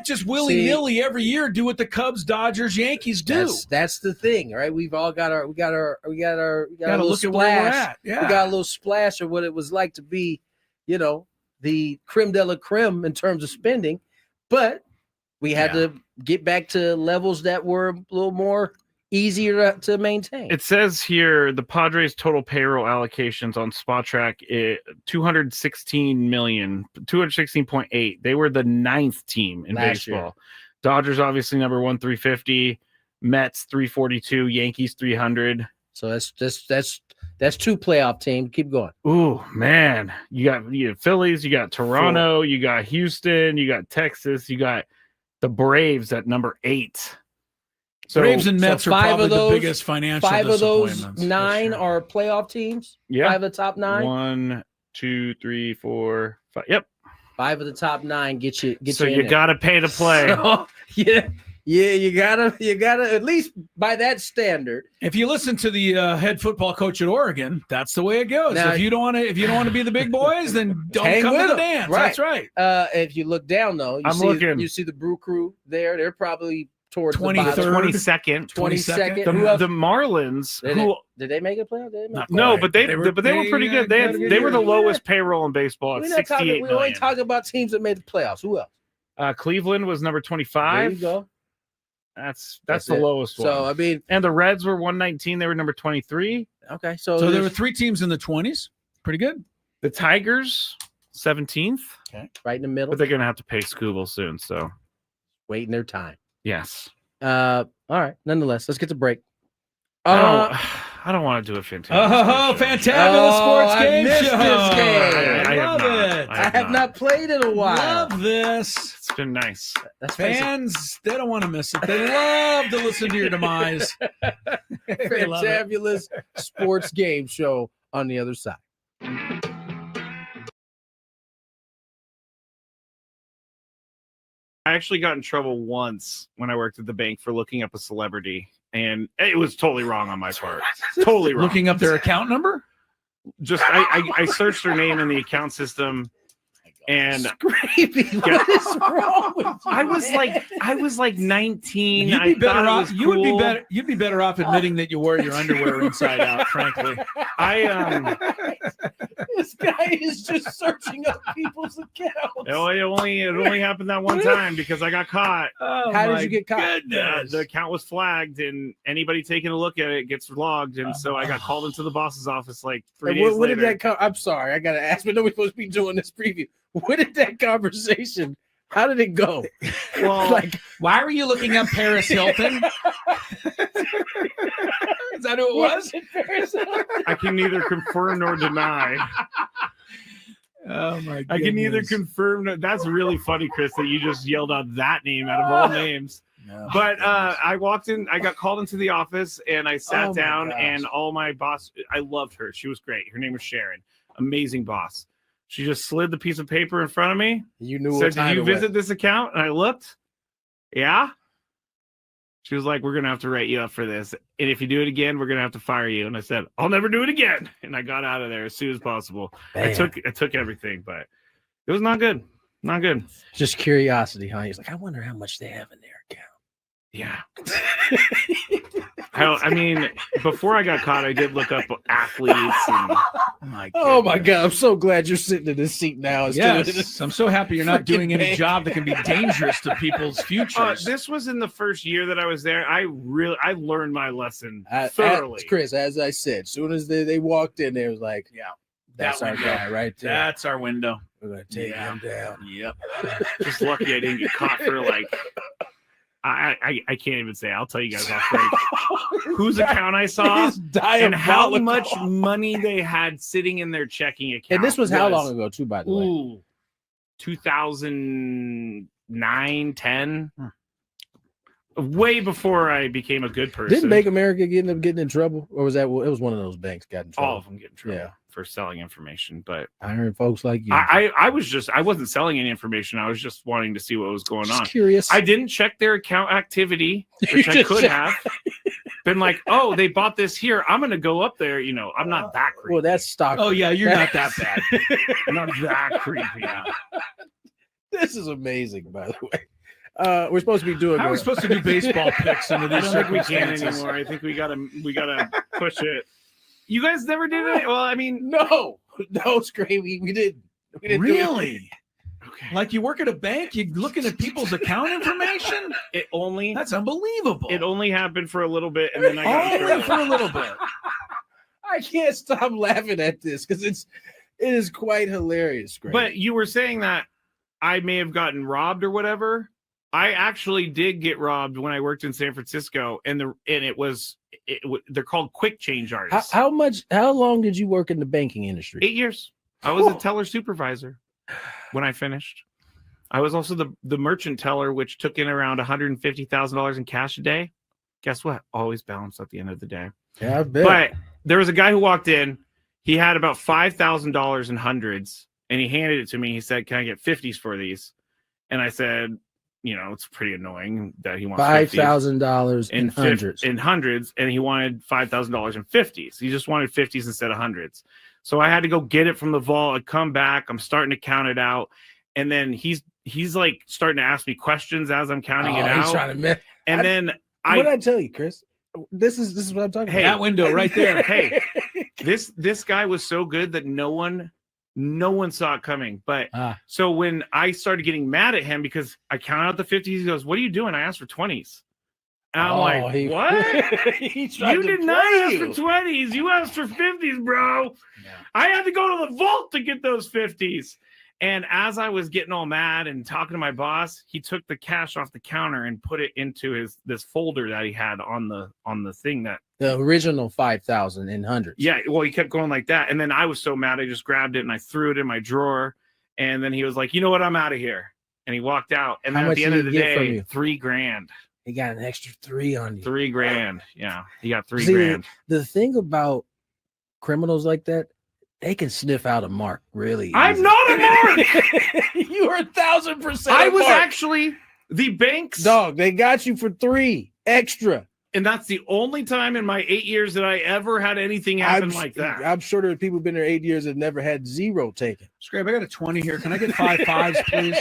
just willy nilly every year do what the Cubs, Dodgers, Yankees do. That's the thing, right? We've all got our got to look splash. at where we're at. Yeah, we got a little splash of what it was like to be, the creme de la creme in terms of spending, but we had to get back to levels that were a little more easier to maintain. It says here the Padres' total payroll allocations on SpotTrack is 216.8. They were the 9th team in baseball. Year. Dodgers obviously number 1, 350. Mets 342. Yankees 300. So that's 2 playoff teams. Keep going. Ooh, man, you got Phillies, you got Toronto, you got Houston, you got Texas, you got the Braves at number 8. So Braves and Mets are probably the biggest financial 5 of those disappointments 9 are playoff teams. Yeah, 5 of the top 9. 1, 2, 3, 4, 5. Yep, 5 of the top 9 get you. So you got to pay to play. So, yeah. You gotta at least by that standard. If you listen to the head football coach at Oregon, that's the way it goes. Now, if you don't want to be the big boys, then don't come to the dance. Right. That's right. If you look down though, you see the Brew Crew there. They're probably towards 23rd, the 22nd, 22nd. The Marlins. Did they make a play? No, but they were pretty good. They were the lowest payroll in baseball at $68 million. We're only talking about teams that made the playoffs. Who else? Cleveland was number 25. There you go. That's the lowest one. So I mean, and the Reds were 119. They were number 23. Okay, so there were 3 teams in the 20s. Pretty good. The Tigers 17th. Okay, right in the middle. But they're gonna have to pay Scooble soon. So waiting their time. Yes. All right. Nonetheless, let's get to break. I don't want to do a fantastic. Fantabulous sports game missed show. This game. I love it. I have not played in a while. Love this. It's been nice. Fans, they don't want to miss it. They love to listen to your demise. Fantabulous sports game show on the other side. I actually got in trouble once when I worked at the bank for looking up a celebrity, and it was totally wrong on my part. Totally wrong. Looking up their account number? Just I searched their name in the account system, and Skraby, what is wrong with you? I was like 19. You'd be better off. You'd be better off admitting that you wear your underwear inside out. Frankly, this guy is just searching up people's accounts. It only happened that one time because I got caught. How did you get caught? The account was flagged, and anybody taking a look at it gets logged, and so I got called into the boss's office like 3 days later. What did that come? I'm sorry, I gotta ask, but nobody's supposed to be doing this preview. What did that conversation? How did it go? Well, why were you looking up Paris Hilton? Is that who it was? I can neither confirm nor deny. Oh my! I can neither confirm. That's really funny, Chris, that you just yelled out that name out of all names. No, but I walked in. I got called into the office, and I sat down, and all my boss. I loved her. She was great. Her name was Sharon. Amazing boss. She just slid the piece of paper in front of me. You knew said, what time "Did you it was." visit this account?" And I looked. Yeah. She was like, "We're gonna have to write you up for this, and if you do it again, we're gonna have to fire you." And I said, "I'll never do it again." And I got out of there as soon as possible. I took everything, but it was not good. Not good. Just curiosity, huh? He's like, I wonder how much they have in their account. Yeah. I mean, before I got caught, I did look up athletes. And, oh my God. I'm so glad you're sitting in this seat now. Yes, I'm so happy you're not doing any job that can be dangerous to people's futures. This was in the first year that I was there. I learned my lesson thoroughly. Chris, as I said, as soon as they walked in, they was like, yeah, that's our guy right there. That's our window. We're going to take him down. Yep. Just lucky I didn't get caught for I can't even say. I'll tell you guys off break whose account I saw and how much money they had sitting in their checking account. And this was how long ago, too, by the way? 2009, 10. Way before I became a good person. Didn't Bank America end up getting in trouble? Or was that it was one of those banks got in trouble? All of them get in trouble for selling information. But I heard folks like you. I wasn't selling any information. I was just wanting to see what was going on. Curious. I didn't check their account activity, which I could have. Been like, oh, they bought this here. I'm going to go up there. You know, I'm not that creepy. Well, that's stock. Oh, yeah, you're not that bad. I'm not that creepy. This is amazing, by the way. We're supposed to be doing. How are we supposed to do baseball picks under these circumstances? We can't anymore. I think we gotta push it. You guys never did it. Well, I mean, no, Skraby, we didn't. Really? Okay. Like you work at a bank, you looking at people's account information. That's unbelievable. It only happened for a little bit, and then I got for a little bit. I can't stop laughing at this because it is quite hilarious, Skraby. But you were saying that I may have gotten robbed or whatever. I actually did get robbed when I worked in San Francisco, and they're called quick change artists. How long did you work in the banking industry? 8 years. I was a teller supervisor when I finished. I was also the merchant teller, which took in around $150,000 in cash a day. Guess what? Always balanced at the end of the day. Yeah, I bet. But there was a guy who walked in. He had about $5,000 in hundreds, and he handed it to me. He said, "Can I get 50s for these?" And I said, you know, it's pretty annoying that he wants $5,000 in hundreds. In hundreds, and he wanted $5,000 in 50s. He just wanted 50s instead of hundreds. So I had to go get it from the vault. I come back. I'm starting to count it out, and then he's like starting to ask me questions as I'm counting it out. He's trying to and then what did I tell you, Chris? This is what I'm talking about. That window right there. Hey, this guy was so good that no one saw it coming. But so when I started getting mad at him because I counted out the 50s, he goes, "What are you doing? I asked for 20s." And I'm like, "What? You did not ask for 20s. You asked for 50s, bro." Yeah. I had to go to the vault to get those 50s. And as I was getting all mad and talking to my boss, he took the cash off the counter and put it into this folder that he had on the thing that the original 5,000 in hundreds. Yeah, well, he kept going like that, and then I was so mad, I just grabbed it and I threw it in my drawer. And then he was like, "You know what? I'm out of here." And he walked out. And then at the end of the day, $3,000. He got an extra 3 on you. $3,000. Yeah, he got $3,000. The thing about criminals like that, they can sniff out a mark really. I'm not a mark. You are 1,000%. I was actually the bank's dog. They got you for 3 extra. And that's the only time in my 8 years that I ever had anything happen like that. I'm sure there are people who've been there 8 years that never had 0 taken. Scrape, I got a 20 here. Can I get 5 5s, please?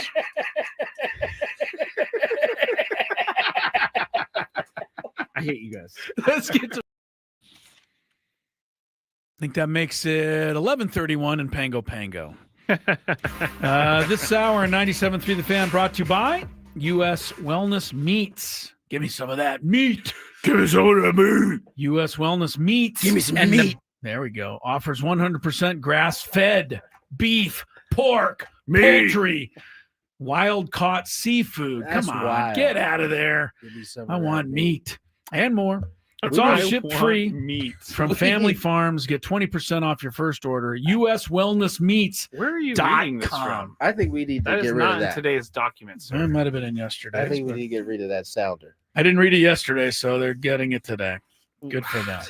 I hate you guys. Let's get to. I think that makes it 11:31 in Pango Pango. This hour in 97.3 The Fan brought to you by U.S. Wellness Meats. Give me some of that meat. Give me some of that meat. U.S. Wellness Meats. Give me some meat. There we go. Offers 100% grass-fed beef, pork, meat. poultry, wild-caught seafood. That's Come on, wild. Get out of there. I want meat and more. It's all shipped free meat from family farms. Get 20% off your first order. U.S. Wellness Meats. Where are you reading this from? I think we need to get rid of that. That is not in today's document, sir. It might have been in yesterday. I think we need to get rid of that sounder. I didn't read it yesterday, so they're getting it today. Good for them.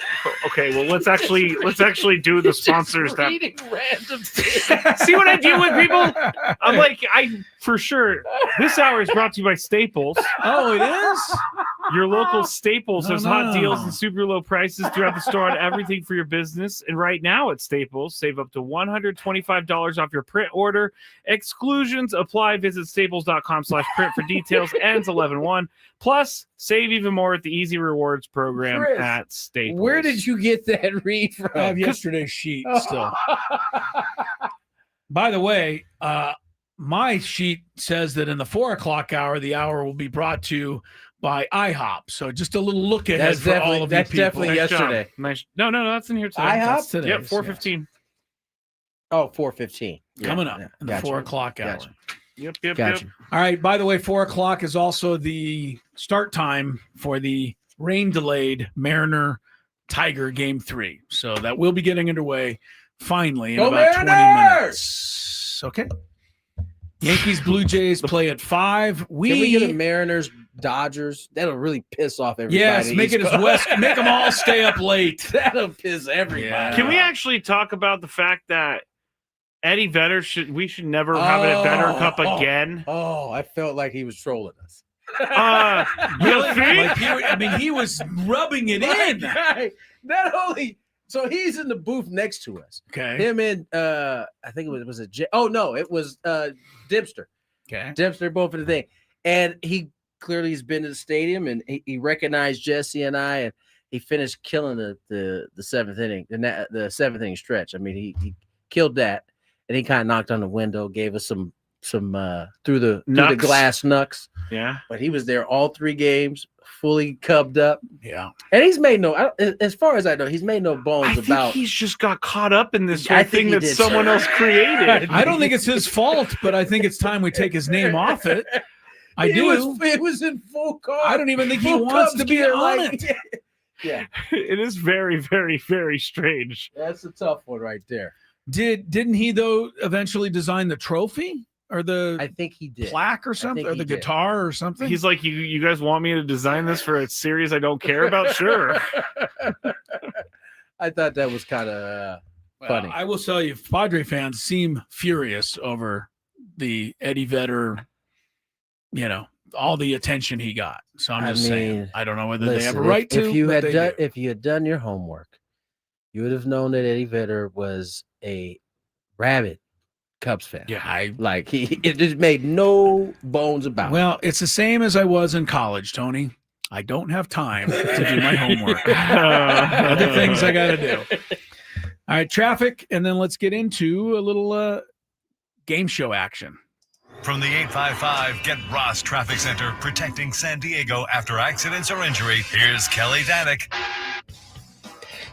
Okay, well let's actually do the sponsors. Just reading random See what I do with people? I'm like, for sure. This hour is brought to you by Staples. Oh, it is? Your local Staples has hot no. deals and super low prices throughout the store on everything for your business. And right now at Staples, save up to $125 off your print order. Exclusions apply. Visit staples.com/print for details. Ends 11/1. Plus, save even more with the Easy Rewards program Chris, at Staples. Where did you get that read from? I have yesterday's sheet still. By the way, my sheet says that in the 4 o'clock hour, the hour will be brought to you by IHOP. So just a little look ahead That's for all of you that's people. definitely Nice job. yesterday. Nice. No, that's in here today. IHOP? That's today. Yep, 4:15. Oh, 4:15. Coming up in the Gotcha. 4 o'clock hour. Gotcha. Yep. Gotcha. All right. By the way, 4 o'clock is also the start time for the rain-delayed Mariner Tiger Game 3. So that will be getting underway finally in Go about 20 Mariners! minutes. Okay. Yankees, Blue Jays play at 5. Can we get a Mariners, Dodgers? That'll really piss off everybody. Yes, make it as West. Make them all stay up late. That'll piss everybody. Yeah. Can we actually talk about the fact that Eddie Vedder should never have an Vedder Cup again? Oh, I felt like he was trolling us. Really? He was rubbing it in. Guy, not only so he's in the booth next to us. Okay. Him and I think it was it was Dempster. Okay. Dempster both in the thing. And he clearly has been to the stadium and he recognized Jesse and I, and he finished killing the seventh inning, the seventh inning stretch. I mean, he killed that, and he kind of knocked on the window, gave us some through the glass knucks. Yeah. But he was there all 3 games, fully cubbed up. Yeah. And he's made as far as I know, he's made no bones about. He's just got caught up in this I whole think thing he that did, someone sir. else created. I don't think it's his fault, but I think it's time we take his name off it. It was in full car. I don't even think he wants to be on it. Yeah. It is very, very, very strange. That's a tough one right there. Didn't he though eventually design the trophy or I think he did. plaque or something, or the did. guitar or something? He's like, you guys want me to design this for a series I don't care about? Sure. I thought that was kind of funny. I will tell you, Padre fans seem furious over the Eddie Vedder, all the attention he got. So I'm just saying, I don't know whether they have a right to. If you had done your homework, you would have known that Eddie Vedder was a rabid Cubs fan. Yeah, it just made no bones about it. Well, it's the same as I was in college, Tony. I don't have time to do my homework. Other things I got to do. All right, traffic, and then let's get into a little game show action. From the 855 Get Ross Traffic Center, protecting San Diego after accidents or injury, here's Kelly Danick.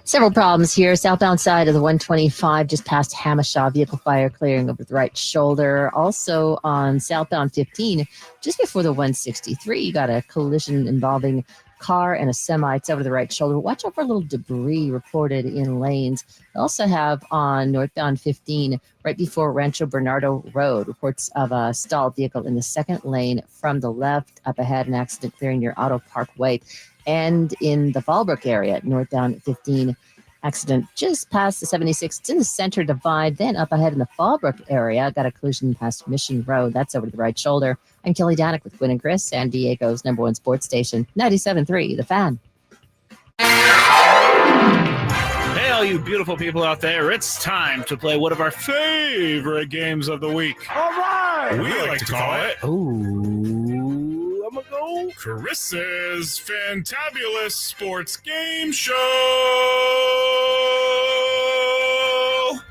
Several problems here. Southbound side of the 125, just past Hamishaw, vehicle fire clearing over the right shoulder. Also on southbound 15, just before the 163, you got a collision involving car and a semi. It's over the right shoulder. Watch out for a little debris reported in lanes. We also have on northbound 15, right before Rancho Bernardo Road, reports of a stalled vehicle in the second lane from the left. Up ahead, an accident clearing near Auto Parkway. And in the Fallbrook area, northbound 15, accident just past the 76. It's in the center divide. Then up ahead in the Fallbrook area, got a collision past Mission Road. That's over the right shoulder. I'm Kelly Danick with Gwynn and Chris, San Diego's #1 sports station, 97.3 The Fan. Hey, all you beautiful people out there, it's time to play one of our favorite games of the week. All right. We like to call it Ooh, I'm going to go Chris's Fantabulous Sports Game Show.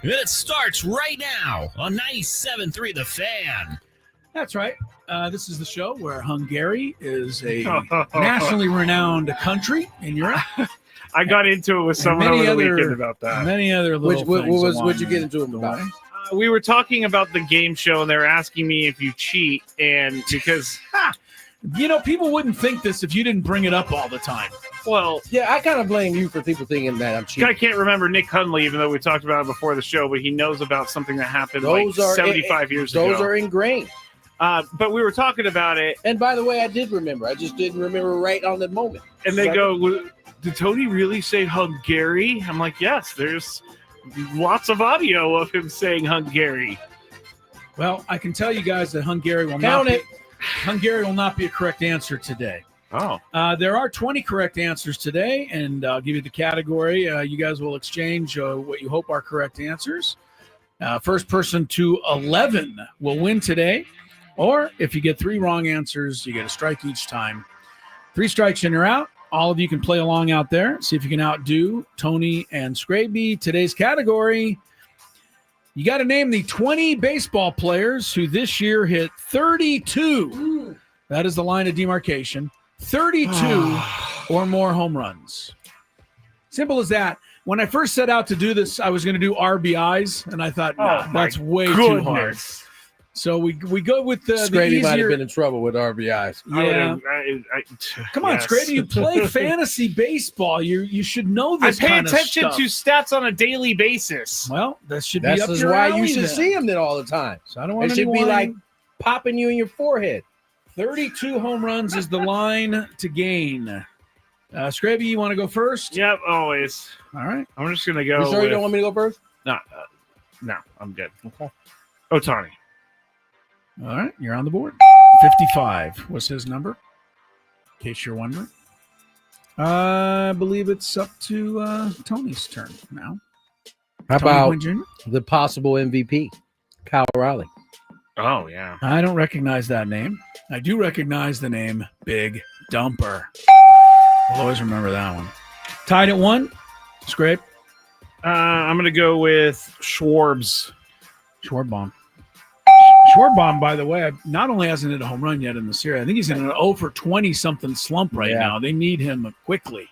And it starts right now on 97.3 The Fan. That's right. This is the show where Hungary is a nationally renowned country in Europe. I got into it with someone over the weekend about that. Many other little things. What'd you get into them about? We were talking about the game show, and they were asking me if you cheat, and because people wouldn't think this if you didn't bring it up all the time. Well, yeah, I kind of blame you for people thinking that I'm cheating. I can't remember Nick Hundley, even though we talked about it before the show, but he knows about something that happened 75 years ago. Those are ingrained. But we were talking about it. And by the way, I did remember. I just didn't remember right on the moment. And they go, did Tony really say Hungary? I'm like, yes, there's lots of audio of him saying Hungary. Well, I can tell you guys that Hungary will not be a correct answer today. Oh. There are 20 correct answers today, and I'll give you the category. You guys will exchange what you hope are correct answers. First person to 11 will win today. Or if you get 3 wrong answers, you get a strike each time. 3 strikes and you're out. All of you can play along out there. See if you can outdo Tony and Skraby. Today's category, you got to name the 20 baseball players who this year hit 32. That is the line of demarcation. 32 or more home runs. Simple as that. When I first set out to do this, I was going to do RBIs, and I thought, that's way too hard. So we go with the Skraby easier. might have been in trouble with RBIs. Yeah. Come on, Skraby, you play fantasy baseball. You should know this. I pay kind attention of stuff. to stats on a daily basis. Well, that should be This up is your why alley you should then. see him then all the time. So I don't want It should be anyone- like popping you in your forehead. 32 home runs is the line to gain. Skraby, you want to go first? Yep, always. All right. I'm just going to go You sure you don't want me to go first? No, I'm good. Okay. Ohtani. All right, you're on the board. 55 was his number, in case you're wondering. I believe it's up to Tony's turn now. How Tony about Gwynn Jr.? the possible MVP, Kyle Raleigh? Oh, yeah. I don't recognize that name. I do recognize the name Big Dumper. I'll always remember that one. Tied at 1. Scrape. I'm going to go with Schwarbs. Schwarbaum. Schwarbaum, by the way, not only hasn't hit a home run yet in the series, I think he's in an 0 for 20-something slump right now. They need him quickly.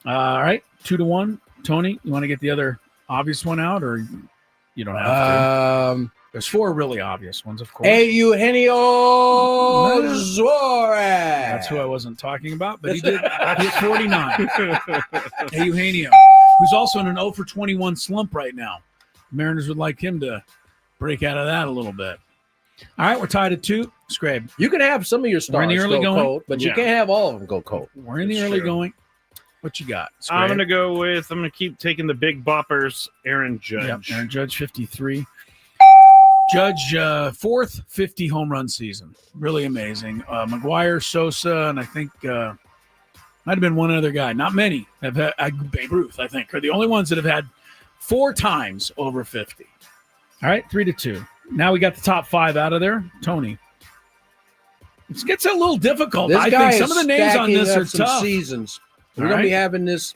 All right, 2-1. Tony, you want to get the other obvious one out, or you don't have to? There's 4 really obvious ones, of course. Eugenio Suarez. That's who I wasn't talking about, but he did hit 49. Eugenio, who's also in an 0 for 21 slump right now. Mariners would like him to break out of that a little bit. All right, we're tied at 2. Scrabe. You can have some of your stars in the early go going, cold, but you can't have all of them go cold. We're in the early going. What you got? Scrabe? I'm going to keep taking the big boppers, Aaron Judge. Yep, Aaron Judge, 53. Judge, 4th 50 home run season. Really amazing. McGuire, Sosa, and I think might have been one other guy. Not many have had Babe Ruth, I think, are the only ones that have had 4 times over 50. All right, 3-2. Now we got the top 5 out of there. Tony. It gets a little difficult. This I guy think some of the names on this are some tough. Seasons. We're All going to be right. having this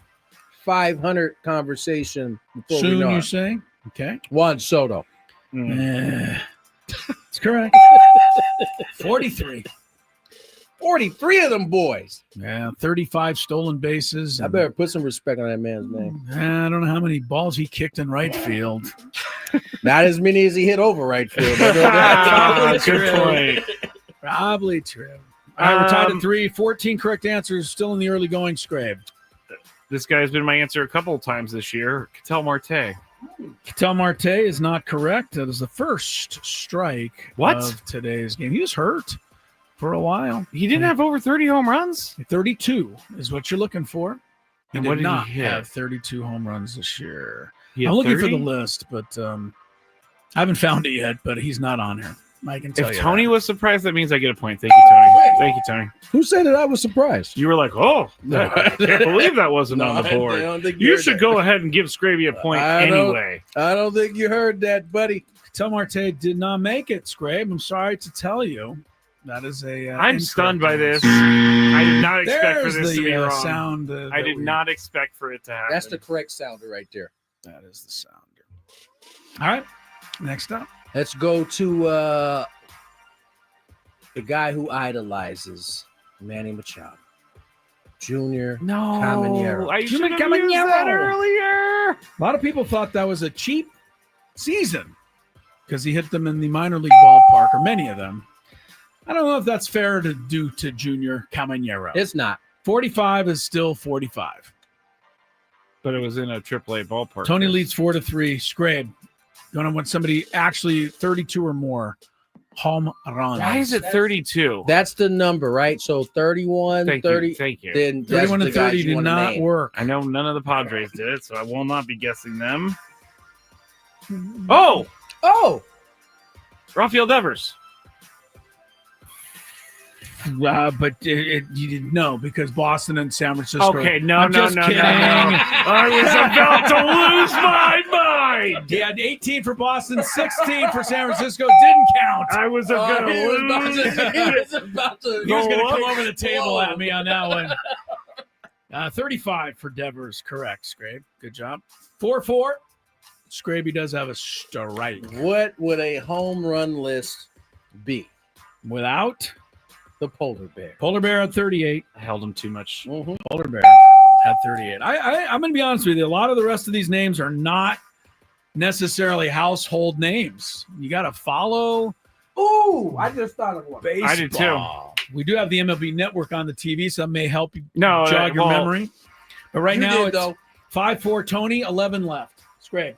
500 conversation before Soon, we know you're it. saying? Okay. Juan Soto. It's correct. 43. 43 of them boys. Yeah, 35 stolen bases. I better put some respect on that man's name. I don't know how many balls he kicked in right field. Not as many as he hit over right field. Good point. Probably true. All right, we're tied at 3. 14 correct answers. Still in the early going, Scrabe. This guy's been my answer a couple of times this year. Ketel Marte. Ketel Marte is not correct. That is the first strike of today's game. He was hurt for a while. He didn't have over 30 home runs? 32 is what you're looking for. He And did what did he not hit? have 32 home runs this year. He had I'm looking for 30? the list, but I haven't found it yet, but he's not on here. I can tell If you Tony that. was surprised, that means I get a point. Thank you, Tony. Thank you, Tony. Who said that I was surprised? You were like, I can't believe that wasn't on the I board. don't think You heard should that. go ahead and give Skraby a point anyway. I don't think you heard that, buddy. Ketel Marte did not make it, Scrabe. I'm sorry to tell you. That is a. I'm stunned by this. I did not expect for There's this to be the wrong. sound. I did not expect for it to happen. That's the correct sounder right there. That is the sounder. All right. Next up. Let's go to the guy who idolizes Manny Machado. Junior Caminero. I should have used that earlier. A lot of people thought that was a cheap season because he hit them in the minor league ballpark, or many of them. I don't know if that's fair to do to Junior Caminero. It's not. 45 is still 45. But it was in a AAA ballpark. Tony leads 4-3. Scrabe, you want somebody actually 32 or more home runs. Why is it 32? That's the number, right? So 31, Thank 30. you. Thank you. Then 31 and 30 did not name. work. I know none of the Padres did it, so I will not be guessing them. Oh! Rafael Devers. But you didn't know because Boston and San Francisco. Okay, no. I was about to lose my mind. He had 18 for Boston, 16 for San Francisco. Didn't count. I was going to lose. He was going to come over the table at me on that one. 35 for Devers. Correct, Scrabe. Good job. 4-4. Skraby does have a strike. What would a home run list be without the polar bear? Polar bear at 38. I held him too much. Mm-hmm. Polar bear at 38. I'm going to be honest with you. A lot of the rest of these names are not necessarily household names. You got to follow. Ooh, I just thought of one. Baseball. I did too. We do have the MLB Network on the TV, so that may help you jog your memory. But right now it's 5-4 Tony, 11 left. It's great.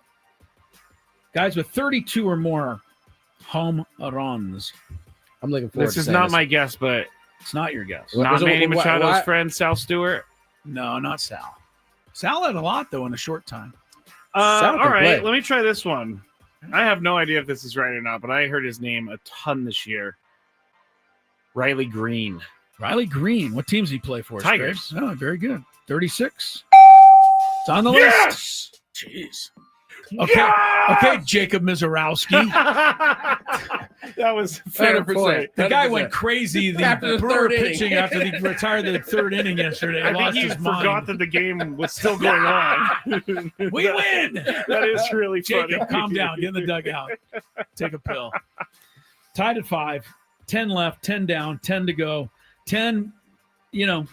Guys with 32 or more home runs. I'm looking forward This to is not my guess, but it's not your guess. Not Manny Machado's friend, Sal Stewart. No, not Sal. Sal had a lot, though, in a short time. All right, let me try this one. I have no idea if this is right or not, but I heard his name a ton this year. Riley Green. Riley Green. What teams did he play for? Tigers. Scrape? Oh, very good. 36. It's on the list. Jeez. Okay, Jacob Mizorowski. That was fair 100%. point. The guy went crazy After the Brewer third pitching inning. after he retired the third inning yesterday. I think Lost he his forgot mind. that the game was still going on. We win. That is really funny. Jacob, calm down. Get in the dugout. Take a pill. Tied at 5. 10 left. 10 down. 10 to go. 10. You've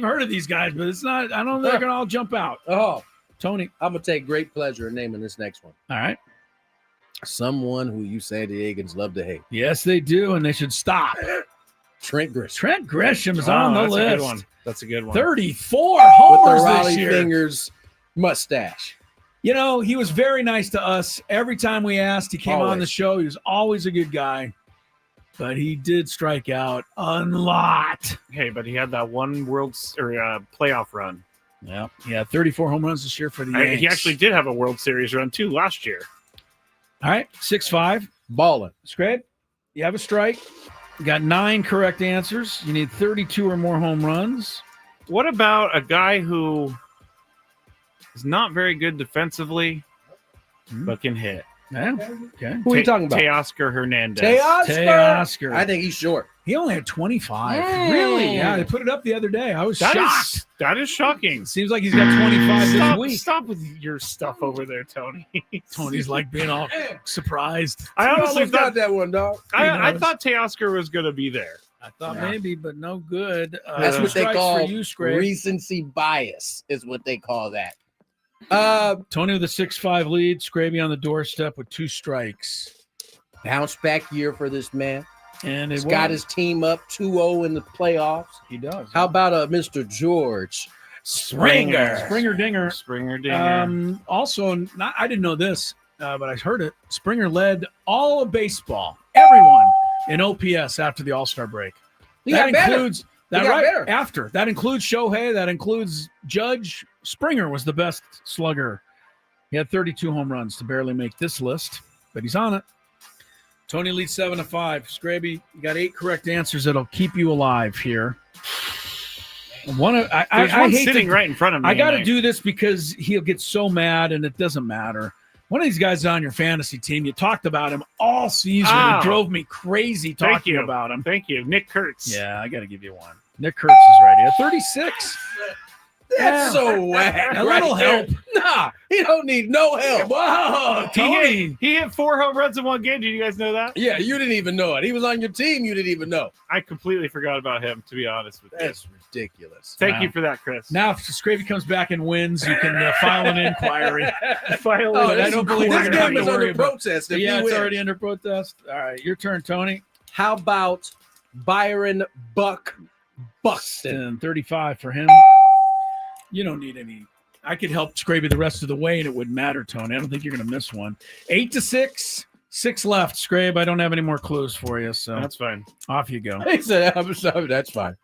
heard of these guys, but it's not. I don't know they're gonna all jump out. Oh, Tony, I'm gonna take great pleasure in naming this next one. all right. Someone who you San Diegans love to hate. Yes, they do, and they should stop. Trent Grisham. Trent Grisham is on the that's list. a good one. That's a good one. 34 With homers the Raleigh this year. Fingers mustache. He was very nice to us. Every time we asked, he came on the Always. show. He was always a good guy, but he did strike out a lot. Hey, but he had that one playoff run. Yeah, 34 home runs this year for the Yanks. He actually did have a World Series run too last year. All right, 6'5". Balling. Scrape, you have a strike. You got 9 correct answers. You need 32 or more home runs. What about a guy who is not very good defensively, but can hit? Yeah. Okay. Who are you talking about? Teoscar Hernandez. Teoscar. I think he's short. He only had 25. Mm. Really? Yeah, they put it up the other day. I was shocked. That is shocking. Seems like he's got 25 this week. Stop with your stuff over there, Tony. Tony's like being all surprised. I honestly got thought that one, dog. I thought Teoscar was going to be there. I thought maybe, but no good. That's what they Strikes call for you, Scrape. recency bias, is what they call that. Tony with a 6-5 lead. Skraby on the doorstep with 2 strikes. Bounce back year for this man. And He's got his team up 2-0 in the playoffs. He does. How about Mr. George Springer? Springer Dinger. Springer Dinger. Also, I didn't know this, but I heard it. Springer led all of baseball, everyone in OPS after the All-Star break. That includes after. That includes Shohei. That includes Judge. Springer was the best slugger. He had 32 home runs to barely make this list, but he's on it. Tony leads 7-5. Skraby, you got 8 correct answers that'll keep you alive here. There's one sitting right in front of me. I got to do this because he'll get so mad, and it doesn't matter. One of these guys is on your fantasy team. You talked about him all season. It drove me crazy talking about him. Thank you. Nick Kurtz. Yeah, I got to give you one. Nick Kurtz is right here. 36. That's so whack. A little help. Nah, he don't need no help. Wow, Tony. He hit 4 home runs in one game. Did you guys know that? Yeah, you didn't even know it. He was on your team. You didn't even know. I completely forgot about him, to be honest with you. That's ridiculous. Thank you for that, Chris. Now, if Skraby comes back and wins, you can file an inquiry. I don't believe this this game is under protest. If Yeah, he it's wins. already under protest. All right, your turn, Tony. How about Byron Buxton? 35 for him. You don't need any. I could help Skraby the rest of the way, and it wouldn't matter, Tony. I don't think you're going to miss one. 8-6. 6 left, Skrabe. I don't have any more clues for you, so That's fine. off you go. He said, that's fine.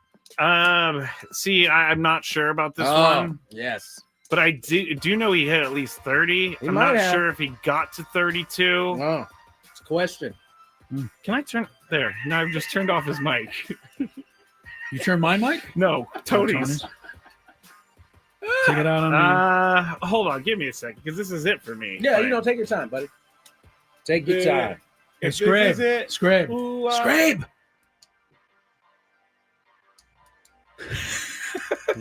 See, I'm not sure about this Oh, one, yes. but I do know he hit at least 30. I'm might not have. sure if he got to 32. Oh, it's a question. Can I turn there? No, I've just turned off his mic. You turn my mic? No, Tony's. Check it out on the. Hold on, give me a second, because this is it for me. Yeah, take your time, buddy. Take your time. Hey, Skrabe. Skrabe. Skrabe.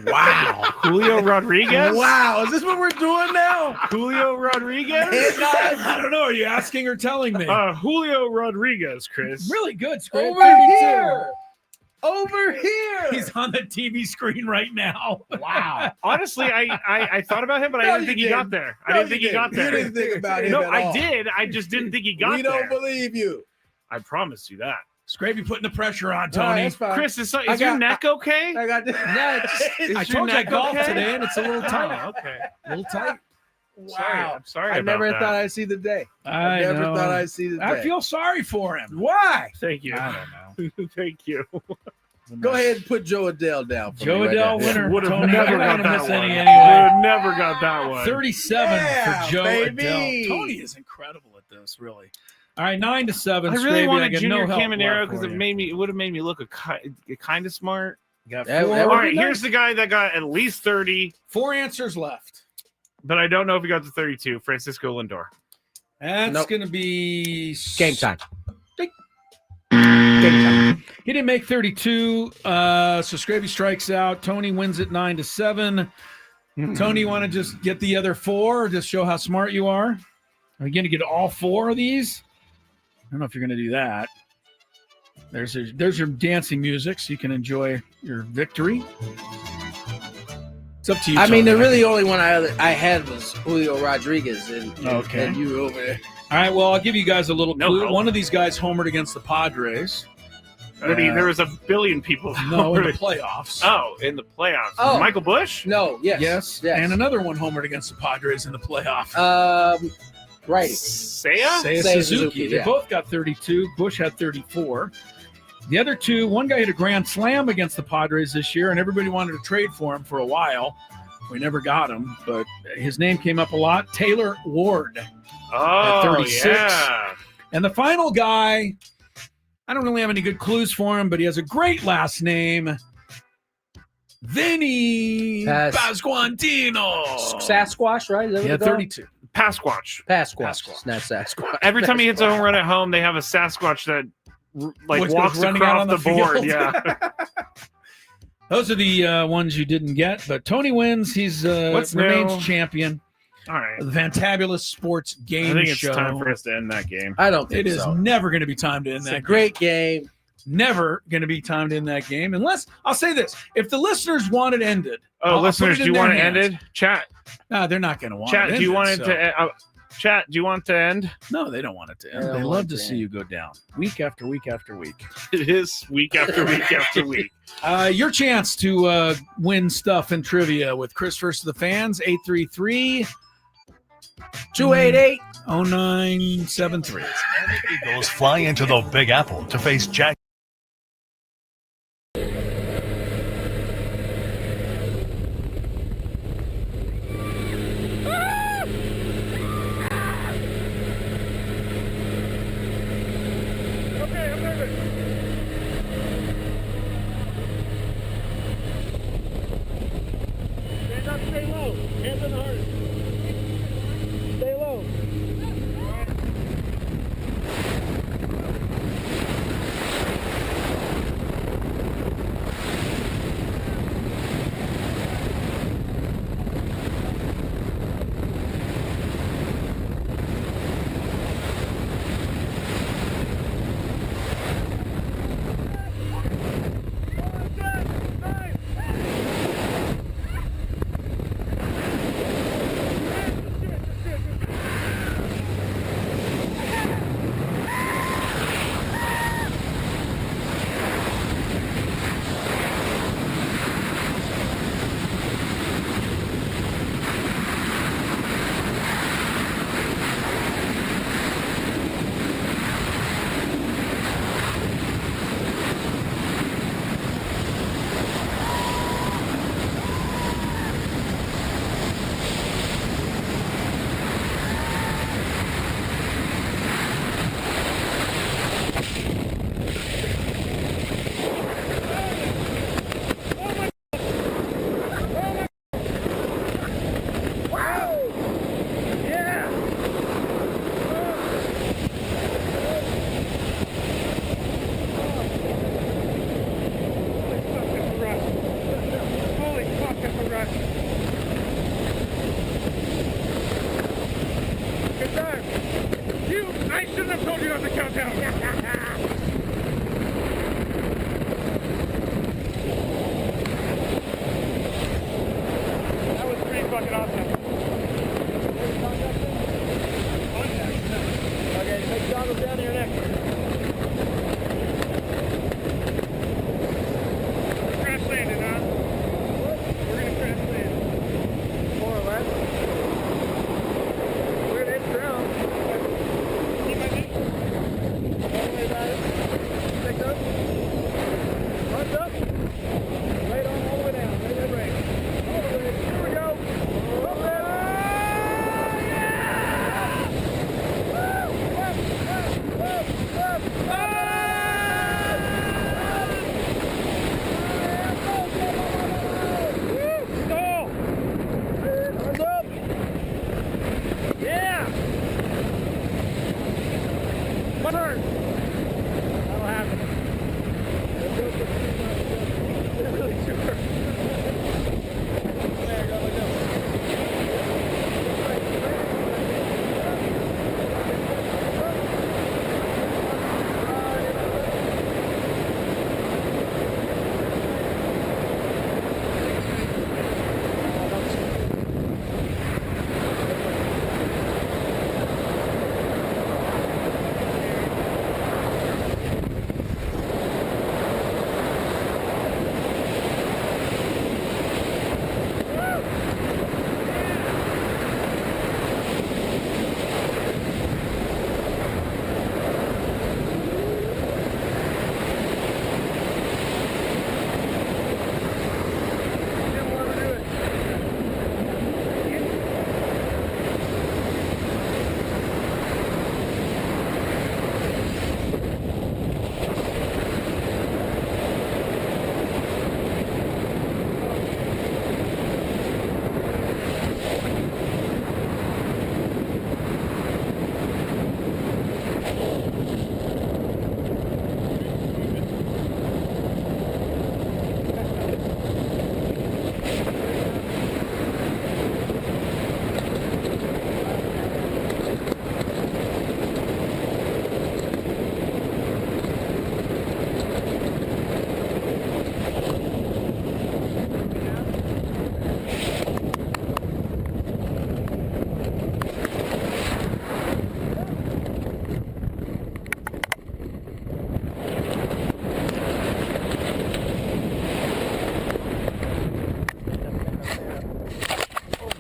Wow. Julio Rodriguez? Wow. Is this what we're doing now? Julio Rodriguez? I don't know. Are you asking or telling me? Julio Rodriguez, Chris. Really good, Skrabe. Over here. Over here. He's on the TV screen right now. Wow. Honestly, I thought about him, but I No, didn't think you he got didn't. there. I No, didn't think you he got didn't. there. You didn't think about him No, at I all. did. I just didn't think he got We there. don't believe you. I promise you that. Scrappy putting the pressure on, All right, Tony. that's fine. Chris, is your neck okay? I got this. I Is your told you I neck golfed okay? today, and it's a little tight. Oh, okay. A little tight. Wow. I'm sorry I about never that. thought I'd see the day. I never know. thought I'd see the day. I feel sorry for him. Why? Thank you. I don't know. Thank you. Go ahead and put Joe Adele down for Joe me right Adele now. winner. Would have Tony, never you're not got gonna that miss one. any Would anyway. have never got that one. 37 Yeah, for Joe baby. Adele. Tony is incredible at this, really. All right, 9-7. I really Scraby, wanted got Junior no help Caminero left because for you. it would have made me look kind of smart. Got That- four. that All would right, be here's nice. the guy that got at least 30, 4 answers left. but I don't know if he got to 32. Francisco Lindor. That's Nope. going to be Game time. Game time. He didn't make 32, so Scraby strikes out. Tony wins it 9-7. Tony, you want to just get the other 4 or just show how smart you are? Are you going to get all 4 of these? I don't know if you're going to do that. There's your dancing music, so you can enjoy your victory. It's up to you. I mean, the Tony. really only one I had was Julio Rodriguez, and Okay. and you over there. All right, well, I'll give you guys a little No clue. help. One of these guys homered against the Padres. There was a billion people. No, in the playoffs. Oh, in the playoffs. Oh. Michael Bush? No, yes, Yes. And another one homered against the Padres in the playoff. Right. Seiya? Seiya Seiya Suzuki. Suzuki, They yeah. both got 32. Bush had 34. The other two, one guy hit a grand slam against the Padres this year, and everybody wanted to trade for him for a while. We never got him, but his name came up a lot. Taylor Ward Oh, at 36. yeah. And the final guy, I don't really have any good clues for him, but he has a great last name. Vinny Pasquantino. Sasquatch, right? Is that what Yeah, it's called? 32. Pasquatch. Pasquatch. It's not Sasquatch. Every time he hits a home run at home, they have a Sasquatch that Which goes walks running out across on the, the board. field. Yeah. Those are the ones you didn't get, but Tony wins. He's What's remains new? champion All right. of the Fantabulous Sports Game I think it's Show. time for us to end that game. I don't think It is so. never going to be time to end It's that a great game. Never going to be time to end that game. Unless, I'll say this, if the listeners want it ended. Oh, I'll listeners, put do you in want their it ended? hands. Chat. No, they're not going to want Chat, it do you want ended, it so- to Chat, do you want it to end? No, they don't want it to end. They don't They want love it to to see end. you go down week after week after week. It is week after week after week. Your chance to win stuff in trivia with Chris First of the Fans, 833-288-0973. Eagles fly into the Big Apple to face Jack. Stay low. Hands on the heart. Stay low. time. I shouldn't have told you not to count down. That was pretty fucking awesome. Okay, make goggles down to your neck. Crash landing, huh? We're gonna crash land. More or less. We're gonna hit the ground. Keep my feet. All the way about it. Pick up. Punch up. Lay it on all the way down. Let it break. All the way. Here we go. Up there.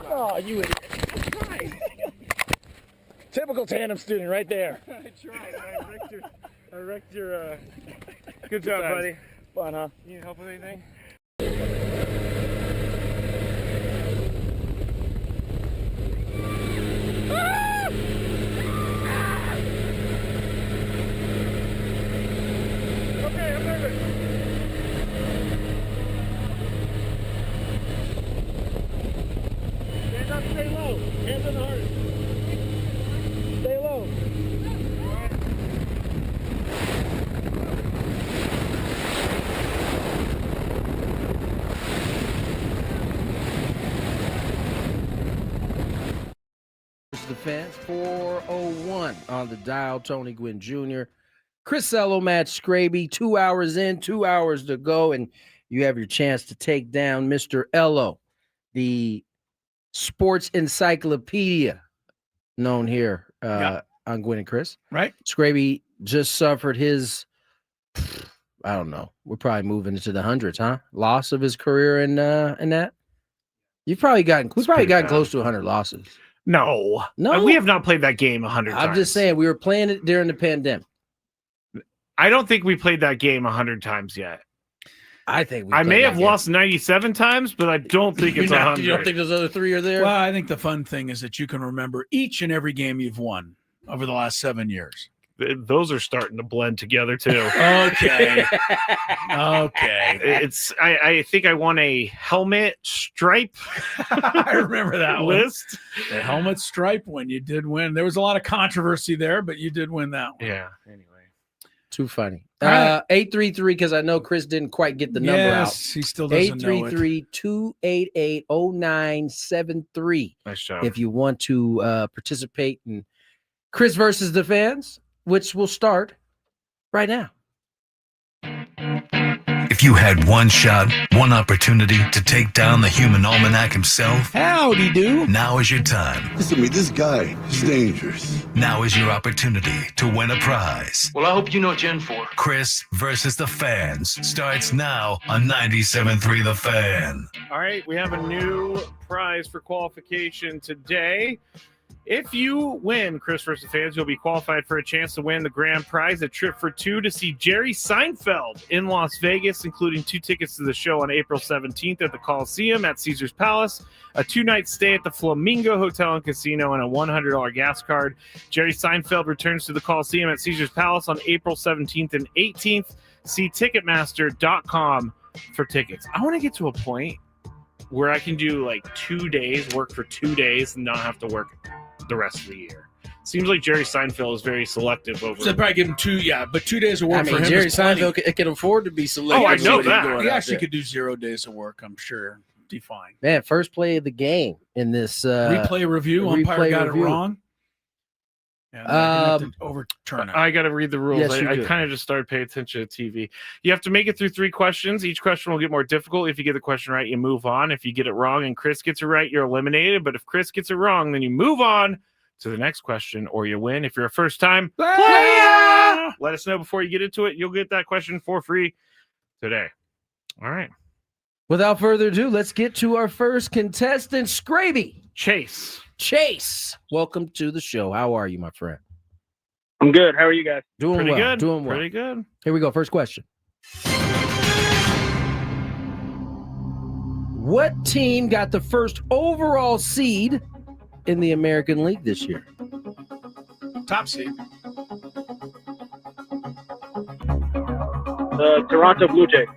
Oh, you idiot. I tried. Typical tandem student right there. I tried. I wrecked your good job, buddy. Fun, huh? You need help with anything? Okay, I'm nervous. Stand up, stay low. Hands on the heart. Stay low. The fans 401 on the dial. Tony Gwynn Jr. Chris Ello, Matt Skraby. 2 hours in, 2 hours to go, and you have your chance to take down Mr. Ello, the sports encyclopedia known here on Gwynn and Chris. Right. Skraby just suffered his, I don't know, we're probably moving into the hundreds, huh? Loss of his career in that. We've probably gotten close to 100 losses. No, No. we have not played that game 100 times. I'm just saying we were playing it during the pandemic. I don't think we played that game 100 times yet. I think I may have lost 97 times, but I don't think it's 100. You don't think those other three are there? Well, I think the fun thing is that you can remember each and every game you've won over the last 7 years. Those are starting to blend together too. Okay. I think I won a helmet stripe. I remember that list. The helmet stripe when you did win. There was a lot of controversy there, but you did win that one. Yeah. Anyway. Too funny. 833, because I know Chris didn't quite get the number out. He still doesn't know it. 833-288-0973. Nice job. If you want to participate and Chris versus the fans, which will start right now. If you had one shot, one opportunity to take down the human almanac himself, howdy do. Now is your time. Listen to me, this guy is dangerous. Now is your opportunity to win a prize. Well, I hope you know Gen 4. Chris versus the fans starts now on 97.3 The Fan. All right, we have a new prize for qualification today. If you win Chris versus fans, you'll be qualified for a chance to win the grand prize, a trip for two to see Jerry Seinfeld in Las Vegas, including 2 tickets to the show on April 17th at the Coliseum at Caesars Palace, a 2-night stay at the Flamingo Hotel and Casino, and a $100 gas card. Jerry Seinfeld returns to the Coliseum at Caesars Palace on April 17th and 18th. See Ticketmaster.com for tickets. I want to get to a point where I can do like 2 days, work for 2 days, and not have to work the rest of the year. Seems like Jerry Seinfeld is very selective over. So probably give him 2, but 2 days of work for him. Jerry is plenty. Seinfeld can afford to be selective. Oh, I know that. He actually could do 0 days of work, I'm sure. Be fine. Man, first play of the game in this replay review. Umpire got it wrong. Yeah, overturn it. I got to read the rules. Yes, I kind of just started paying attention to TV. You have to make it through 3 questions. Each question will get more difficult. If you get the question right, you move on. If you get it wrong and Chris gets it right, you're eliminated. But if Chris gets it wrong, then you move on to the next question or you win. If you're a first-time player, let us know before you get into it. You'll get that question for free today. All right. Without further ado, let's get to our first contestant, Skraby. Chase, welcome to the show. How are you, my friend? I'm good. How are you guys? Doing Pretty well. good. Doing well. Pretty good. Here we go. First question. What team got the first overall seed in the American League this year? Top seed. The Toronto Blue Jays.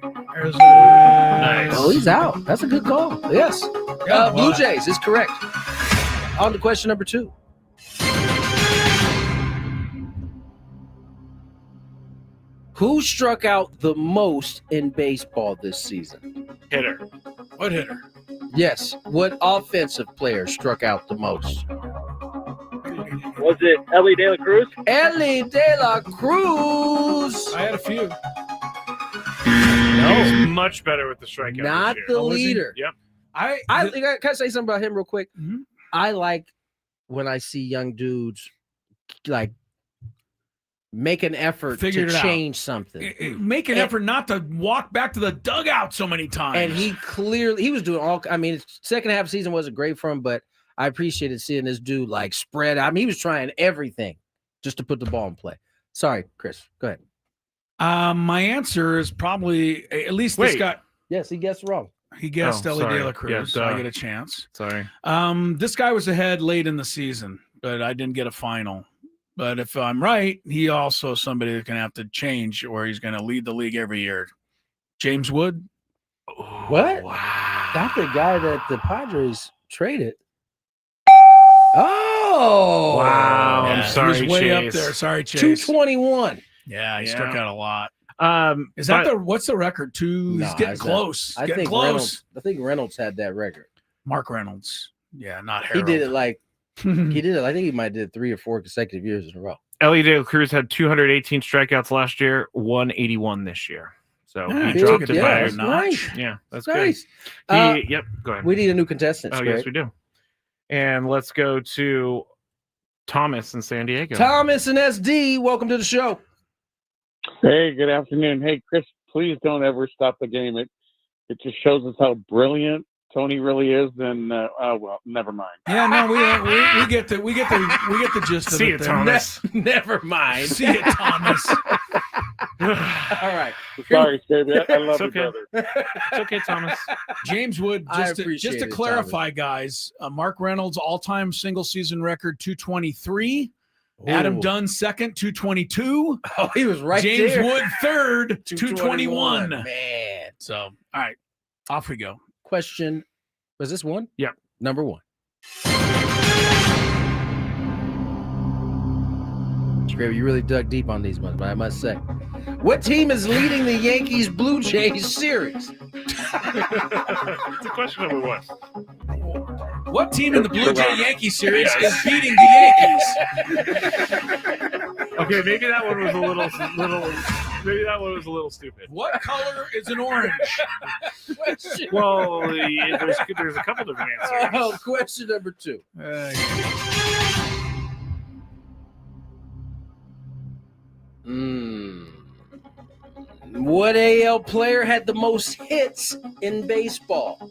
Nice. Oh, he's out. That's a good call. Yes. Blue Jays is correct. On to question number 2. Who struck out the most in baseball this season? Hitter. What hitter? Yes. What offensive player struck out the most? Was it Ellie De La Cruz? Ellie De La Cruz. I had a few. He's much better with the strikeout. Not this year. the leader. Yep. I think can I say something about him real quick? Mm-hmm. I like when I see young dudes like make an effort to change something. Make an effort not to walk back to the dugout so many times. And he was doing all. I mean, second half season wasn't great for him, but I appreciated seeing this dude like spread out. I mean, he was trying everything just to put the ball in play. Sorry, Chris. Go ahead. My answer is probably at least this guy. Yes, he guessed wrong. He guessed Ellie De La Cruz. Yeah, I get a chance. Sorry. This guy was ahead late in the season, but I didn't get a final. But if I'm right, he also is somebody that can have to change or he's going to lead the league every year. James Wood. What? Wow. That's the guy that the Padres traded. Oh. Wow. Yeah, I'm sorry, he was way Chase. up there. Sorry, Chase. 221. Yeah, he struck out a lot. Is that what's the record? He's getting close. I think Reynolds had that record. Mark Reynolds. Yeah, not Harold. He did it like he did it. I think he might have did it 3 or 4 consecutive years in a row. Ellie De La Cruz had 218 strikeouts last year, 181 this year. So Yeah, he dropped took it by a notch. Yeah, that's nice. good. Yep, go ahead. We need a new contestant. Oh, yes, we do. And let's go to Thomas in San Diego. Thomas and SD, welcome to the show. Hey, good afternoon. Hey, Chris, please don't ever stop the game. It just shows us how brilliant Tony really is. And well, never mind. Yeah, no, we get the gist of it. See you, Thomas. Never mind. See you, Thomas. All right. Sorry, Skraby. I love you, okay. brother. It's okay, Thomas. James Wood, I just appreciate to it, clarify, guys, Mark Reynolds all-time single-season record 223. Adam Dunn second, 222. Oh, he was right James there. Wood third, 221. Man. So, all right, off we go. Question, was this one? Yep. Number 1. Skraby, you really dug deep on these ones, but I must say. What team is leading the Yankees Blue Jays series? It's a question number 1. What team in the Blue Jay Yankee series is beating the Yankees? Okay, maybe that one was a little. Maybe that one was a little stupid. What color is an orange? Well, there's a couple different answers. Oh, question number 2. What AL player had the most hits in baseball?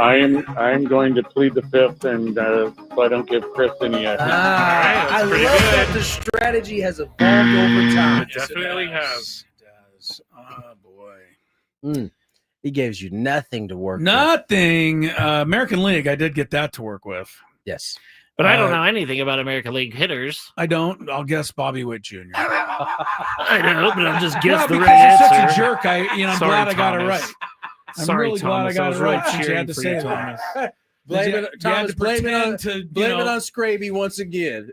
I'm going to plead the fifth, and so I don't give Chris any. I love that the strategy has evolved over time. It definitely has. It does. Oh boy. He gives you nothing to work with. Nothing. American League, I did get that to work with. Yes. But I don't know anything about American League hitters. I don't. I'll guess Bobby Witt Jr. I know, but I'll just guess the because right he's answer. such a jerk. I'm Sorry, glad I got it Thomas. right. I'm Sorry, really glad I Thomas. got was it right. really Since you had to cheering say for you, that. Thomas. Blame You it, had Thomas. to Blame it on pretend blame it on Skraby once again.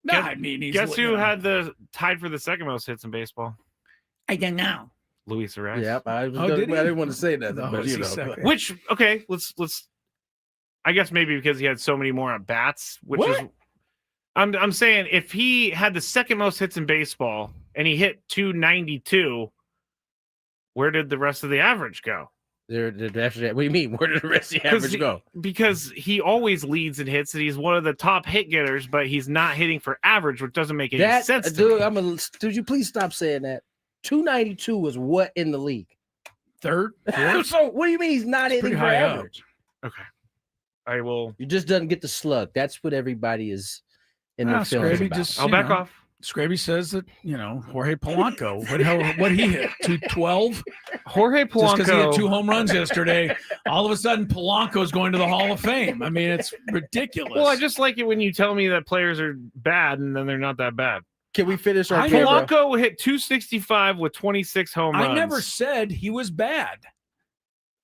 No, I mean, Guess who had the tied for the second most hits in baseball? I don't know. Luis Arraez. Yep, I did he? didn't want to say nothing, Oh, but is you he know. second? Which let's. I guess maybe because he had so many more at bats, which What? is. I'm saying if he had the second most hits in baseball and he hit 292, where did the rest of the average go? What do you mean? Where did the rest of the average go? Because he always leads in hits and he's one of the top hit getters, but he's not hitting for average, which doesn't make any sense. Dude, dude, you please stop saying that. 292 was what in the league? Third? So what do you mean he's not hitting for average? Okay. I will. You just doesn't get the slug. That's what everybody is in their feelings Skraby about. just, I'll back off. Skraby says that, Jorge Polanco, what he hit? 212? Jorge Polanco. Just because he had 2 home runs yesterday, all of a sudden Polanco's going to the Hall of Fame. I mean, it's ridiculous. Well, I just like it when you tell me that players are bad and then they're not that bad. Can we finish our Polanco hit 265 with 26 home runs. I never said he was bad.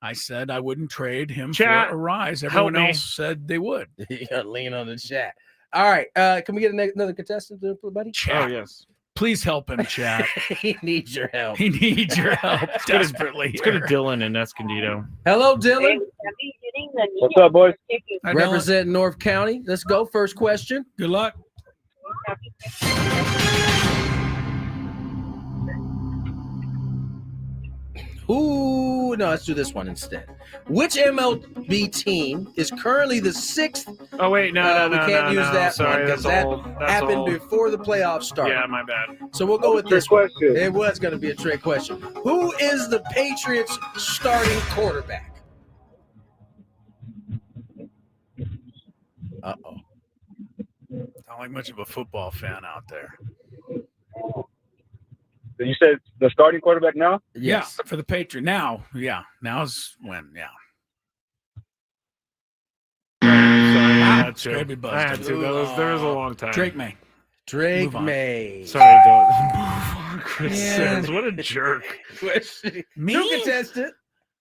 I said I wouldn't trade him Chat, for a rise. help Everyone me. else said they would. You gotta lean on the chat. All right. Can we get another contestant, buddy? Chat. Oh, yes. Please help him, chat. He needs your help. He needs your help desperately. Let's go to Dylan in Escondido. Hello, Dylan. What's up, boys? Hi, Dylan. Representing North County. Let's go. First question. Good luck. No, let's do this one instead. Which MLB team is currently the 6th? Oh, wait, no, we can't use that Sorry, one because that's that old. That's happened old. before the playoffs started. Yeah, my bad. So we'll go with this one. question. It was going to be a trick question. Who is the Patriots' starting quarterback? Uh-oh. Not like much of a football fan out there. You said the starting quarterback now? Yes. Yeah, for the Patriots. Now's when, yeah. Sorry, I had to. Skraby buzzed I had it. to. There was a long time. Drake May. Drake Move on. May. Sorry, don't. Chris Yeah. says, what a jerk. Me? New contestant.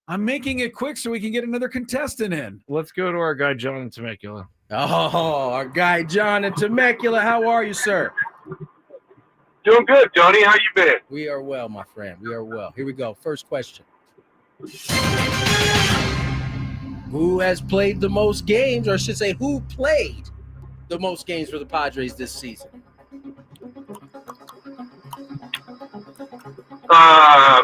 I'm making it quick so we can get another contestant in. Let's go to our guy, John in Temecula. Oh, our guy John in Temecula. How are you, sir? Doing good, Tony. How you been? We are well, my friend. We are well. Here we go. First question. Who has played the most games, or I should say, who played the most games for the Padres this season?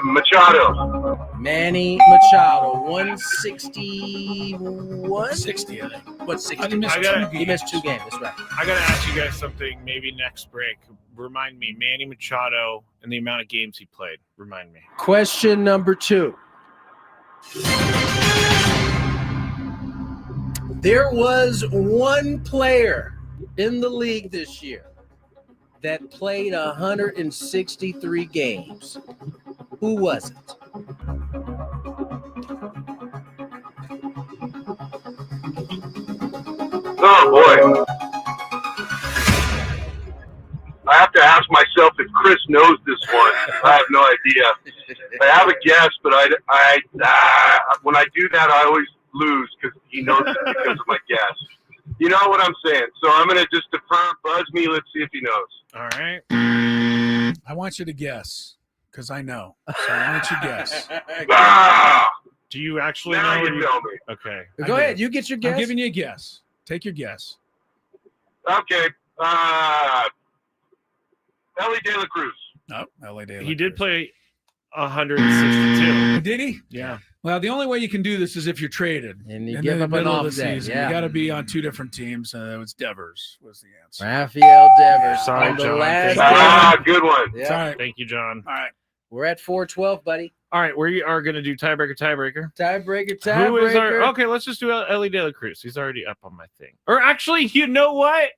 Machado. Manny Machado, 161? 60, I think. What, 60? He missed He missed 2 games. That's right. I got to ask you guys something maybe next break. Remind me, Manny Machado and the amount of games he played. Remind me. Question number 2. There was one player in the league this year that played 163 games. Who was it? Oh, boy. I have to ask myself if Chris knows this one. I have no idea. I have a guess, but when I do that, I always lose because he knows it because of my guess. You know what I'm saying? So I'm going to just defer. Buzz me. Let's see if he knows. All right. I want you to guess because I know. So I want you to guess. Do you actually Now know? you tell me. Okay. Go ahead. You get your guess. I'm giving you a guess. Take your guess. Okay. Ellie De La Cruz. No, L.A. De La He did Cruz. play 162. Did he? Yeah. Well, the only way you can do this is if you're traded And you in give the up an middle of off the day, season. yeah. You got to be on two different teams. It was Devers was the answer. Raphael Devers. Sorry, on the John. last Thank day. Good one. Yeah. It's all right. Thank you, John. All right. We're at 412, buddy. All right, we are going to do tiebreaker. Tiebreaker. Who is our? Okay, let's just do Ellie De La Cruz. He's already up on my thing. Or actually, you know what?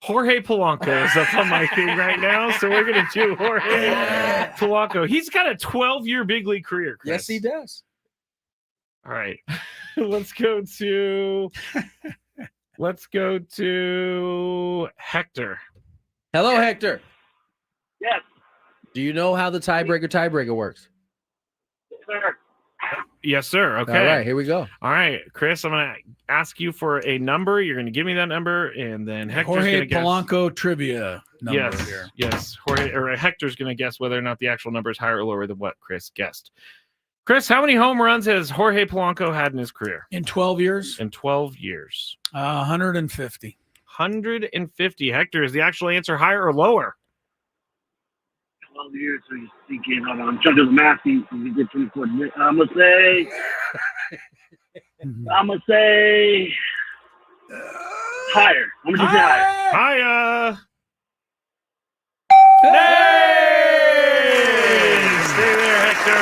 Jorge Polanco is up on my thing right now, so we're going to do Jorge Polanco. He's got a 12-year big league career, Chris. Yes, he does. All right, let's go to Hector. Hello, Hector. Yes, Do you know how the tiebreaker works? sir. Yes, sir. Okay. All right, here we go. All right, Chris, I'm going to ask you for a number. You're going to give me that number, and then Hector's going Jorge to guess. Polanco trivia number here. Yes. Hector's going to guess whether or not the actual number is higher or lower than what Chris guessed. Chris, how many home runs has Jorge Polanco had in his career? In 12 years? In 12 years. 150. 150. Hector, is the actual answer higher or lower? 12 years, so you're thinking, hold on, I'm trying to do the math. You get 24. I'm going to say higher. I'm going to say higher. Higher. Hey! Stay there, Hector.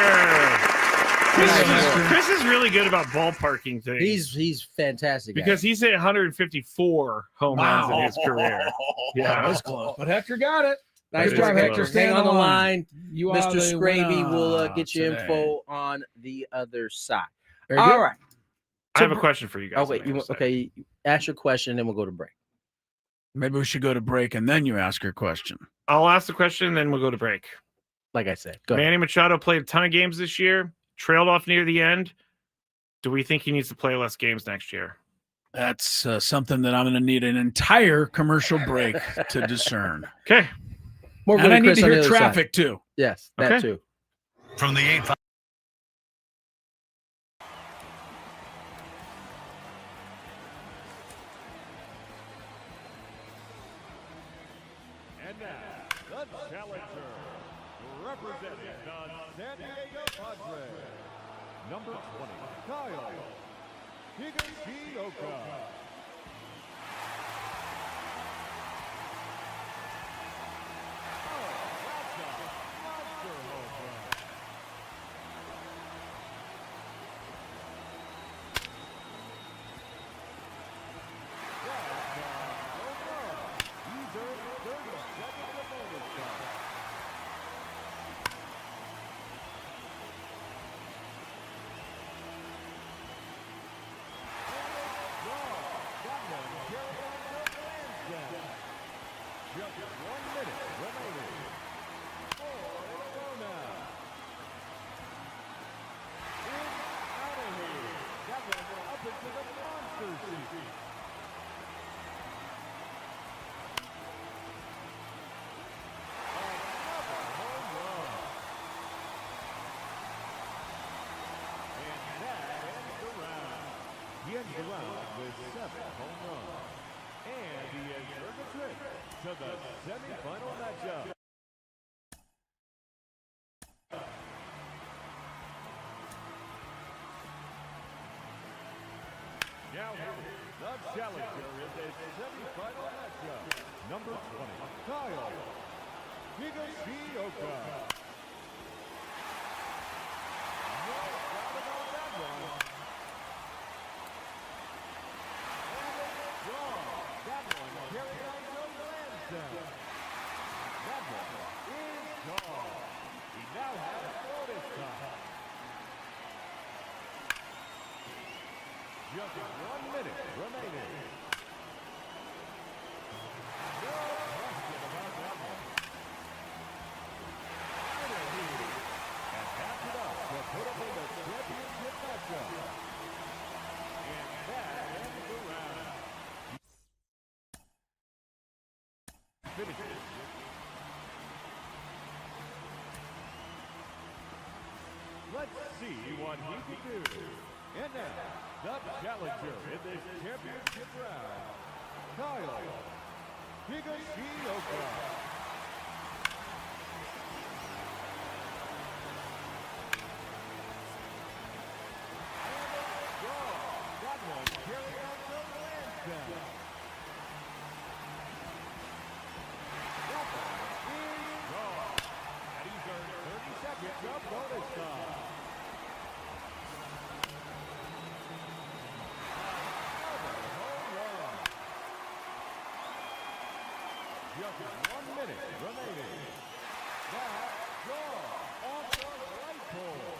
Chris is really good about ballparking things. He's fantastic. Because he's hit 154 home runs in his career. Yeah, that was close. But Hector got it. Nice Good job, work, Hector. Stay on the line. You are Mr. the Skraby winner will get you today. info on the other side. Very All good. right. I have a question for you guys. Oh, wait. Okay. Ask your question, then we'll go to break. Maybe we should go to break and then you ask your question. I'll ask the question, then we'll go to break. Like I said, go ahead. Manny Machado played a ton of games this year, trailed off near the end. Do we think he needs to play less games next year? That's something that I'm going to need an entire commercial break to discern. Okay. More and I need Chris to on the hear other side. traffic too. Yes, that Okay. too. From the 8-5. And now, the challenger, representing the San Diego Padres, number 20, Kyle Higashioka. Just 1 minute remaining. 4 in a row now. It's out of here. That one up into the monster seat. Another home run. And that ends the round. He ends the round with 7 home runs. And he has earned a trip to the semifinal matchup. Now the challenger is a semifinal matchup. Number 20, Kyle Higashioka. No doubt about that one. That one carried on Joe Lansdowne. That one is gone. He now has bonus time. Just 1 minute remaining. No question about that one. And tapped it up to put up in the championship matchup. And that ends the round. Finishes. Let's see what he can do. And now, the challenger in this championship round, Kyle Just 1 minute remaining. That draw off the right pole.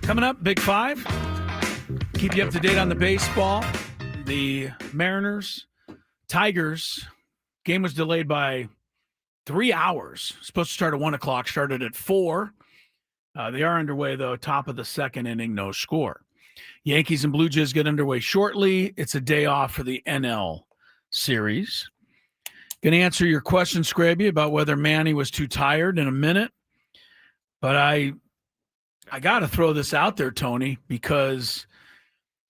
Coming up, Big Five. Keep you up to date on the baseball. The Mariners, Tigers. Game was delayed by 3 hours. Supposed to start at 1 o'clock. Started at 4. They are underway, though. Top of the second inning, no score. Yankees and Blue Jays get underway shortly. It's a day off for the NL series. Going to answer your question, Skraby, about whether Manny was too tired in a minute. But I got to throw this out there, Tony, because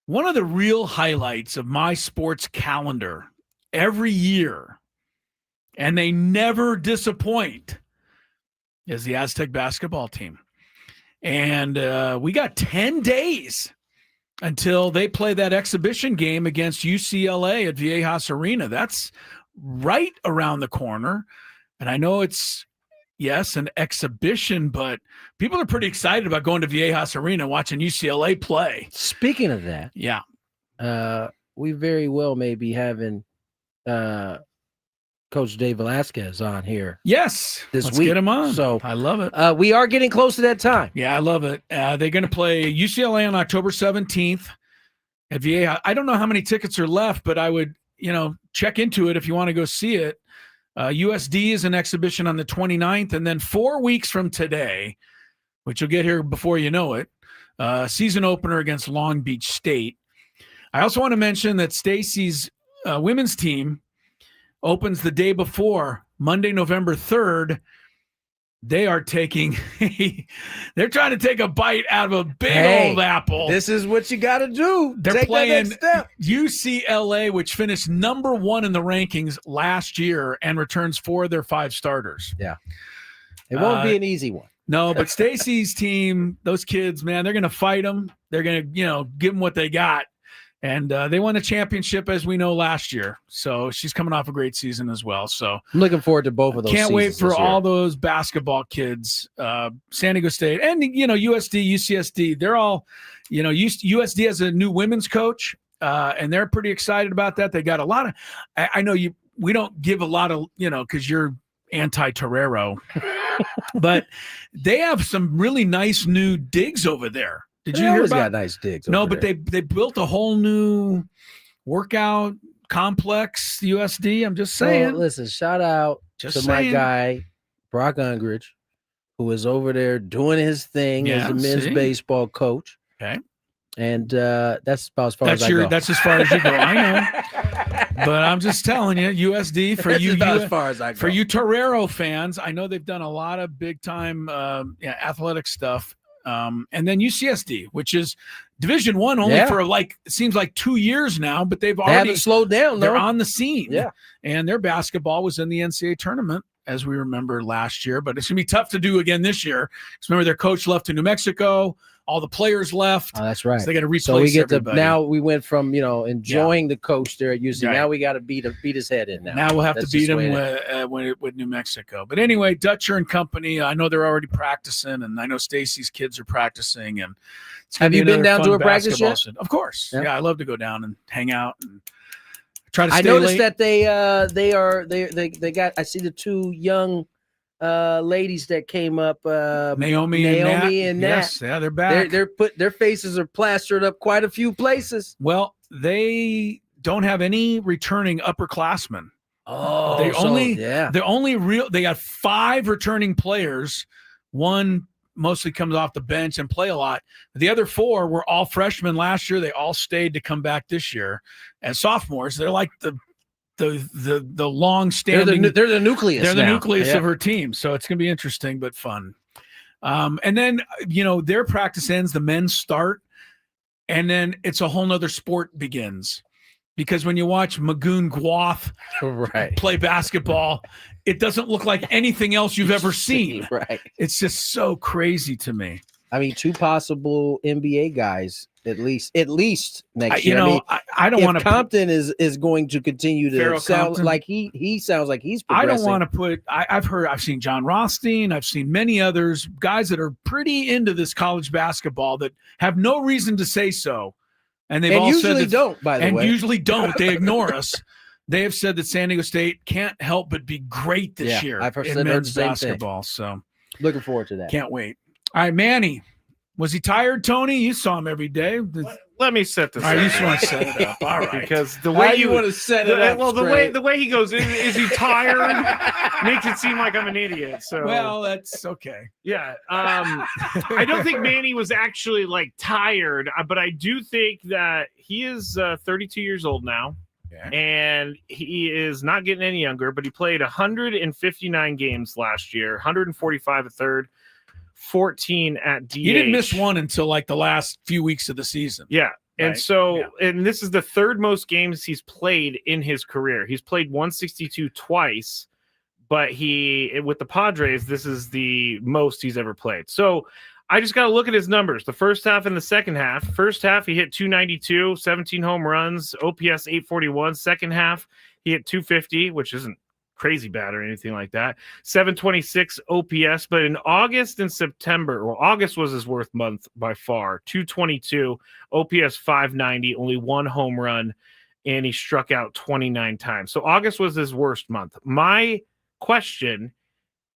one of the real highlights of my sports calendar every year, and they never disappoint, is the Aztec basketball team. And we got 10 days until they play that exhibition game against UCLA at Viejas Arena. That's right around the corner. And I know it's, yes, an exhibition, but people are pretty excited about going to Viejas Arena and watching UCLA play. Speaking of that, yeah, we very well may be having Coach Dave Velasquez on here. Yes, this let's week. Get him on. So I love it. We are getting close to that time. Yeah, I love it. They're going to play UCLA on October 17th at Viejas. I don't know how many tickets are left, but I would check into it if you want to go see it. USD is an exhibition on the 29th, and then 4 weeks from today, which you'll get here before you know it, season opener against Long Beach State. I also want to mention that Stacy's women's team opens the day before, Monday, November 3rd. They are they're trying to take a bite out of a big old apple. This is what you got to do. They're playing UCLA, which finished number 1 in the rankings last year and returns 4 of their 5 starters. Yeah. It won't be an easy one. No, but Stacy's team, those kids, man, they're going to fight them. They're going to, give them what they got. And they won a championship, as we know, last year. So she's coming off a great season as well. So I'm looking forward to both of those. Can't wait for all those basketball kids. San Diego State and, USD, UCSD. They're all, USD has a new women's coach, and they're pretty excited about that. They got a lot of – I know we don't give a lot of, because you're anti-Torero. But they have some really nice new digs over there. Did you hear about? Got nice digs. No, but they built a whole new workout complex. USD. I'm just saying. Well, listen, shout out my guy Brock Ungridge, who is over there doing his thing as a men's baseball coach. Okay, and that's about as far as I go. That's as far as you go. I know, but I'm just telling you, USD for you. About as far as I go. For you Torero fans, I know they've done a lot of big time athletic stuff. And then UCSD, which is Division I only for it seems like 2 years now, but they haven't slowed down. They're on the scene. Yeah. And their basketball was in the NCAA tournament, as we remember last year, but it's going to be tough to do again this year. Because remember, their coach left to New Mexico. All the players left. Oh, that's right. So they got to replace So we get everybody. now we went from, enjoying the coach there at UC. Right. Now we got to beat his head in now. Now we'll have That's to beat just him the way with New Mexico. But anyway, Dutcher and company, I know they're already practicing, and I know Stacy's kids are practicing. And it's gonna Have be you been another down to fun a practice basketball yet? season. Of course. Yeah. Yeah, I love to go down and hang out and try to stay I noticed late. that they got. I see the 2 young ladies that came up. Naomi and Nat. Nat. Yes, yeah, they're back. Their faces are plastered up quite a few places. Well, they don't have any returning upperclassmen. Oh, they got 5 returning players. One mostly comes off the bench and play a lot. The other 4 were all freshmen last year. They all stayed to come back this year as sophomores. They're like the long standing. They're the nucleus. They're the now. nucleus of her team. So it's going to be interesting but fun. And then their practice ends. The men start, and then it's a whole nother sport begins. Because when you watch Magoon Gwath play basketball, it doesn't look like anything else you've ever seen. Right. It's just so crazy to me. I mean, 2 possible NBA guys at least next year. I don't want to. Compton is going to continue to Farrell sound Compton. like he sounds like he's I progressing. don't want to put. I've seen John Rothstein. I've seen many others, guys that are pretty into this college basketball that have no reason to say so, and they've all usually said that, don't. By the and way, usually don't. They ignore us. They have said that San Diego State can't help but be great this year I've heard in the men's same basketball. So looking forward to that. can't wait. All right, Manny. Was he tired, Tony? You saw him every day. Let me set this All up. right, you just want to set it up. All right. Because the way you want to set it up. Well, the way he goes, is he tired? Makes it seem like I'm an idiot. So Well, that's okay. yeah. I don't think Manny was actually tired, but I do think that he is 32 years old now. Okay. And he is not getting any younger, but he played 159 games last year, 145 a third, 14 at DH. He didn't miss one until the last few weeks of the season. Yeah. And Right. so, and this is the 3rd most games he's played in his career. He's played 162 twice, but with the Padres, this is the most he's ever played. So I just got to look at his numbers. The first half and the second half. First half, he hit 292, 17 home runs, OPS 841. Second half, he hit 250, which isn't crazy bad or anything like that. 726 OPS, but in August and September, well, August was his worst month by far. 222, OPS 590, only 1 home run, and he struck out 29 times. So August was his worst month. My question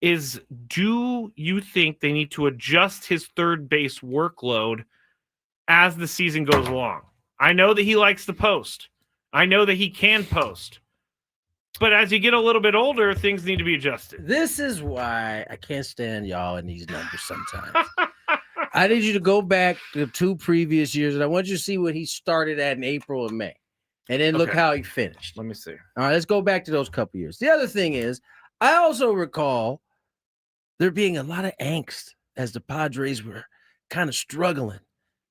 is, do you think they need to adjust his third base workload as the season goes along? I know that he likes the post. I know that he can post. But as you get a little bit older, things need to be adjusted. This is why I can't stand y'all in these numbers sometimes. I need you to go back to 2 previous years, and I want you to see what he started at in April and May. And then look how he finished. Let me see. All right, let's go back to those couple years. The other thing is, I also recall there being a lot of angst as the Padres were kind of struggling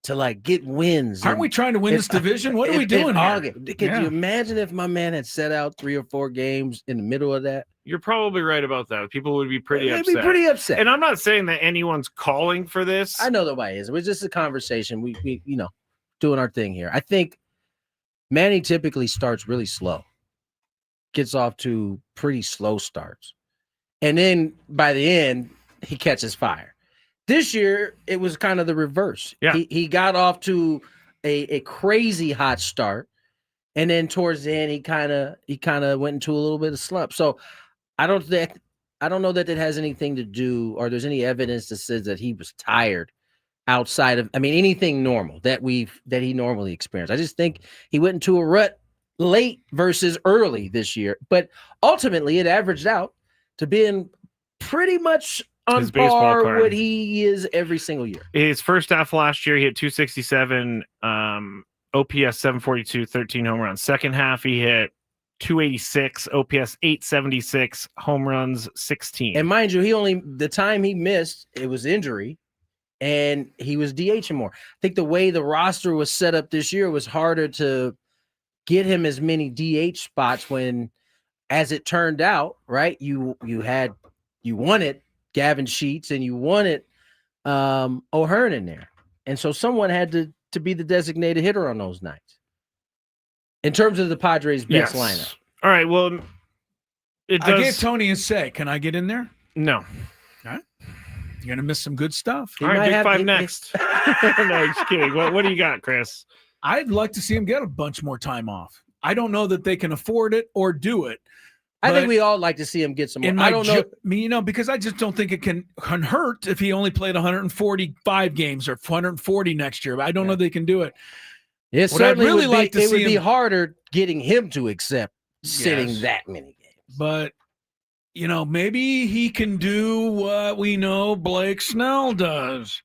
to like get wins. Aren't we trying to win this division? What are we doing here? Could you imagine if my man had set out 3 or 4 games in the middle of that? You're probably right about that. People would be pretty They'd upset. be pretty upset. And I'm not saying that anyone's calling for this. I know nobody is. It was just a conversation. We doing our thing here. I think Manny typically starts really slow, gets off to pretty slow starts. And then by the end, he catches fire. This year, it was kind of the reverse. Yeah. He got off to a crazy hot start. And then towards the end, he kind of went into a little bit of slump. So I don't know that it has anything to do, or there's any evidence that says that he was tired outside of, anything normal that he normally experienced. I just think he went into a rut late versus early this year. But ultimately, it averaged out to being pretty much on par what he is every single year. His first half last year, he hit 267, OPS 742, 13 home runs. Second half, he hit 286, OPS 876, home runs 16. And mind you, the time he missed, it was injury, and he was DHing more. I think the way the roster was set up this year was harder to get him as many DH spots when, as it turned out, right, you wanted Gavin Sheets and you wanted O'Hearn in there. And so someone had to be the designated hitter on those nights. In terms of the Padres' best lineup. All right, well, I gave Tony a say. Can I get in there? No. All right. You're going to miss some good stuff. All right, Big Five next. No, just kidding. What do you got, Chris? I'd like to see him get a bunch more time off. I don't know that they can afford it or do it. I think we all like to see him get some more. I don't know. Because I just don't think it can hurt if he only played 145 games or 140 next year. I don't know they can do it. It certainly it would be harder getting him to accept sitting that many games. But, maybe he can do what we know Blake Snell does.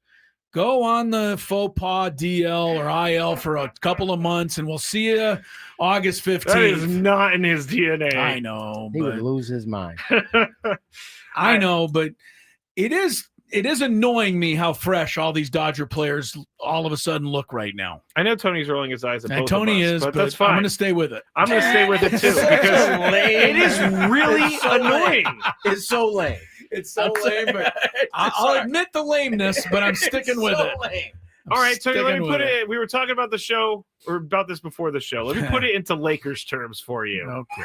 Go on the faux pas DL or IL for a couple of months, and we'll see you August 15th. That is not in his DNA. I know. He would lose his mind. I know, but it is annoying me how fresh all these Dodger players all of a sudden look right now. I know Tony's rolling his eyes at both Tony of us, but that's fine. I'm going to stay with it. I'm going to stay with it too because it is really annoying. It's so lame. It's so lame, but I'll admit the lameness, but I'm sticking with it. Lame. All right, so let me put it. We were talking about the show, or about this before the show. Let me put it into Lakers terms for you. Okay.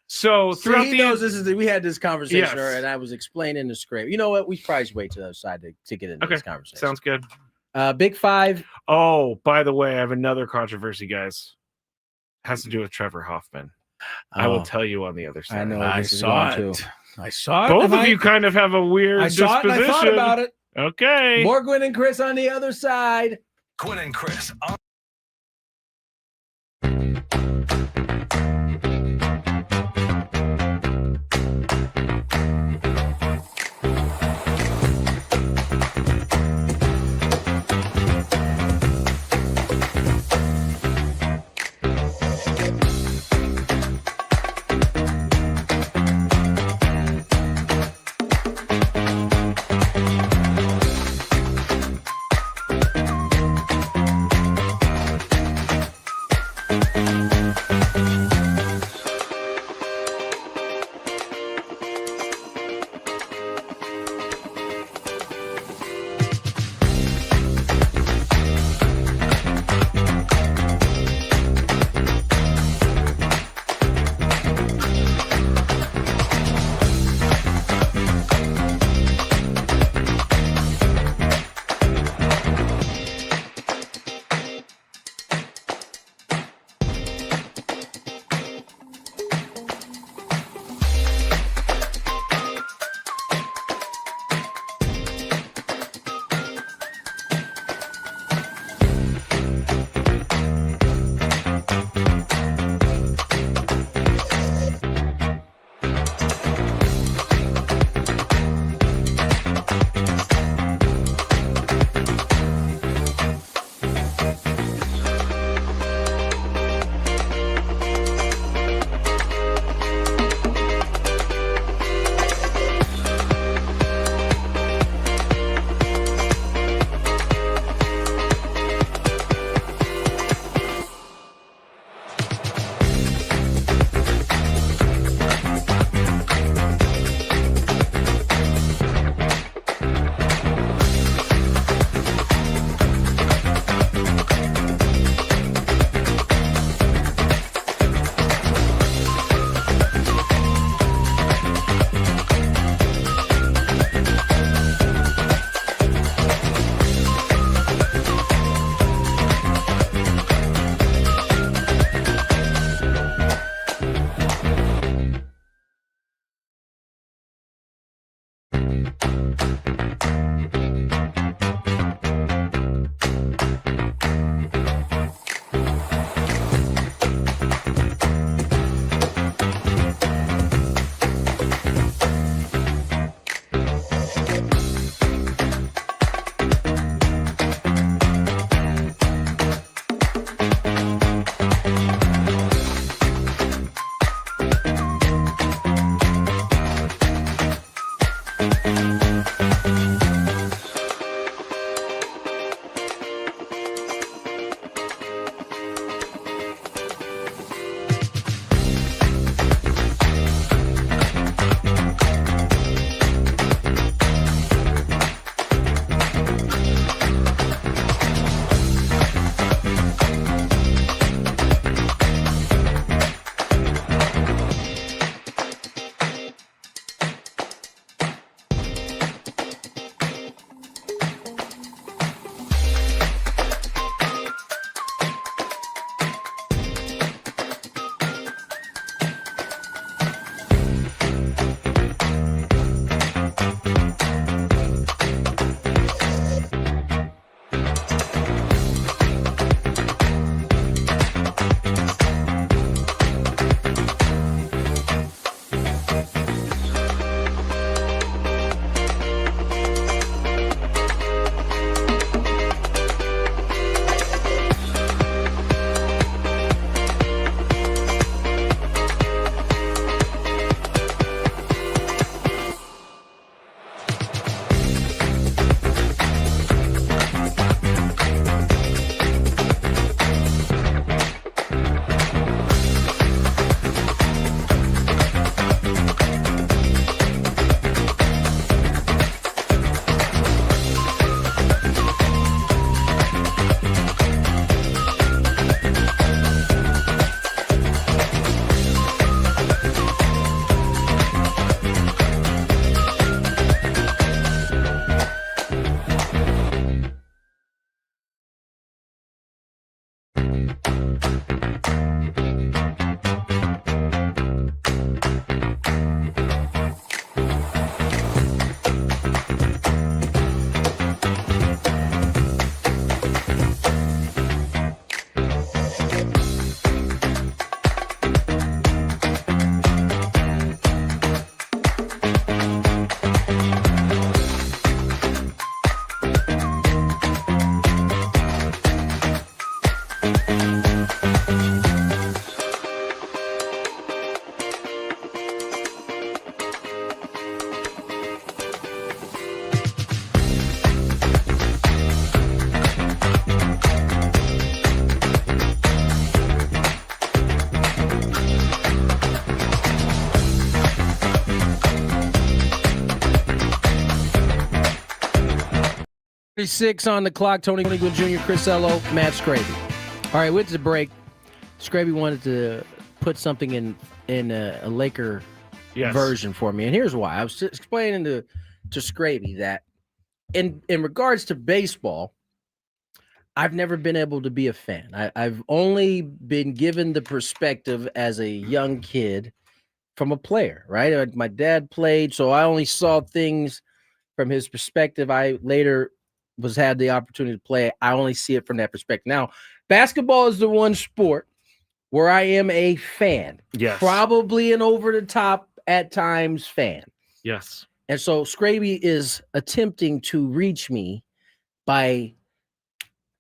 So throughout he knows we had this conversation, and I was explaining the script. You know what? We probably should wait to the other side to get into this conversation. Sounds good. Big Five. Oh, by the way, I have another controversy, guys. It has to do with Trevor Hoffman. I will tell you on the other side. I know. I saw it. I saw it. Both of you kind of have a weird disposition. I thought about it. Okay. More Gwynn and Chris on the other side. Gwynn and Chris on 6 on the clock. Tony Gwynn Jr., Chris Ello, Matt Skraby. All right, went to the break. Skraby wanted to put something in a Laker version for me, and here's why. I was explaining to Skraby that in regards to baseball, I've never been able to be a fan. I've only been given the perspective as a young kid from a player, right? My dad played, so I only saw things from his perspective. I later had the opportunity to play. I only see it from that perspective. Now, basketball is the one sport where I am a fan. Yes. Probably an over-the-top at times fan. Yes. And so Skraby is attempting to reach me by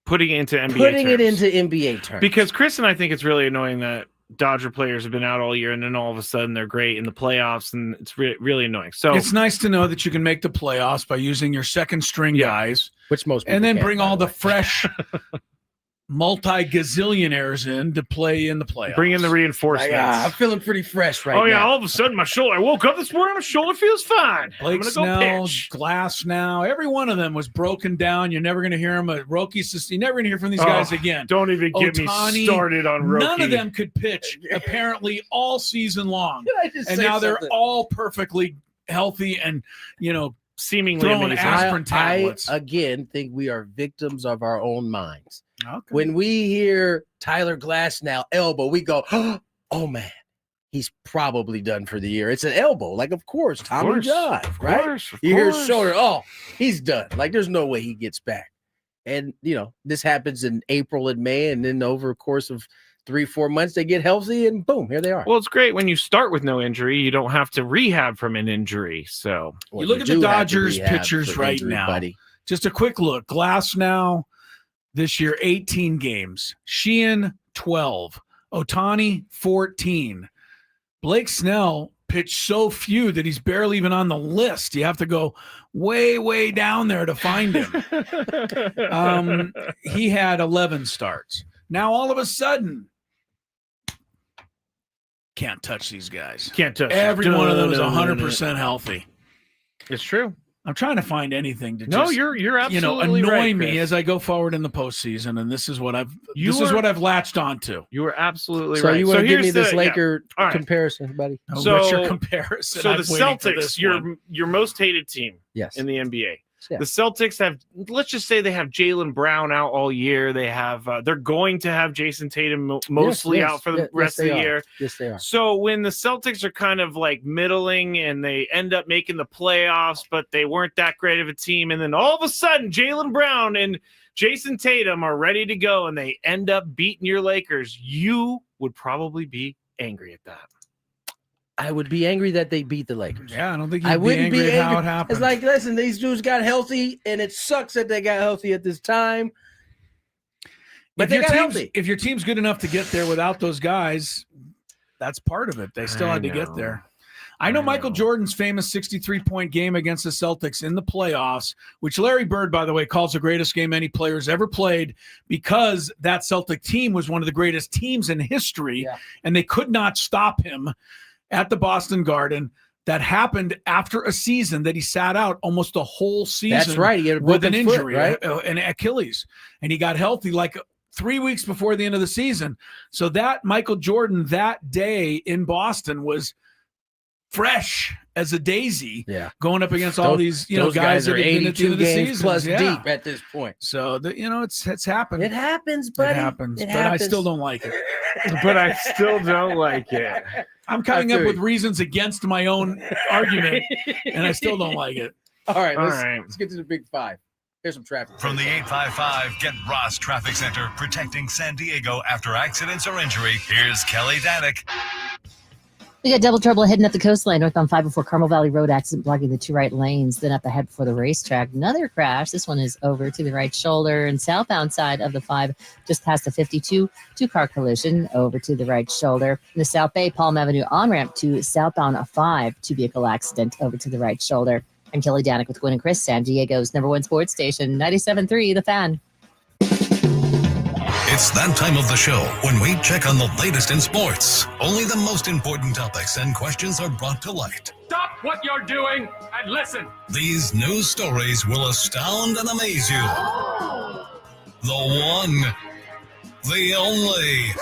putting it into NBA terms. Because Chris and I think it's really annoying that Dodger players have been out all year and then all of a sudden they're great in the playoffs, and it's really annoying. So it's nice to know that you can make the playoffs by using your second string guys, which most people and then can, bring all the fresh multi-gazillionaires in to play in the playoffs. Bring in the reinforcements. I'm feeling pretty fresh right now. Oh, yeah, all of a sudden my shoulder, I woke up this morning, my shoulder feels fine. Blake I'm going to Snell, go pitch. Glass now, every one of them was broken down. You're never going to hear them. You're never going to hear from these guys again. Don't even get me started on Roki. None of them could pitch, apparently, all season long. And say now they're something? all perfectly healthy and, seemingly throwing amazing. aspirin tablets. I, again, think we are victims of our own minds. Okay. When we hear Tyler Glasnow elbow, we go, oh, man, he's probably done for the year. It's an elbow. Like, of course, Tommy John, right? You hear his shoulder, oh, he's done. Like, there's no way he gets back. And, this happens in April and May, and then over a course of 3-4 months, they get healthy, and boom, here they are. Well, it's great when you start with no injury. You don't have to rehab from an injury. So you look at the Dodgers pitchers right now. Buddy. Just a quick look. Glasnow this year, 18 games. Sheehan, 12. Ohtani, 14. Blake Snell pitched so few that he's barely even on the list. You have to go way, way down there to find him. He had 11 starts. Now, all of a sudden, can't touch these guys. Can't touch Every one of them is 100% healthy. It's true. I'm trying to find anything to No, just, you're absolutely annoy right, me Chris. as I go forward in the postseason, and this is what I've latched onto. You were absolutely So right. you want to give me here's this the- Laker All right. comparison, buddy? So, what's your comparison? So I'm the waiting for Celtics, this one. your most hated team in the NBA. Yeah. The Celtics have, let's just say they have Jaylen Brown out all year. They have, they're going to have Jason Tatum mostly out for the rest of the year. Yes, they are. So when the Celtics are kind of like middling and they end up making the playoffs, but they weren't that great of a team, and then all of a sudden Jaylen Brown and Jason Tatum are ready to go and they end up beating your Lakers, you would probably be angry at that. I would be angry that they beat the Lakers. Yeah, I don't think I you'd be wouldn't angry be at how it angry. happened. It's like, listen, these dudes got healthy, and it sucks that they got healthy at this time. But they got healthy. If your team's good enough to get there without those guys, that's part of it. They still had to get there. I know Michael Jordan's famous 63-point game against the Celtics in the playoffs, which Larry Bird, by the way, calls the greatest game any player's ever played, because that Celtic team was one of the greatest teams in history, and they could not stop him at the Boston Garden. That happened after a season that he sat out almost the whole season. That's right. He had a with an broken foot, injury, right? An Achilles, and he got healthy like 3 weeks before the end of the season. So that Michael Jordan that day in Boston was fresh as a daisy, going up against all these guys that have been at the end of the season plus deep at this point. So it's happened. It happens, buddy. It happens, but I still don't like it. But I still don't like it. I'm coming up with reasons against my own argument, and I still don't like it. All right, let's get to the big five. Here's some traffic. From the 855 Get Ross Traffic Center, protecting San Diego after accidents or injury, here's Kelly Danick. We got double trouble heading up the coastline, northbound 504 Carmel Valley Road, accident blocking the two right lanes. Then up ahead before the racetrack, another crash. This one is over to the right shoulder, and southbound side of the 5, just past the 52, two-car collision over to the right shoulder. In the South Bay, Palm Avenue on-ramp to southbound 5, two-vehicle accident over to the right shoulder. I'm Kelly Danick with Gwynn and Chris, San Diego's #1 sports station, 97.3 The Fan. It's that time of the show when we check on the latest in sports. Only the most important topics and questions are brought to light. Stop what you're doing and listen. These news stories will astound and amaze you. The one, the only.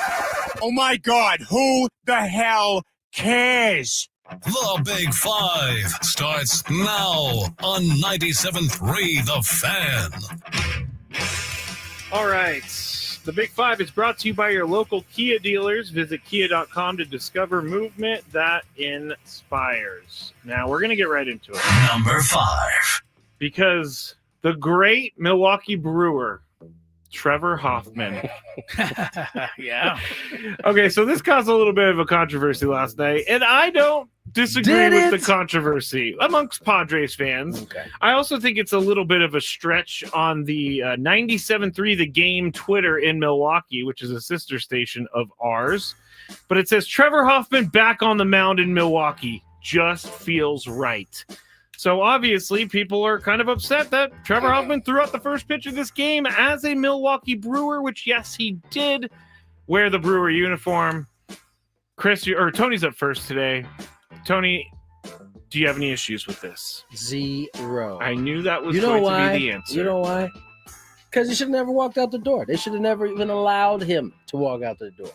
Oh my God, who the hell cares? The Big Five starts now on 97.3 The Fan. All right. The Big Five is brought to you by your local Kia dealers. Visit kia.com to discover movement that inspires. Now, we're going to get right into it. Number 5. Because the great Milwaukee Brewer, Trevor Hoffman. Yeah. Okay, so this caused a little bit of a controversy last night, and I don't disagree with the controversy amongst Padres fans. Okay. I also think it's a little bit of a stretch on the 97.3 The Game Twitter in Milwaukee, which is a sister station of ours. But it says, Trevor Hoffman back on the mound in Milwaukee. Just feels right. So obviously people are kind of upset that Trevor Hoffman threw out the first pitch of this game as a Milwaukee Brewer, which, yes, he did wear the Brewer uniform. Tony's up first today. Tony, do you have any issues with this? 0. I knew that was going to be the answer. You know why? Because he should have never walked out the door. They should have never even allowed him to walk out the door.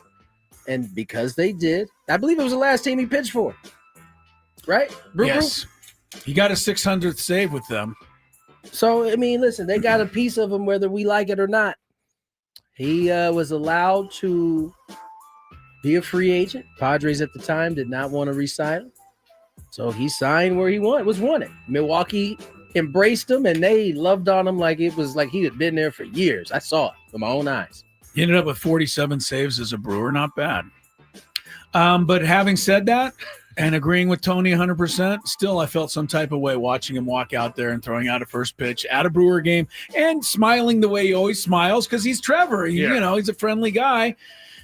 And because they did, I believe it was the last team he pitched for. Right? Yes. He got a 600th save with them. So, I mean, listen, they got a piece of him whether we like it or not. He was allowed to be a free agent. Padres at the time did not want to re-sign him. So he signed where he was wanted. Milwaukee embraced him, and they loved on him like it was like he had been there for years. I saw it with my own eyes. He ended up with 47 saves as a Brewer. Not bad. But having said that, and agreeing with Tony 100%, still I felt some type of way watching him walk out there and throwing out a first pitch at a Brewer game and smiling the way he always smiles because he's Trevor. You know, he's a friendly guy.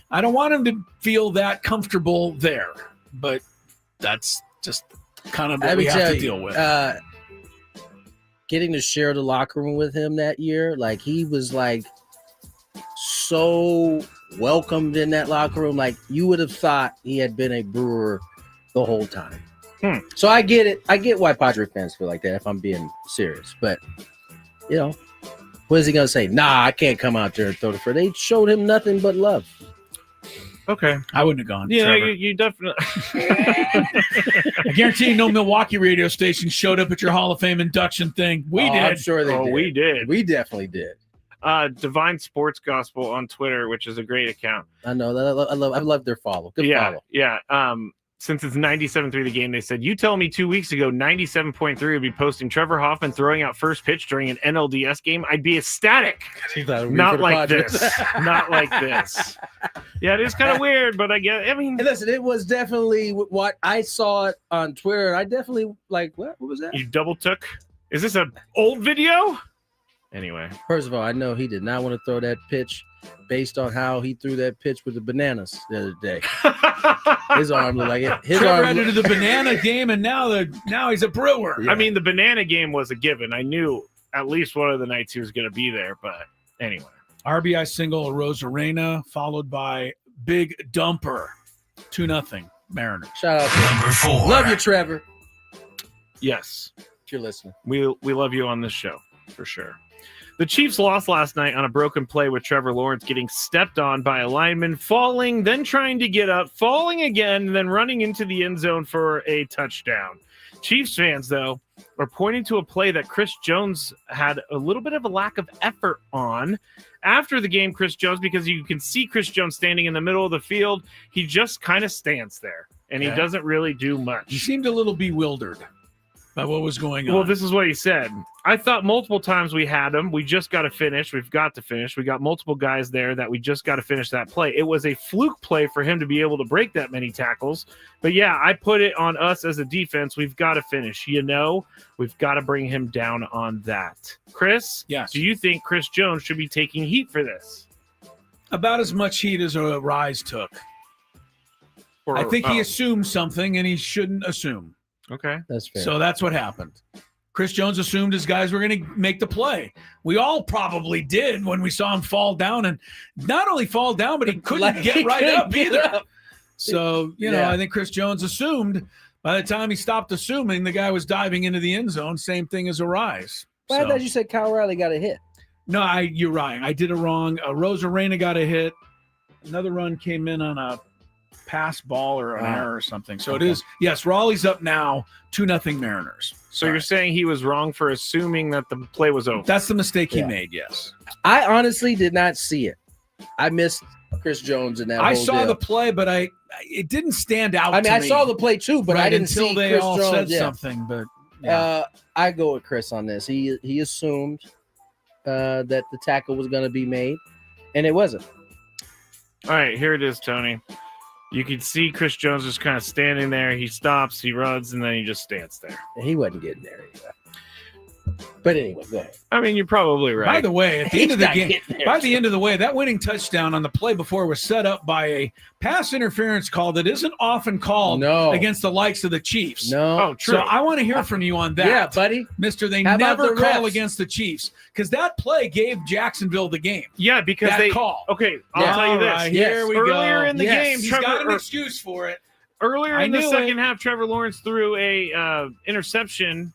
I don't want him to feel that comfortable there, but that's just kind of what we have to deal with. Getting to share the locker room with him that year, like he was like so welcomed in that locker room. Like you would have thought he had been a Brewer the whole time. So I get it. I get why Padre fans feel like that if I'm being serious. But, you know, what is he going to say? Nah, I can't come out there and throw the first. They showed him nothing but love. Okay. I wouldn't have gone. Yeah, you definitely. I guarantee you no Milwaukee radio station showed up at your Hall of Fame induction thing. We did. I'm sure they did. We did. We definitely did. Divine Sports Gospel on Twitter, which is a great account. I know. I love their follow. Good follow. Yeah. Since it's 97.3 The Game, they said, you tell me 2 weeks ago 97.3 would be posting Trevor Hoffman throwing out first pitch during an NLDS game, I'd be ecstatic. Not like this. Not like this. Yeah, it is kind of weird, but I mean... Hey, listen, it was definitely what I saw it on Twitter. I definitely, like, what was that? You double took? Is this an old video? Anyway. First of all, I know he did not want to throw that pitch based on how he threw that pitch with the bananas the other day. His arm looked like it. Trevor ended the banana game, and now he's a Brewer. Yeah. I mean, the banana game was a given. I knew at least one of the nights he was going to be there, but anyway. RBI single, Rosarena, followed by big dumper, 2-0 Mariners. Shout out to Number 4. Love you, Trevor. Yes. If you're listening. We love you on this show, for sure. The Chiefs lost last night on a broken play with Trevor Lawrence getting stepped on by a lineman, falling, then trying to get up, falling again, then running into the end zone for a touchdown. Chiefs fans, though, are pointing to a play that Chris Jones had a little bit of a lack of effort on. After the game, Chris Jones, because you can see Chris Jones standing in the middle of the field, he just kind of stands there, and he doesn't really do much. He seemed a little bewildered by what was going on. Well, this is what he said. I thought multiple times we had him. We just got to finish. We've got to finish. We got multiple guys there that we just got to finish that play. It was a fluke play for him to be able to break that many tackles. But, yeah, I put it on us as a defense. We've got to finish. We've got to bring him down on that. Chris, yes. Do you think Chris Jones should be taking heat for this? About as much heat as a Rise took. I think he assumed something, and he shouldn't assume. Okay. That's fair. So that's what happened. Chris Jones assumed his guys were going to make the play. We all probably did when we saw him fall down, and not only fall down, but he couldn't get right up either. So, I think Chris Jones assumed, By the time he stopped assuming, the guy was diving into the end zone. Same thing as Arise. Well, I thought you said Kyle Riley got a hit. No, you're right. I did it wrong. Rosarena got a hit. Another run came in on a pass ball or an error or something. So it is, yes, Raleigh's up now, 2-0 Mariners. So you're saying he was wrong for assuming that the play was over? That's the mistake he made, yes. I honestly did not see it. I missed Chris Jones in that I whole saw deal. the play, but it didn't stand out I mean, to I me. saw the play too, but I didn't until see they Chris all Jones. said something. But I go with Chris on this. He assumed that the tackle was going to be made, and it wasn't. All right, here it is, Tony. You can see Chris Jones just kind of standing there. He stops, he runs, and then he just stands there. He wasn't getting there anyway. But anyway, go ahead. I mean, you're probably right. By the way, at the end of the He's not game, getting there. by the end of the way, that winning touchdown on the play before was set up by a pass interference call that isn't often called against the likes of the Chiefs. No. Oh, true. So I want to hear from you on that. Yeah, buddy. Mister, they How about never the call refs? against the Chiefs because that play gave Jacksonville the game. Yeah, because that they call. Okay, I'll tell you this. All right, here we Earlier go. in the game, he's Trevor got an excuse for it. Earlier I in the knew second it. half, Trevor Lawrence threw a interception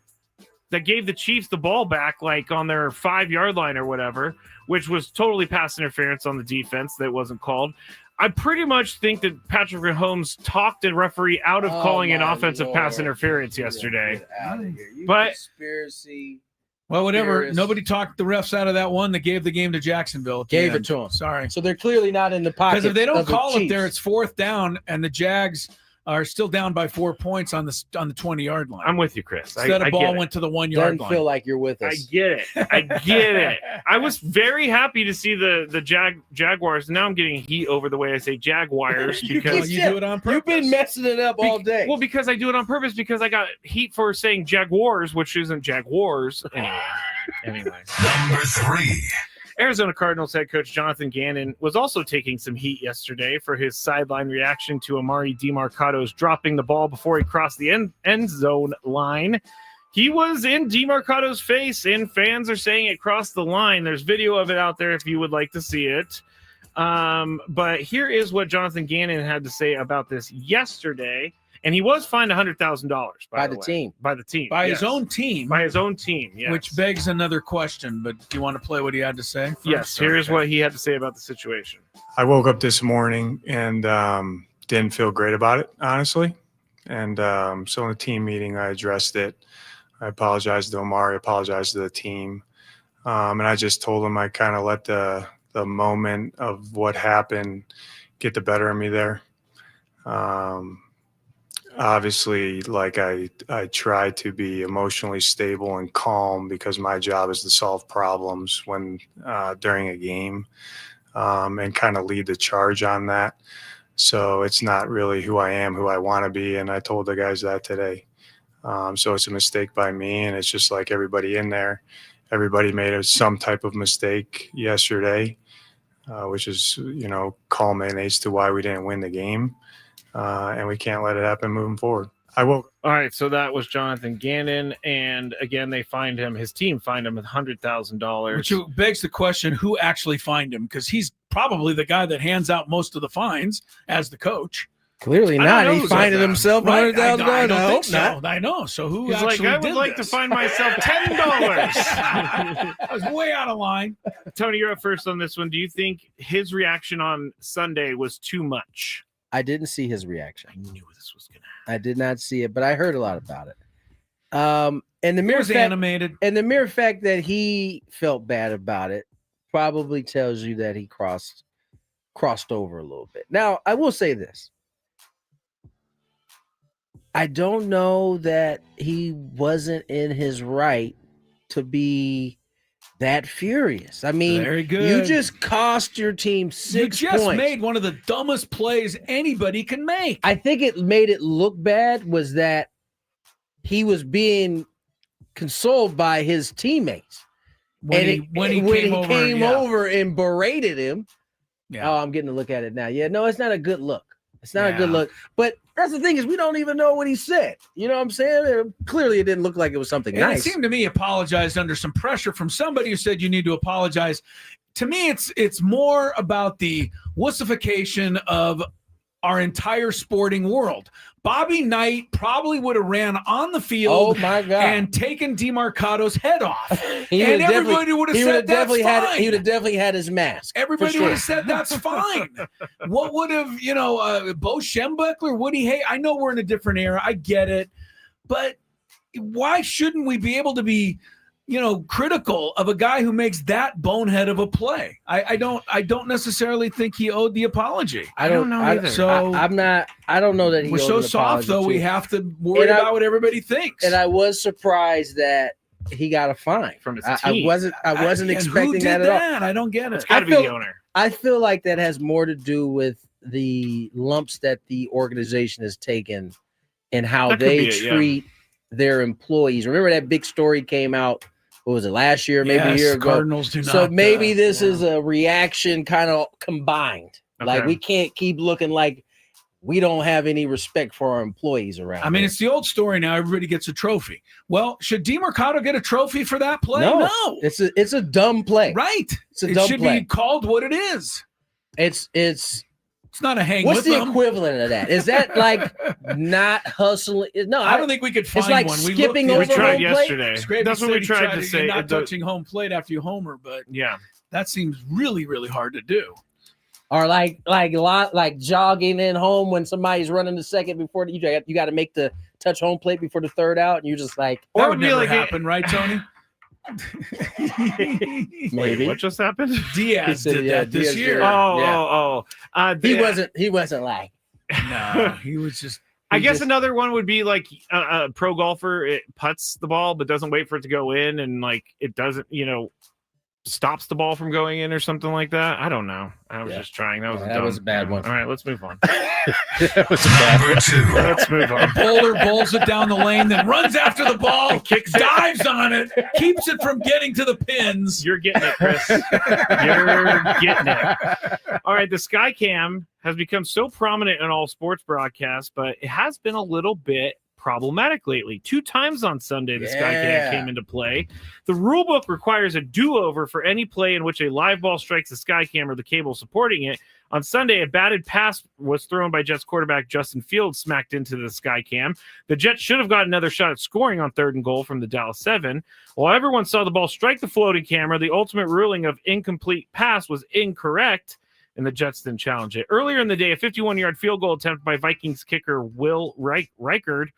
that gave the Chiefs the ball back, like on their 5-yard line or whatever, which was totally pass interference on the defense that wasn't called. I pretty much think that Patrick Mahomes talked a referee out of calling an offensive pass interference yesterday. Get out of here. You But conspiracy. Well, whatever. theorist. Nobody talked the refs out of that one that gave the game to Jacksonville. at the Gave it end. to him. Sorry. So they're clearly not in the pocket. Because if they don't of the call it Chiefs. there, it's 4th down, and the Jags are still down by 4 points on the 20-yard line. I'm with you, Chris. Instead I of ball get it. went to the 1-yard Doesn't line. feel like you're with us. I get it. I get it. I was very happy to see the Jaguars. Now I'm getting heat over the way I say Jaguars because you do it on purpose. You've been messing it up all day. Well, because I do it on purpose because I got heat for saying Jaguars, which isn't Jaguars. Anyway. Number 3. Arizona Cardinals head coach Jonathan Gannon was also taking some heat yesterday for his sideline reaction to Amari DeMarcado's dropping the ball before he crossed the end zone line. He was in DeMarcado's face, and fans are saying it crossed the line. There's video of it out there if you would like to see it. But here is what Jonathan Gannon had to say about this yesterday. And he was fined $100,000 by the team. By the team. By yes. his own team. By his own team, yes. Which begs another question, but do you want to play what he had to say first? Yes, here's what he had to say about the situation. I woke up this morning and didn't feel great about it, honestly. And so in the team meeting, I addressed it. I apologized to Omari, apologized to the team. And I just told him I kind of let the moment of what happened get the better of me there. Obviously, like I try to be emotionally stable and calm because my job is to solve problems when during a game and kind of lead the charge on that. So it's not really who I am, who I want to be. And I told the guys that today. So it's a mistake by me. And it's just like everybody in there. Everybody made some type of mistake yesterday, which is, culminates to why we didn't win the game. And we can't let it happen moving forward. All right, so that was Jonathan Gannon, and again, they fined him. His team fined him $100,000. Which begs the question, who actually fined him? Because he's probably the guy that hands out most of the fines as the coach. Clearly not. He fined himself $100,000. I don't think so. Not. I know. So who He's actually like, I would did like this? to find myself $10. I was way out of line. Tony, you're up first on this one. Do you think his reaction on Sunday was too much? I didn't see his reaction. I knew this was going to happen. I did not see it, but I heard a lot about it. And the mere was fact, animated. And the mere fact that he felt bad about it probably tells you that he crossed over a little bit. Now, I will say this. I don't know that he wasn't in his right to be that furious. I mean, Very good. You just cost your team 6 You just points. made one of the dumbest plays anybody can make. I think it made it look bad was that he was being consoled by his teammates. When he came over and berated him. Yeah. Oh, I'm getting to look at it now. Yeah, no, it's not a good look. It's not a good Yeah. look. But that's the thing is we don't even know what he said. You know what I'm saying? Clearly it didn't look like it was something And nice. it seemed to me he apologized under some pressure from somebody who said you need to apologize. To me, it's more about the wussification of our entire sporting world. Bobby Knight probably would have ran on the field and taken DeMarcado's head off. And everybody would have said that's fine. He would have definitely had his mask. Everybody would have said that's fine. What would have, Bo Schembechler, Woody Hay? I know we're in a different era. I get it. But why shouldn't we be able to be critical of a guy who makes that bonehead of a play? I don't necessarily think he owed the apology. I don't know either. I don't know that he we're owed so an soft though. apology, We too. have to worry about what everybody thinks. And I was surprised that he got a fine from his I team. wasn't expecting who did that at all. I don't get it. It's got to be the owner. I feel like that has more to do with the lumps that the organization has taken and how That could they be it, yeah. treat their employees. Remember that big story came out, what was it, last year, maybe a year ago? Cardinals do So not, maybe this is a reaction kind of combined. Like Okay. we can't keep looking like we don't have any respect for our employees around. I mean, here. it's the old story now. Everybody gets a trophy. Well, should DeMarcado get a trophy for that play? No. It's a dumb play. Right. It's a It dumb should play. be called what it is. It's not a hang What's with the them. equivalent of that? Is that like not hustling? No, I don't think we could find it's like one. skipping looked over the other home day. plate? Scraby That's what said we he tried to say. You're not touching home plate after you homer, but that seems really, really hard to do. Or like jogging in home when somebody's running the second before you got to make the touch home plate before the third out, and you're just like, That would never happen, right, Tony? maybe. Wait, what just happened? Diaz He said, did yeah, that this Diaz year. did it. He wasn't like. No, he was just. I guess another one would be like a pro golfer. It putts the ball, but doesn't wait for it to go in, and like it doesn't, stops the ball from going in or something like that. I don't know. I was just trying. That was a bad one. All right, let's move on. That was a bad one. Number 2. Let's move on. Bowler bowls it down the lane, then runs after the ball, dives on it, keeps it from getting to the pins. You're getting it, Chris. You're getting it. All right, the Skycam has become so prominent in all sports broadcasts, but it has been a little bit problematic lately. 2 times on Sunday, the Skycam came into play. The rule book requires a do-over for any play in which a live ball strikes the Skycam or the cable supporting it. On Sunday, a batted pass was thrown by Jets quarterback Justin Fields, smacked into the Skycam. The Jets should have got another shot at scoring on 3rd and goal from the Dallas 7. While everyone saw the ball strike the floating camera, the ultimate ruling of incomplete pass was incorrect, and the Jets didn't challenge it. Earlier in the day, a 51-yard field goal attempt by Vikings kicker Will Reichard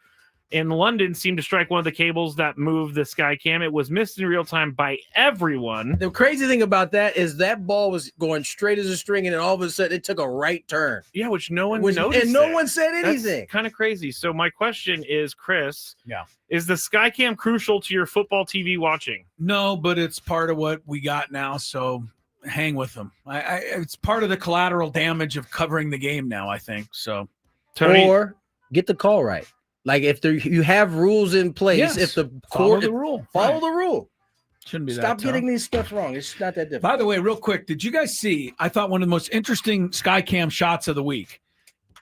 in London seemed to strike one of the cables that moved the Skycam. It was missed in real time by everyone. The crazy thing about that is that ball was going straight as a string, and then all of a sudden it took a right turn. Yeah, which no one noticed. And no one said anything. Kind of crazy. So my question is, Chris, Yeah. is the Skycam crucial to your football TV watching? No, but it's part of what we got now, so hang with them. It's part of the collateral damage of covering the game now, I think. So, Tony, or get the call right. Like if you have rules in place, Yes. if the Follow court the rule. follow Right. the rule. Shouldn't be Stop that getting tough. these stuff wrong. It's not that difficult. By the way, real quick, did you guys see? I thought one of the most interesting Skycam shots of the week.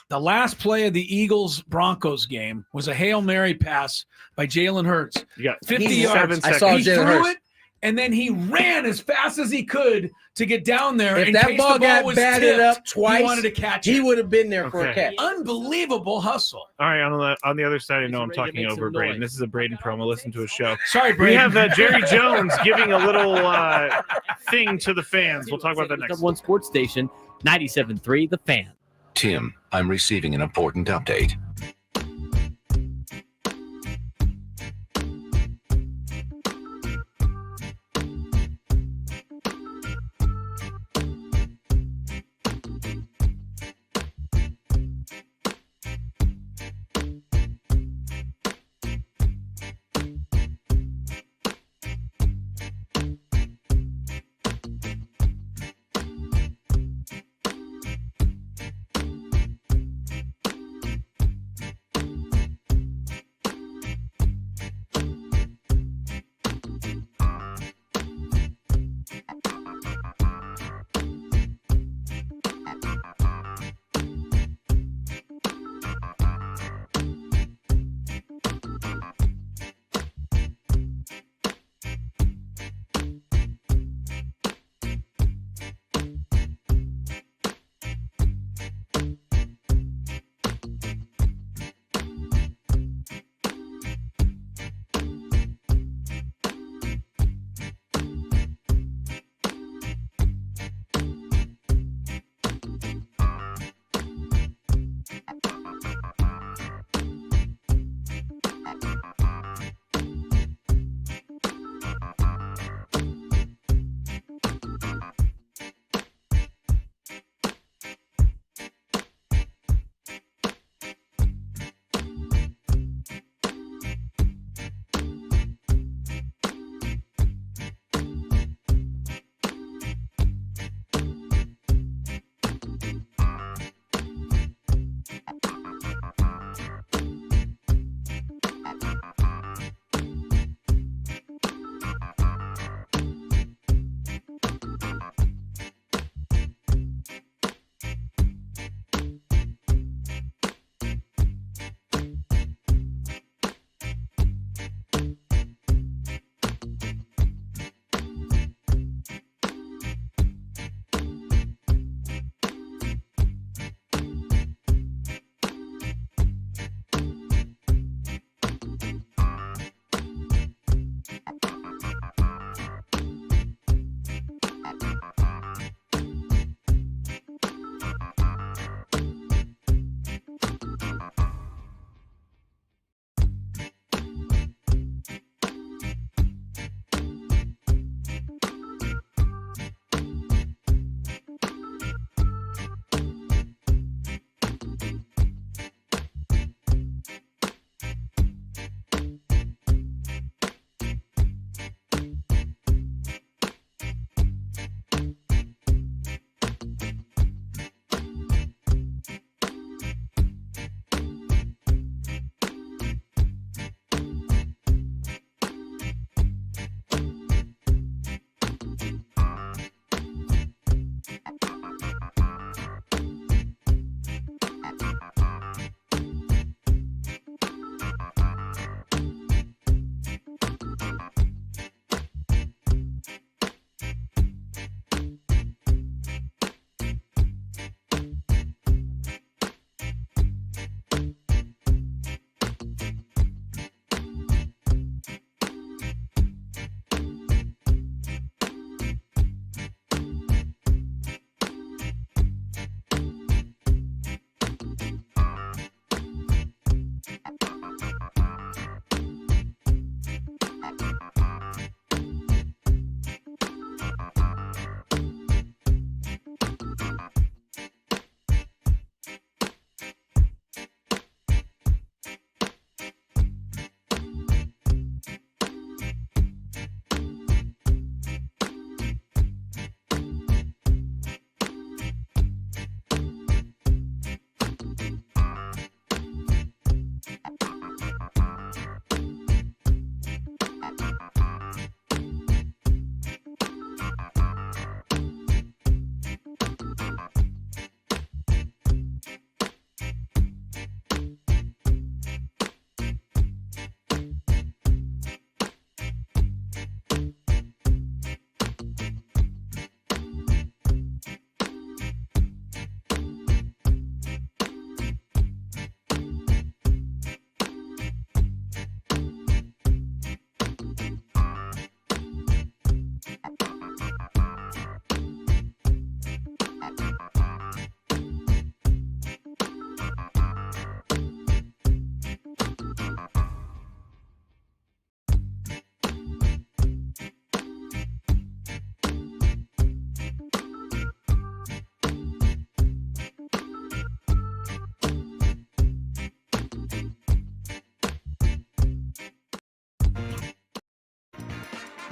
The last play of the Eagles-Broncos game was a Hail Mary pass by Jalen Hurts. You got 50 7 yards. seconds. I saw He Jalen threw Hurts. it, and then he ran as fast as he could to get down there. If in that case ball the ball got was batted tipped, up twice, he wanted to catch he it. would have been there for a Okay. catch. Unbelievable hustle. All right, on the other side, I know I'm ready to talking make over some Braden. noise. This is a Braden promo. Listen to his show. Sorry, We Brady. have Jerry Jones giving a little thing to the fans. We'll talk about that next. Number 1 sports station, 97.3 The Fan. Tim, I'm receiving an important update.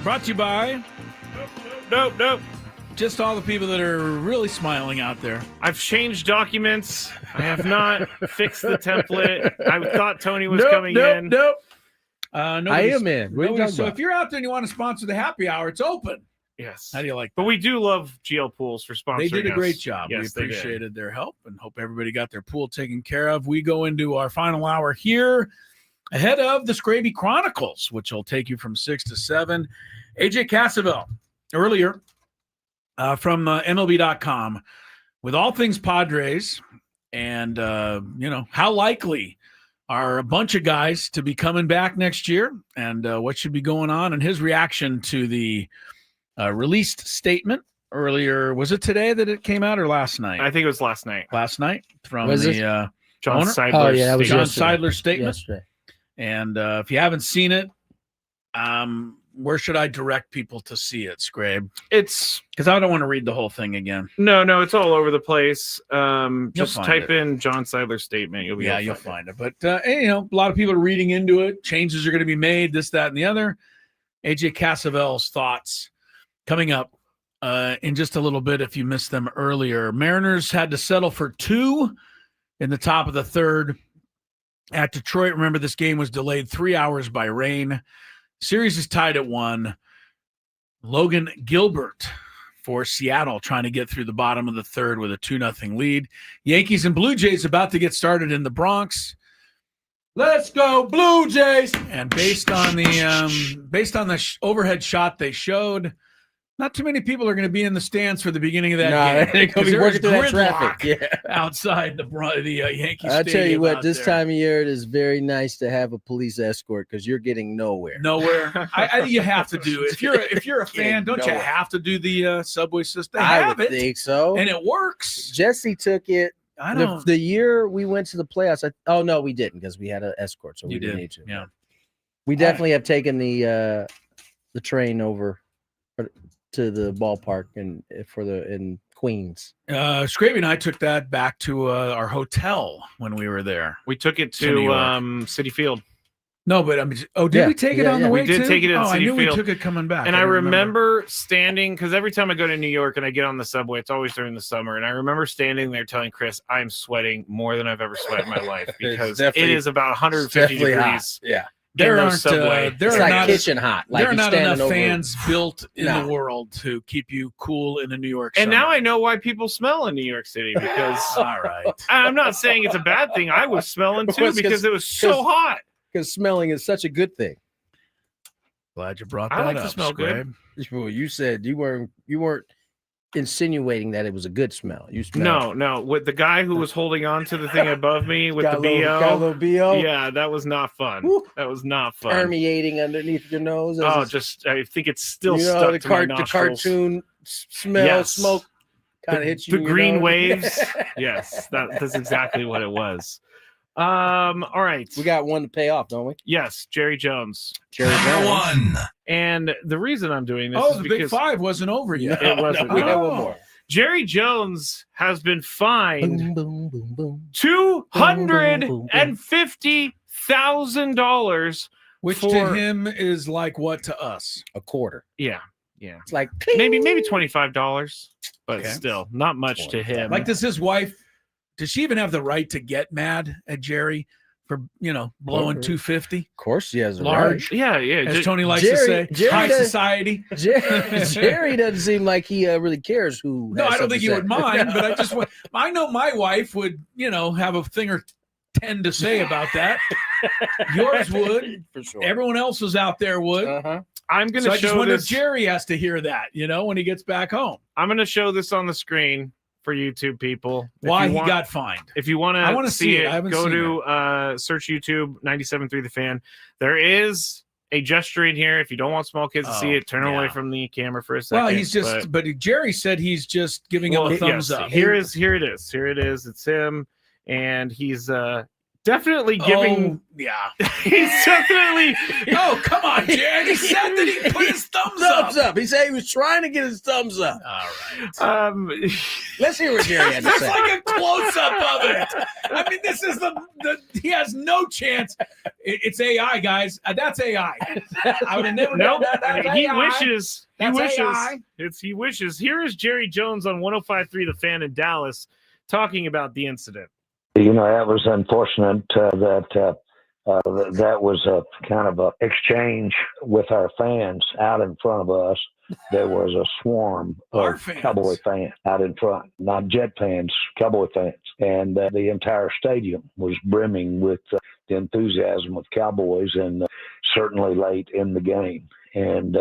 Brought to you by Nope. just all the people that are really smiling out there. I've changed documents. I have not fixed the template. I thought Tony was coming in. Nope. I am in. What are you talking So about? if you're out there and you want to sponsor the happy hour, it's open. Yes. How do you like But we do love GL Pools for sponsoring They did a us. great job. Yes, We they did. appreciated their help and hope everybody got their pool taken care of. We go into our final hour here ahead of the Skraby Chronicles, which will take you from 6 to 7. AJ Cassavell earlier from MLB.com with all things Padres and, how likely are a bunch of guys to be coming back next year and what should be going on, and his reaction to the released statement earlier. Was it today that it came out or last night? I think it was last night. Last night from Was the it? John owner? Seidler's Oh, yeah, that was John yesterday. Seidler's statement. Yesterday. And if you haven't seen it, where should I direct people to see it, Skrabe? It's because I don't want to read the whole thing again. No, it's all over the place. Just find type it. in John Seidler's statement. You'll find it. But a lot of people are reading into it. Changes are going to be made. This, that, and the other. AJ Cassavell's thoughts coming up in just a little bit. If you missed them earlier, Mariners had to settle for 2 in the top of the third at Detroit. Remember, this game was delayed 3 hours by rain. Series is tied at 1. Logan Gilbert for Seattle trying to get through the bottom of the third with a 2-0 lead. Yankees and Blue Jays about to get started in the Bronx. Let's go Blue Jays! And based on the overhead shot they showed, not too many people are going to be in the stands for the beginning of that game. They're going to be working through that traffic. Outside the Yankee I'll Stadium. tell you what, out this there. time of year, it is very nice to have a police escort because you're getting nowhere. Nowhere. I think you have to do it. If you're a fan, don't you nowhere. have to do the subway system? They I have would it, think so. and it works. Jesse took it. I don't. The year we went to the playoffs. No, we didn't because we had an escort, so we You didn't did, need to. yeah. We definitely have taken the train over to the ballpark in Queens. Skraby and I took that back to our hotel when we were there. We took it To New York. to City Field. No, but did we take it on the way? We did too? take it at I City knew Field. we took it coming back. And I didn't remember standing, because every time I go to New York and I get on the subway, it's always during the summer. And I remember standing there telling Chris, I'm sweating more than I've ever sweat in my life because it is about 150 degrees. Hot. Yeah. There in aren't those subway. there It's are like not kitchen hot. Like there are you're not standing enough over- fans built in No. the world to keep you cool in the New York And summer. now I know why people smell in New York City because all right. I'm not saying it's a bad thing. I was smelling too because it was so hot. Because smelling is such a good thing. Glad you brought that I like up. to smell good. Well, you said you weren't insinuating that it was a good smell. You smelled No. With the guy who was holding on to the thing above me with Got the a little- got a BO. little BO? Yeah, that was not fun. Woo. That was not fun. permeating underneath your nose. Oh, as I think it's still you know, stuck the, to my the nostrils. cartoon smell, Yes. smoke kind of hits you. The in your green nose. waves. Yes, that's exactly what it was. All right. We got one to pay off, don't we? Yes, Jerry Jones. Jerry Jones. And the reason I'm doing this is the because Big Five wasn't over yet. it wasn't. We have one more. Jerry Jones has been fined Boom, boom, boom. $250,000, Which to him is like what to us? A quarter. Yeah. It's like maybe $25, but Okay. still not much to him. Like, does his wife? Does she even have the right to get mad at Jerry for blowing $250? Of course, she has a Large. Yeah. As Tony likes to say, high society. Jerry doesn't seem like he really cares who. No, has I don't think something he to would say. mind, but I just want. I know my wife would, have a thing or 10 to say about that. Yours would. For sure. Everyone else's out there would. Uh-huh. I'm going So to I just show wonder if this. Jerry has to hear that, when he gets back home. I'm going to show this on the screen for YouTube people. If Why you he want- got fined. If you want I to wanna see it. I haven't go seen to search YouTube 97.3 The Fan. There is a gesture in here. If you don't want small kids to see it, turn away from the camera for a second. Well, he's just, but Jerry said he's just giving him a thumbs up. Here it is. It's him, and he's definitely giving. Yeah. He's definitely. Oh, come on, Jared. He said that he put his thumbs up. He said he was trying to get his thumbs up. All right. Let's hear what Jerry had to That's say. like a close-up of it. I mean, this is the he has no chance. It's AI, guys. That's AI. I would have never known that. That's He AI. wishes. He That's wishes. AI. He wishes. Here is Jerry Jones on 105.3 The Fan in Dallas talking about the incident. You know, that was unfortunate that was a kind of a exchange with our fans out in front of us. There was a swarm of Cowboy fans out in front, not Jet fans, Cowboy fans. And the entire stadium was brimming with the enthusiasm of Cowboys, and certainly late in the game. And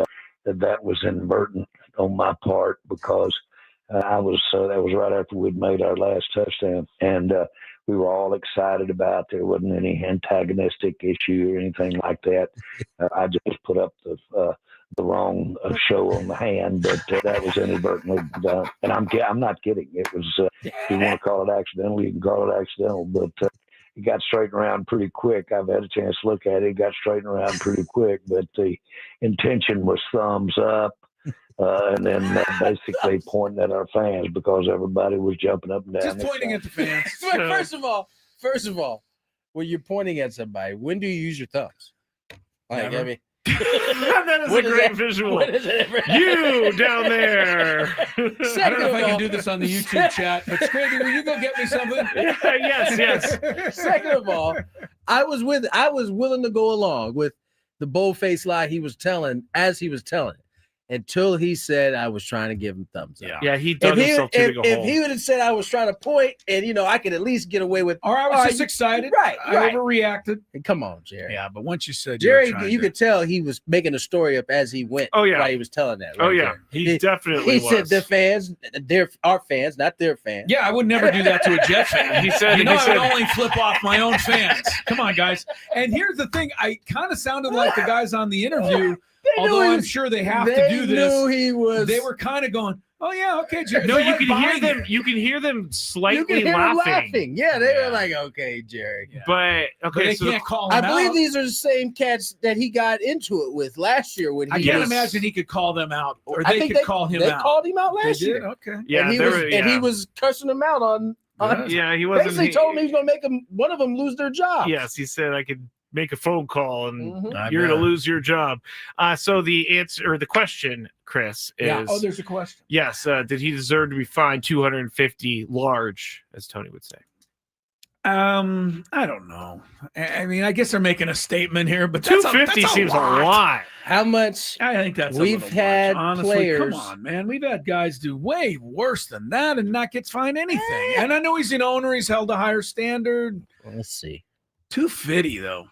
that was inadvertent on my part because that was right after we'd made our last touchdown. And we were all excited about. There wasn't any antagonistic issue or anything like that. I just put up the wrong show on the hand, but that was inadvertently done. And I'm not kidding. It was. If you want to call it accidental, you can call it accidental. But it got straightened around pretty quick. I've had a chance to look at it. It got straightened around pretty quick. But the intention was thumbs up. And then basically pointing at our fans because everybody was jumping up and down. Just pointing at the fans. First of all, when you're pointing at somebody, when do you use your thumbs? Like, Never. I mean, That is a when does great that- visual. when does it ever happen? You down there. I don't know if I can do this on the YouTube chat, but Skraby, will you go get me something? Yes. Second of all, I was willing to go along with the bold-faced lie he was telling as he was telling it. Until he said I was trying to give him thumbs up. Yeah, he dug himself too big a if hole. he would have said I was trying to point, and I could at least get away with, Or I was just excited. Right. I overreacted. And come on, Jerry. Yeah, but once you said Jerry, you were you could tell he was making a story up as he went. Oh, yeah. while he was telling that. Oh, right yeah. there. He definitely He said was. the fans, our fans, not their fans. Yeah, I would never do that to a Jet fan. He said- I he said- would only flip off my own fans. Come on, guys. And here's the thing. I kind of sounded like the guys on the interview, although I'm sure they have to do this. Knew he was. They were kind of going, "Oh yeah, okay, Jerry." No, They're you like can hear buying them. it. You can hear them You slightly could hear them laughing. Yeah, they were like, "Okay, Jerry." But But okay, they so can't call I him believe out. these are the same cats that he got into it with last year when he I can't was, imagine he could call them out, or I they think could call him they out. called him out They last did? year. Okay. yeah, and he there was were- and he yeah. was cursing them out on Yeah, he wasn't. basically told him he was going to make one of them lose their job. Yes, he said I could make a phone call and Mhm. you're going to lose your job. So the answer or the question, Chris, is Yeah. Oh, there's a question. yes. Did he deserve to be fined 250 large, as Tony would say? I don't know. I mean, I guess they're making a statement here, but that's 250 seems a lot. lot. How much? I think that's We've a little had much. Honestly, players. Come on, man. We've had guys do way worse than that and not get fined anything. And I know he's an owner. He's held a higher standard. Let's see. 250 though.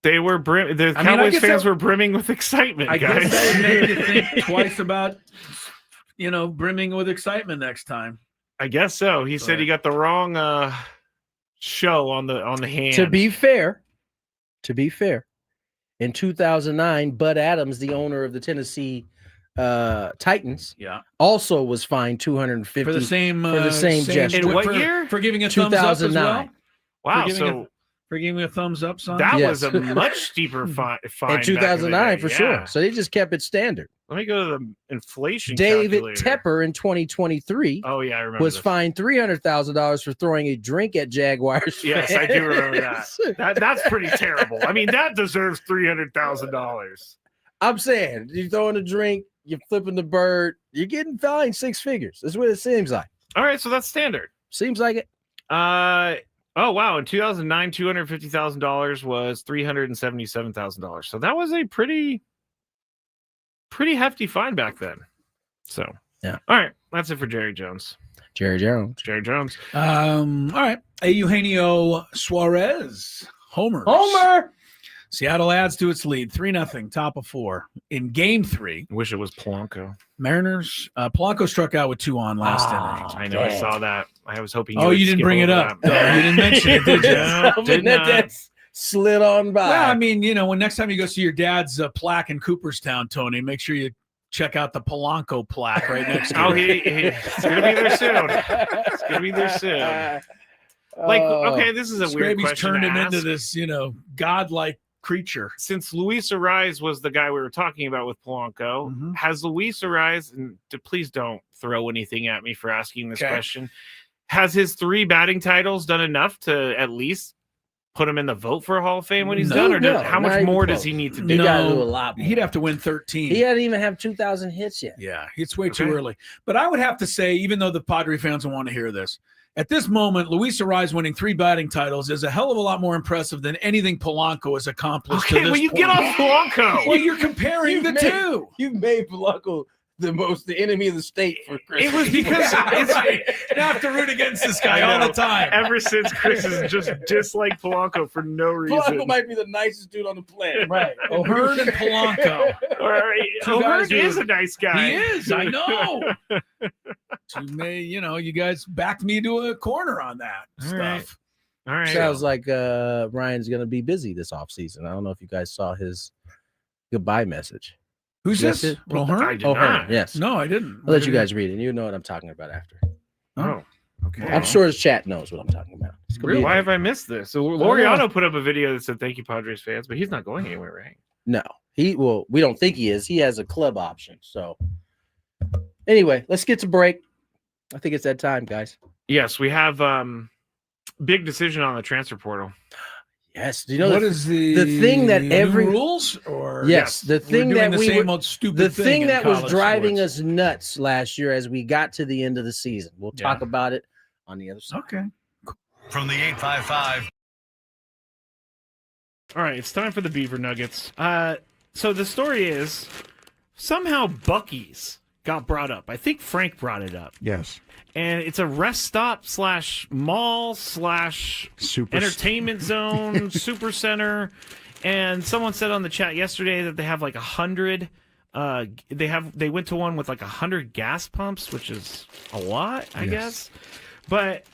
They were the I mean, I Cowboys guess fans that- were brimming with excitement, I guys. guess that would make you think twice about, brimming with excitement next time. I guess so. He said he got the wrong show on the hand. To be fair, in 2009, Bud Adams, the owner of the Tennessee Titans, also was fined 250 For the same gesture. In what year? For giving a thumbs up as well. 2009. Wow, for giving a thumbs up, son. that Yes. was a much steeper fine. In 2009, back in for the day. sure. Yeah. So they just kept it standard. Let me go to the inflation David calculator. Tepper in 2023 Oh yeah, I remember. was this. fined $300,000 for throwing a drink at Jaguars. Yes, I do remember fans. That's pretty terrible. I mean, that deserves $300,000. I'm saying you're throwing a drink, you're flipping the bird, you're getting fined six figures. That's what it seems like. All right, so that's standard. Seems like it. Oh wow! In 2009, $250,000 was $377,000. So that was a pretty hefty fine back then. So yeah. All right, that's it for Jerry Jones. Jerry Jones. All right. Eugenio Suarez. Homer. Seattle adds to its lead, 3-0, top of 4 in Game 3. Wish it was Polanco. Mariners. Polanco struck out with 2 on last inning. I know. I saw that. I was hoping. Oh, you didn't bring it up. You didn't mention it, did you? No, did not. That's slid on by. Well, I mean, when next time you go see your dad's plaque in Cooperstown, Tony, make sure you check out the Polanco plaque right next to Oh, it. it's going to be there soon. It's going to be there soon. Like, okay, this is a weird Skraby's question turned to him ask. into this, godlike creature. Since Luis Ariz was the guy we were talking about with Polanco, Mm-hmm. has Luis Ariz, and please don't throw anything at me for asking this Okay. question, has his 3 batting titles done enough to at least put him in the vote for a Hall of Fame when he's done? Or how much more does he need to do? He got to do a lot more. He'd have to win 13. He hadn't even have 2,000 hits yet. Yeah, it's way too early. But I would have to say, even though the Padre fans don't want to hear this, at this moment, Luis Ariz winning 3 batting titles is a hell of a lot more impressive than anything Polanco has accomplished. Okay, to this you point. get off Polanco. Well, you're comparing the two. You made Polanco the enemy of the state for Chris. It was because and I have to root against this guy all the time. Ever since Chris has just disliked Polanco for no reason. Polanco might be the nicest dude on the planet. Right. O'Hearn and Polanco. O'Hearn is a nice guy. He is, I know. You guys backed me to a corner on that stuff. All right. Sounds like Ryan's going to be busy this offseason. I don't know if you guys saw his goodbye message. Who's Yes, this? it- O'Hearn? I did O'Hearn, not. yes. No, I didn't. I'll let you guys read it. You know what I'm talking about after. Oh, okay. I'm sure his chat knows what I'm talking about. It's gonna Really? be- Why have I missed this? So Laureano put up a video that said, "Thank you, Padres fans," but he's not going anywhere, right? No, we don't think he is. He has a club option. So anyway, let's get to break. I think it's that time, guys. Yes, we have big decision on the transfer portal. Yes. Do you know What the is the thing that new every rules or yes, the thing we're doing that the we same were- old stupid the thing thing in that was college driving sports. us nuts last year as we got to the end of the season. We'll talk about it on the other side. Okay. From the 855. All right, it's time for the Beaver Nuggets. So the story is somehow Buc-ee's got brought up. I think Frank brought it up. Yes. And it's a rest stop / mall / Super entertainment zone, super center. And someone said on the chat yesterday that they have like 100. They went to one with like 100 gas pumps, which is a lot, I guess. But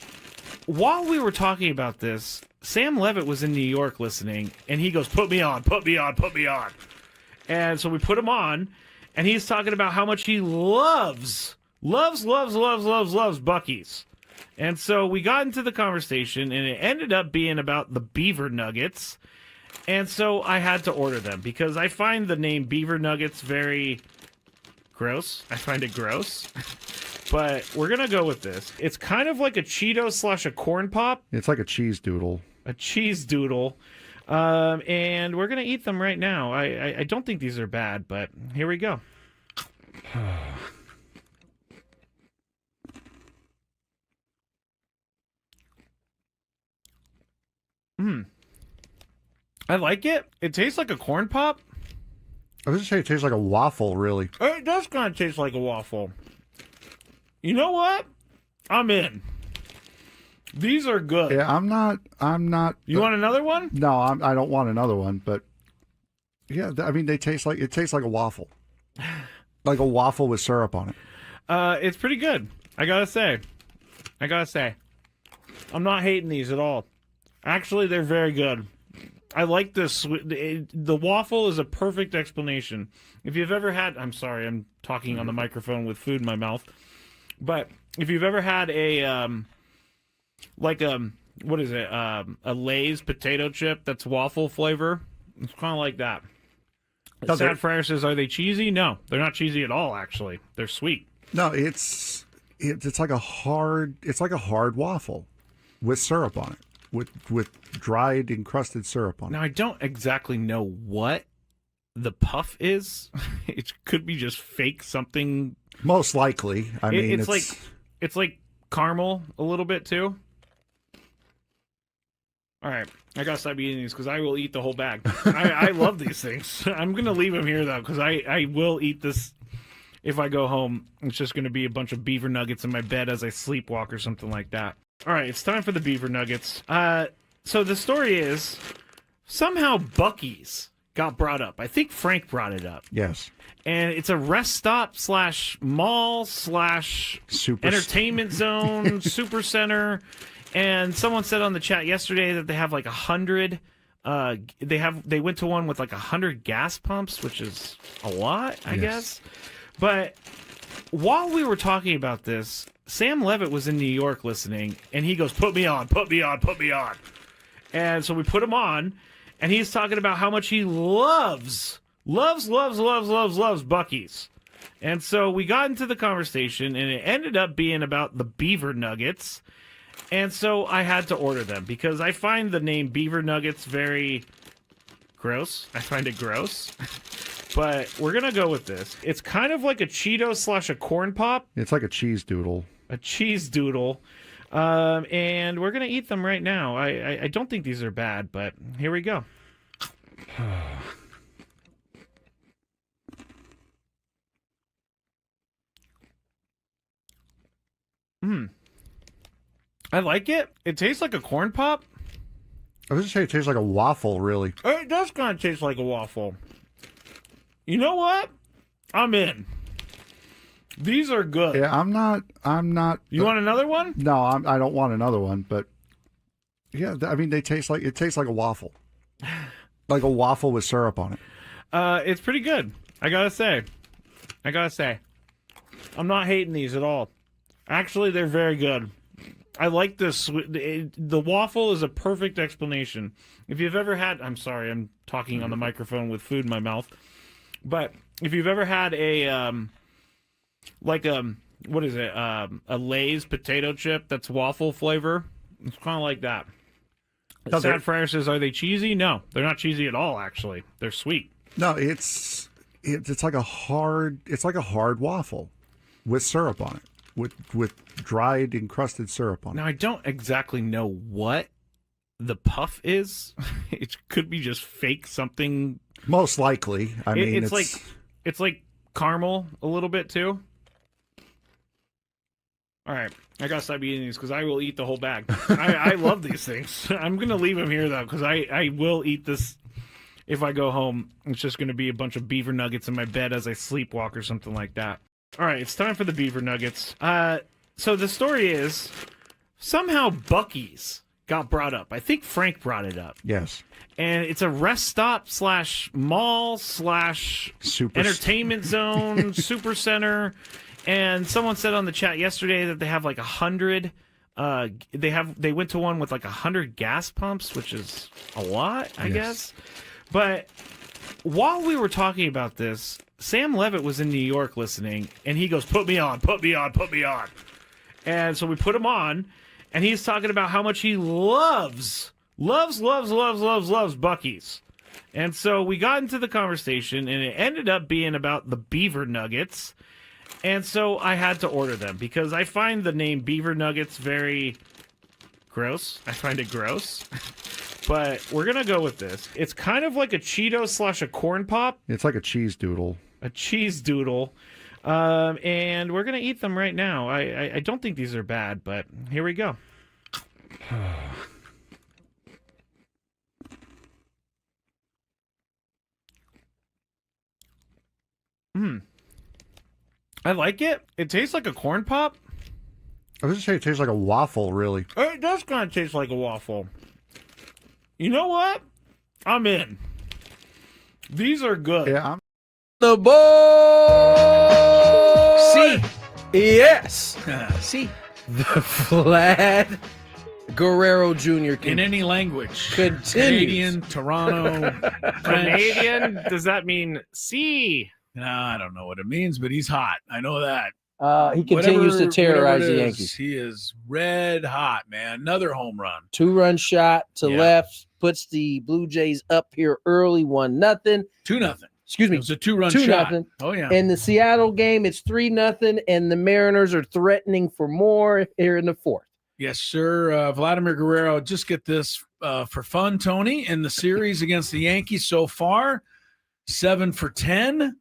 while we were talking about this, Sam Levitt was in New York listening, and he goes, "Put me on, put me on, put me on." And so we put him on, and he's talking about how much he loves Buc-ee's. And so we got into the conversation, and it ended up being about the Beaver Nuggets. And so I had to order them because I find the name Beaver Nuggets very gross. I find it gross. But we're going to go with this. It's kind of like a Cheeto / a corn pop. It's like a cheese doodle. A cheese doodle. And we're going to eat them right now. I don't think these are bad, but here we go. I like it. It tastes like a corn pop. I was just saying it tastes like a waffle, really. It does kind of taste like a waffle. You know what? I'm in. These are good. Yeah, I'm not. You want another one? No, I don't want another one. But yeah, I mean, it tastes like a waffle, like a waffle with syrup on it. It's pretty good. I gotta say. I'm not hating these at all. Actually, they're very good. I like this. The waffle is a perfect explanation. If you've ever had, I'm sorry, I'm talking on the microphone with food in my mouth. But if you've ever had a, what is it? A Lay's potato chip that's waffle flavor. It's kind of like that. Sad Fryer says, are they cheesy? No, they're not cheesy at all, actually. They're sweet. No, it's like a hard waffle with syrup on it. With dried encrusted syrup on it. Now, I don't exactly know what the puff is. It could be just fake something. Most likely. I mean, it's like caramel a little bit too. All right, I gotta stop eating these because I will eat the whole bag. I love these things. I'm gonna leave them here though because I will eat this if I go home. It's just gonna be a bunch of beaver nuggets in my bed as I sleepwalk or something like that. All right, it's time for the Beaver Nuggets. So the story is somehow Buc-ee's got brought up. I think Frank brought it up. Yes. And it's a rest stop / mall / entertainment zone, super center. And someone said on the chat yesterday that they have like 100. They went to one with like 100 gas pumps, which is a lot, I guess. But while we were talking about this, Sam Levitt was in New York listening, and he goes, put me on. And so we put him on, and he's talking about how much he loves Buc-ee's. And so we got into the conversation, and it ended up being about the Beaver Nuggets. And so I had to order them because I find the name Beaver Nuggets very gross. I find it gross. But we're going to go with this. It's kind of like a Cheeto / a corn pop. It's like a cheese doodle. A cheese doodle. And we're going to eat them right now. I don't think these are bad, but here we go. I like it. It tastes like a corn pop. I was just saying it tastes like a waffle, really. It does kind of taste like a waffle. You know what? I'm in. These are good. Yeah, I'm not. You want another one? No, I don't want another one. But yeah, I mean, it tastes like a waffle, like a waffle with syrup on it. It's pretty good. I gotta say, I'm not hating these at all. Actually, they're very good. I like this. The waffle is a perfect explanation. If you've ever had, I'm sorry, I'm talking on the microphone with food in my mouth. But if you've ever had a what is it? A Lay's potato chip that's waffle flavor. It's kind of like that. Sad Fryer says, "Are they cheesy?" No, they're not cheesy at all. Actually, they're sweet. No, it's like a hard waffle with syrup on it, with dried encrusted syrup on it. Now I don't exactly know what the puff is. It could be just fake something. Most likely. I mean, it's like caramel a little bit too. All right, I gotta stop eating these because I will eat the whole bag. I love these things. I'm gonna leave them here though because I will eat this if I go home. It's just gonna be a bunch of beaver nuggets in my bed as I sleepwalk or something like that. All right, it's time for the beaver nuggets. So the story is somehow Buc-ee's got brought up. I think Frank brought it up. Yes. And it's a rest stop / mall / entertainment zone, super center. And someone said on the chat yesterday that they have like 100. They went to one with like 100 gas pumps, which is a lot, I guess. But while we were talking about this, Sam Levitt was in New York listening, and he goes, put me on. And so we put him on, and he's talking about how much he loves Buc-ee's. And so we got into the conversation, and it ended up being about the Beaver Nuggets. And so I had to order them because I find the name Beaver Nuggets very gross. I find it gross. But we're going to go with this. It's kind of like a Cheeto / a corn pop. It's like a cheese doodle. A cheese doodle. And we're going to eat them right now. I don't think these are bad, but here we go. I like it. It tastes like a corn pop. I was just saying it tastes like a waffle, really. It does kind of taste like a waffle. You know what? I'm in. These are good. Yeah, the boy. See, yes. See, the Vlad Guerrero Jr. in any language. Continues. Canadian, Toronto, Canadian. Does that mean C? No, I don't know what it means, but he's hot. I know that. He continues to terrorize the Yankees. He is red hot, man. Another home run. 2-run shot to left puts the Blue Jays up here early, 1-0. 2-0. Excuse me. It was a 2-run shot. 2-0. Oh yeah. In the Seattle game, it's 3-0, and the Mariners are threatening for more here in the fourth. Yes, sir. Vladimir Guerrero, just get this for fun, Tony. In the series against the Yankees so far, 7 for 10.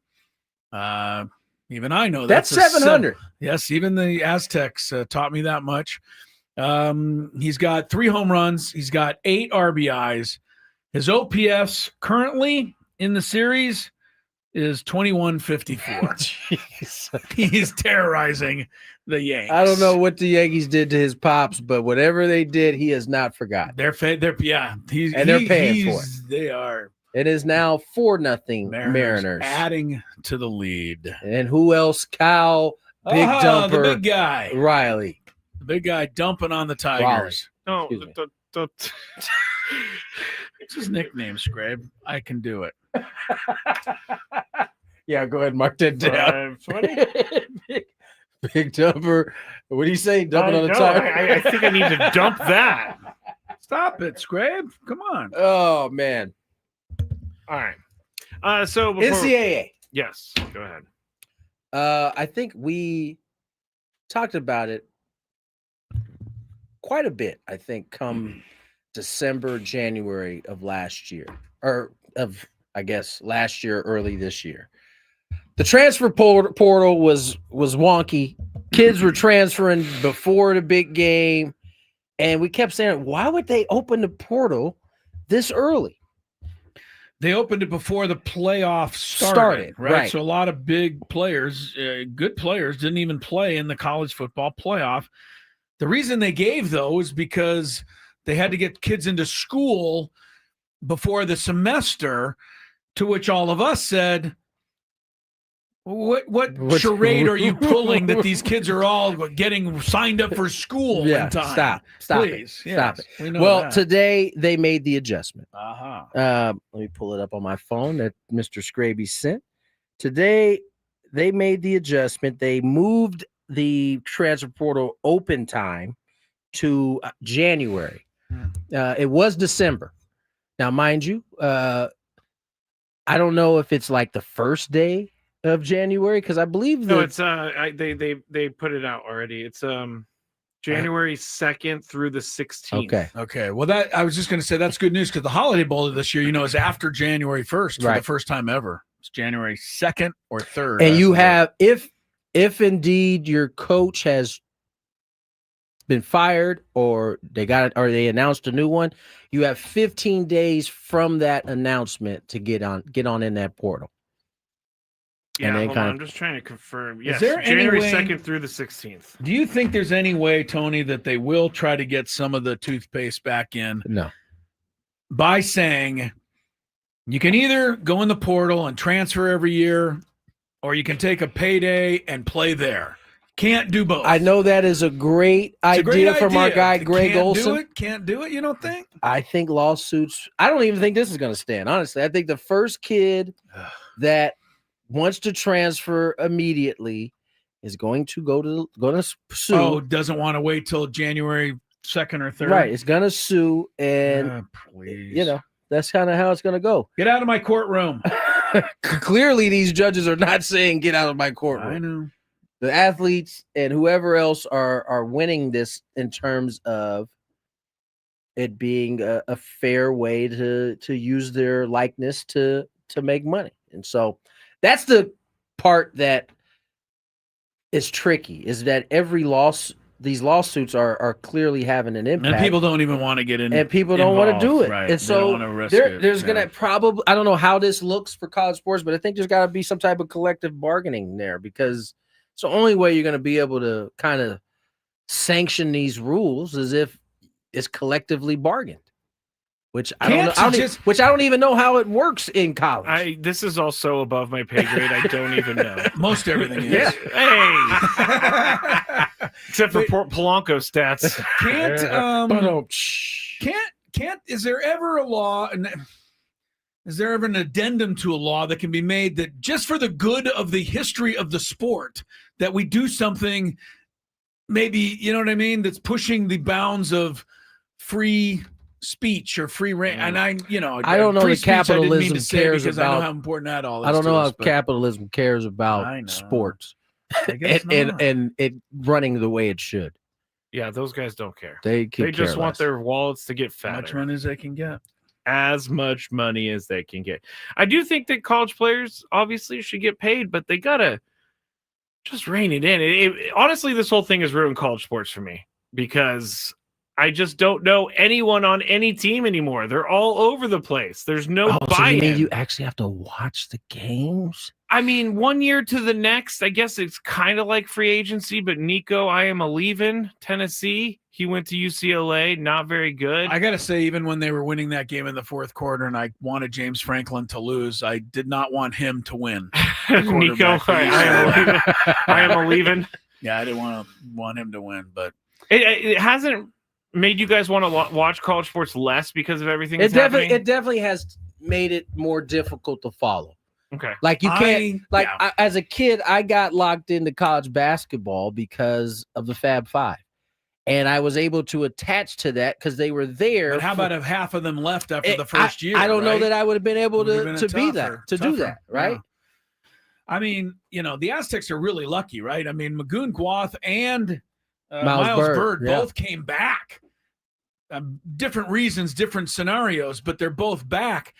Even I know that's 700. Yes, even the Aztecs taught me that much. He's got 3 home runs. He's got 8 RBIs. His OPS currently in the series is 2154. He's terrorizing the Yankees. I don't know what the Yankees did to his pops, but whatever they did, he has not forgotten. They're paying for it. They are. It is now 4-0 Mariners adding to the lead. And who else? Cal Big dumper. The big guy. Riley. The big guy dumping on the Tigers. No, It's his nickname, Skrabe. I can do it. Yeah, go ahead, mark that down. Big dumper. What do you say? Dumping on the Tigers? I think I need to dump that. Stop it, Skrabe. Come on. Oh, man. All right. So before NCAA. Yes, go ahead. I think we talked about it quite a bit, I think, come December, January of last year, or of, I guess, last year, early this year. The transfer portal was wonky. Kids were transferring before the big game, and we kept saying, why would they open the portal this early? They opened it before the playoff started, right? So a lot of big players, good players, didn't even play in the college football playoff. The reason they gave, though, is because they had to get kids into school before the semester, to which all of us said, what charade are you pulling that these kids are all getting signed up for school in time? Stop Please. it. Stop We it. know Well, that. today they made the adjustment. Uh-huh. Let me pull it up on my phone that Mr. Skraby sent. Today they made the adjustment. They moved the transfer portal open time to January. It was December. Now, mind you, I don't know if it's like the first day of January, because I believe No, it's they put it out already. It's January 2nd through the 16th. Okay. Well, that I was just going to say that's good news, because the Holiday Bowl this year, is after January 1st for the first time ever. It's January 2nd or 3rd. And you have, if indeed your coach has been fired or they announced a new one, you have 15 days from that announcement to get on in that portal. Yeah, and hold on, I'm just trying to confirm. Yes, there any January way- 2nd through the 16th. Do you think there's any way, Tony, that they will try to get some of the toothpaste back in? No. By saying you can either go in the portal and transfer every year, or you can take a payday and play there. Can't do both. I know that is a great idea from our guy Greg Olson. Can't do it, you don't think? I think lawsuits. I don't even think this is going to stand. Honestly, I think the first kid that wants to transfer immediately is going to sue. Oh, doesn't want to wait till January 2nd or 3rd. Right, it's going to sue, and that's kind of how it's going to go. Get out of my courtroom. Clearly, these judges are not saying get out of my courtroom. I know. The athletes and whoever else are winning this in terms of it being a fair way to use their likeness to make money. And so that's the part that is tricky, is that these lawsuits are clearly having an impact. And people don't even want to get in. And people don't want to do it. Right. And They so don't want to risk it. there's going to probably, I don't know how this looks for college sports, but I think there's got to be some type of collective bargaining there, because it's the only way you're going to be able to kind of sanction these rules is if it's collectively bargained, which I don't even know how it works in college. This is also above my pay grade. I don't even know. Most everything is. Yeah. Hey. Except for Polanco stats. Is there ever a law, and is there ever an addendum to a law that can be made that just for the good of the history of the sport, that we do something, maybe, you know what I mean, that's pushing the bounds of free speech or free reign? And I don't know that capitalism cares because about. I know how important that all is. I don't know to how us, but capitalism cares about sports I guess and it running the way it should. Yeah, those guys don't care. They just want their wallets to get fatter. As much money as they can get. As much money as they can get. I do think that college players obviously should get paid, but they gotta just rein it in. Honestly, this whole thing has ruined college sports for me, because I just don't know anyone on any team anymore. They're all over the place. There's no So buy-in. you mean you actually have to watch the games? I mean, one year to the next, I guess it's kind of like free agency, but Nico, I am leaving Tennessee. He went to UCLA, not very good. I got to say, even when they were winning that game in the fourth quarter and I wanted James Franklin to lose, I did not want him to win. quarterback for I am leaving. Yeah, I didn't want him to win, but it hasn't made you guys want to watch college sports less because of everything that's happening? It definitely has made it more difficult to follow. Okay. Like you can't as a kid, I got locked into college basketball because of the Fab Five. And I was able to attach to that because they were there. But how about if half of them left after the first year? I don't know that I would have been able to do tougher, that, right? Yeah. I mean, the Aztecs are really lucky, right? I mean, Magoon Guath and Miles Bird both came back. Different reasons, different scenarios, but they're both back.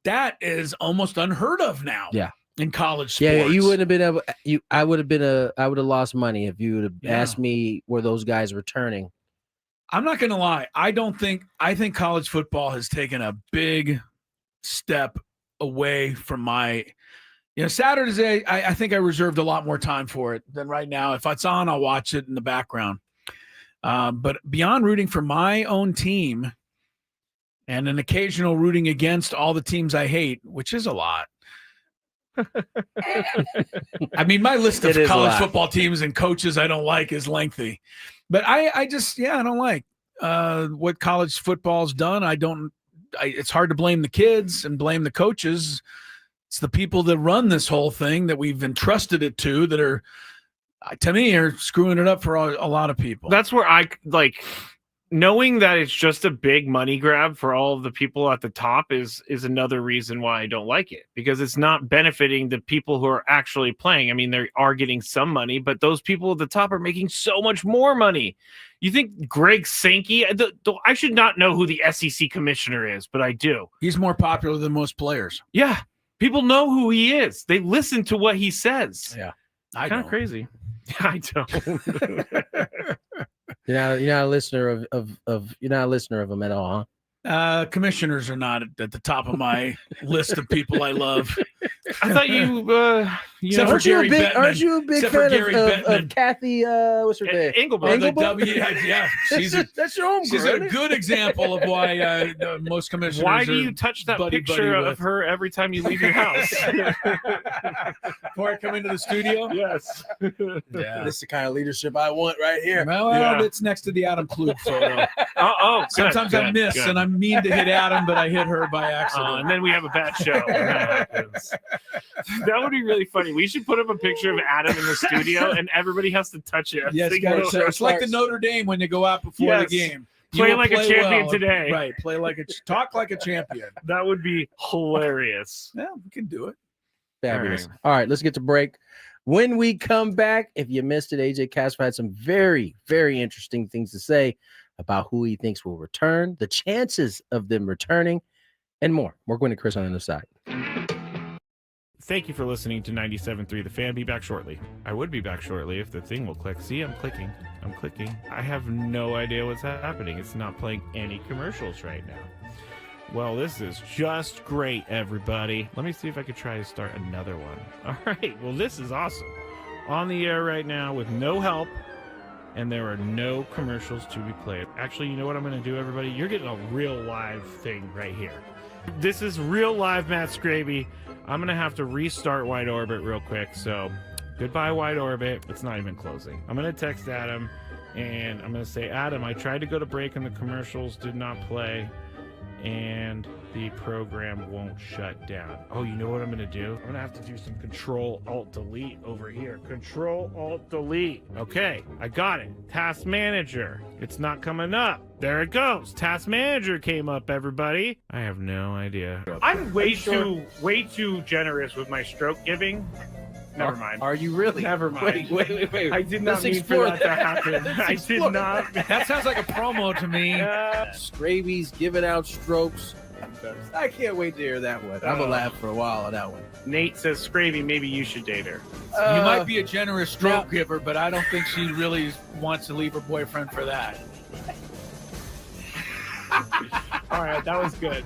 That is almost unheard of now. Yeah. In college sports. Yeah, you wouldn't have been able. I would have lost money if you would have asked me were those guys returning. I'm not going to lie. I think college football has taken a big step away from my. Saturday. I think I reserved a lot more time for it than right now. If it's on, I'll watch it in the background. But beyond rooting for my own team, and an occasional rooting against all the teams I hate, which is a lot. I mean, my list of college football teams and coaches I don't like is lengthy, but I don't like what college football's done. It's hard to blame the kids and blame the coaches. It's the people that run this whole thing that we've entrusted it to that are, to me, are screwing it up for a lot of people. That's where I like knowing that it's just a big money grab for all of the people at the top is another reason why I don't like it, because it's not benefiting the people who are actually playing. I mean, they are getting some money, but those people at the top are making so much more money. You think Greg Sankey, I should not know who the SEC commissioner is, but I do. He's more popular than most players. Yeah. People know who he is. They listen to what he says. Yeah. Kind of crazy. I don't. You're not a listener you're not a listener of them at all, huh? Commissioners are not at the top of my list of people I love. I thought you aren't you a big fan of Kathy? What's her name? Engelbert. Yeah, that's your home. She's a good example of why most commissioners. Why do you touch that picture of her every time you leave your house? Before I come into the studio? Yes. Yeah. This is the kind of leadership I want right here. Well, it's next to the Adam Klug photo. Sometimes I miss, and I mean to hit Adam, but I hit her by accident. And then we have a bad show. That would be really funny. We should put up a picture of Adam in the studio, and everybody has to touch it. Yes, it's like the Notre Dame when you go out before the game. Play like a champion today. Right. Talk like a champion. That would be hilarious. Yeah, we can do it. Fabulous. All right, let's get to break. When we come back, if you missed it, AJ Cassavell had some very, very interesting things to say about who he thinks will return, the chances of them returning, and more. We're Gwynn Chris on the other side. Thank you for listening to 97.3 The Fan. Be back shortly. I would be back shortly if the thing will click. See, I'm clicking. I have no idea what's happening. It's not playing any commercials right now. Well, this is just great, everybody. Let me see if I could try to start another one. All right. Well, this is awesome. On the air right now with no help, and there are no commercials to be played. Actually, you know what I'm going to do, everybody? You're getting a real live thing right here. This is real live Matt Skraby. I'm going to have to restart Wide Orbit real quick. So goodbye, Wide Orbit. It's not even closing. I'm going to text Adam, and I'm going to say, Adam, I tried to go to break and the commercials did not play, and the program won't shut down. Oh, you know what I'm going to do? I'm going to have to do some Control-Alt-Delete over here. Control-Alt-Delete. Okay, I got it. Task Manager. It's not coming up. There it goes. Task Manager came up, everybody. I have no idea. I'm way too generous with my stroke giving. Never mind. Are you really? Never mind. Wait. I did not mean for that to happen. I did not. That sounds like a promo to me. Skraby's giving out strokes. I can't wait to hear that one. I'm going to laugh for a while on that one. Nate says, Skraby, maybe you should date her. You might be a generous stroke giver, but I don't think she really wants to leave her boyfriend for that. All right, that was good.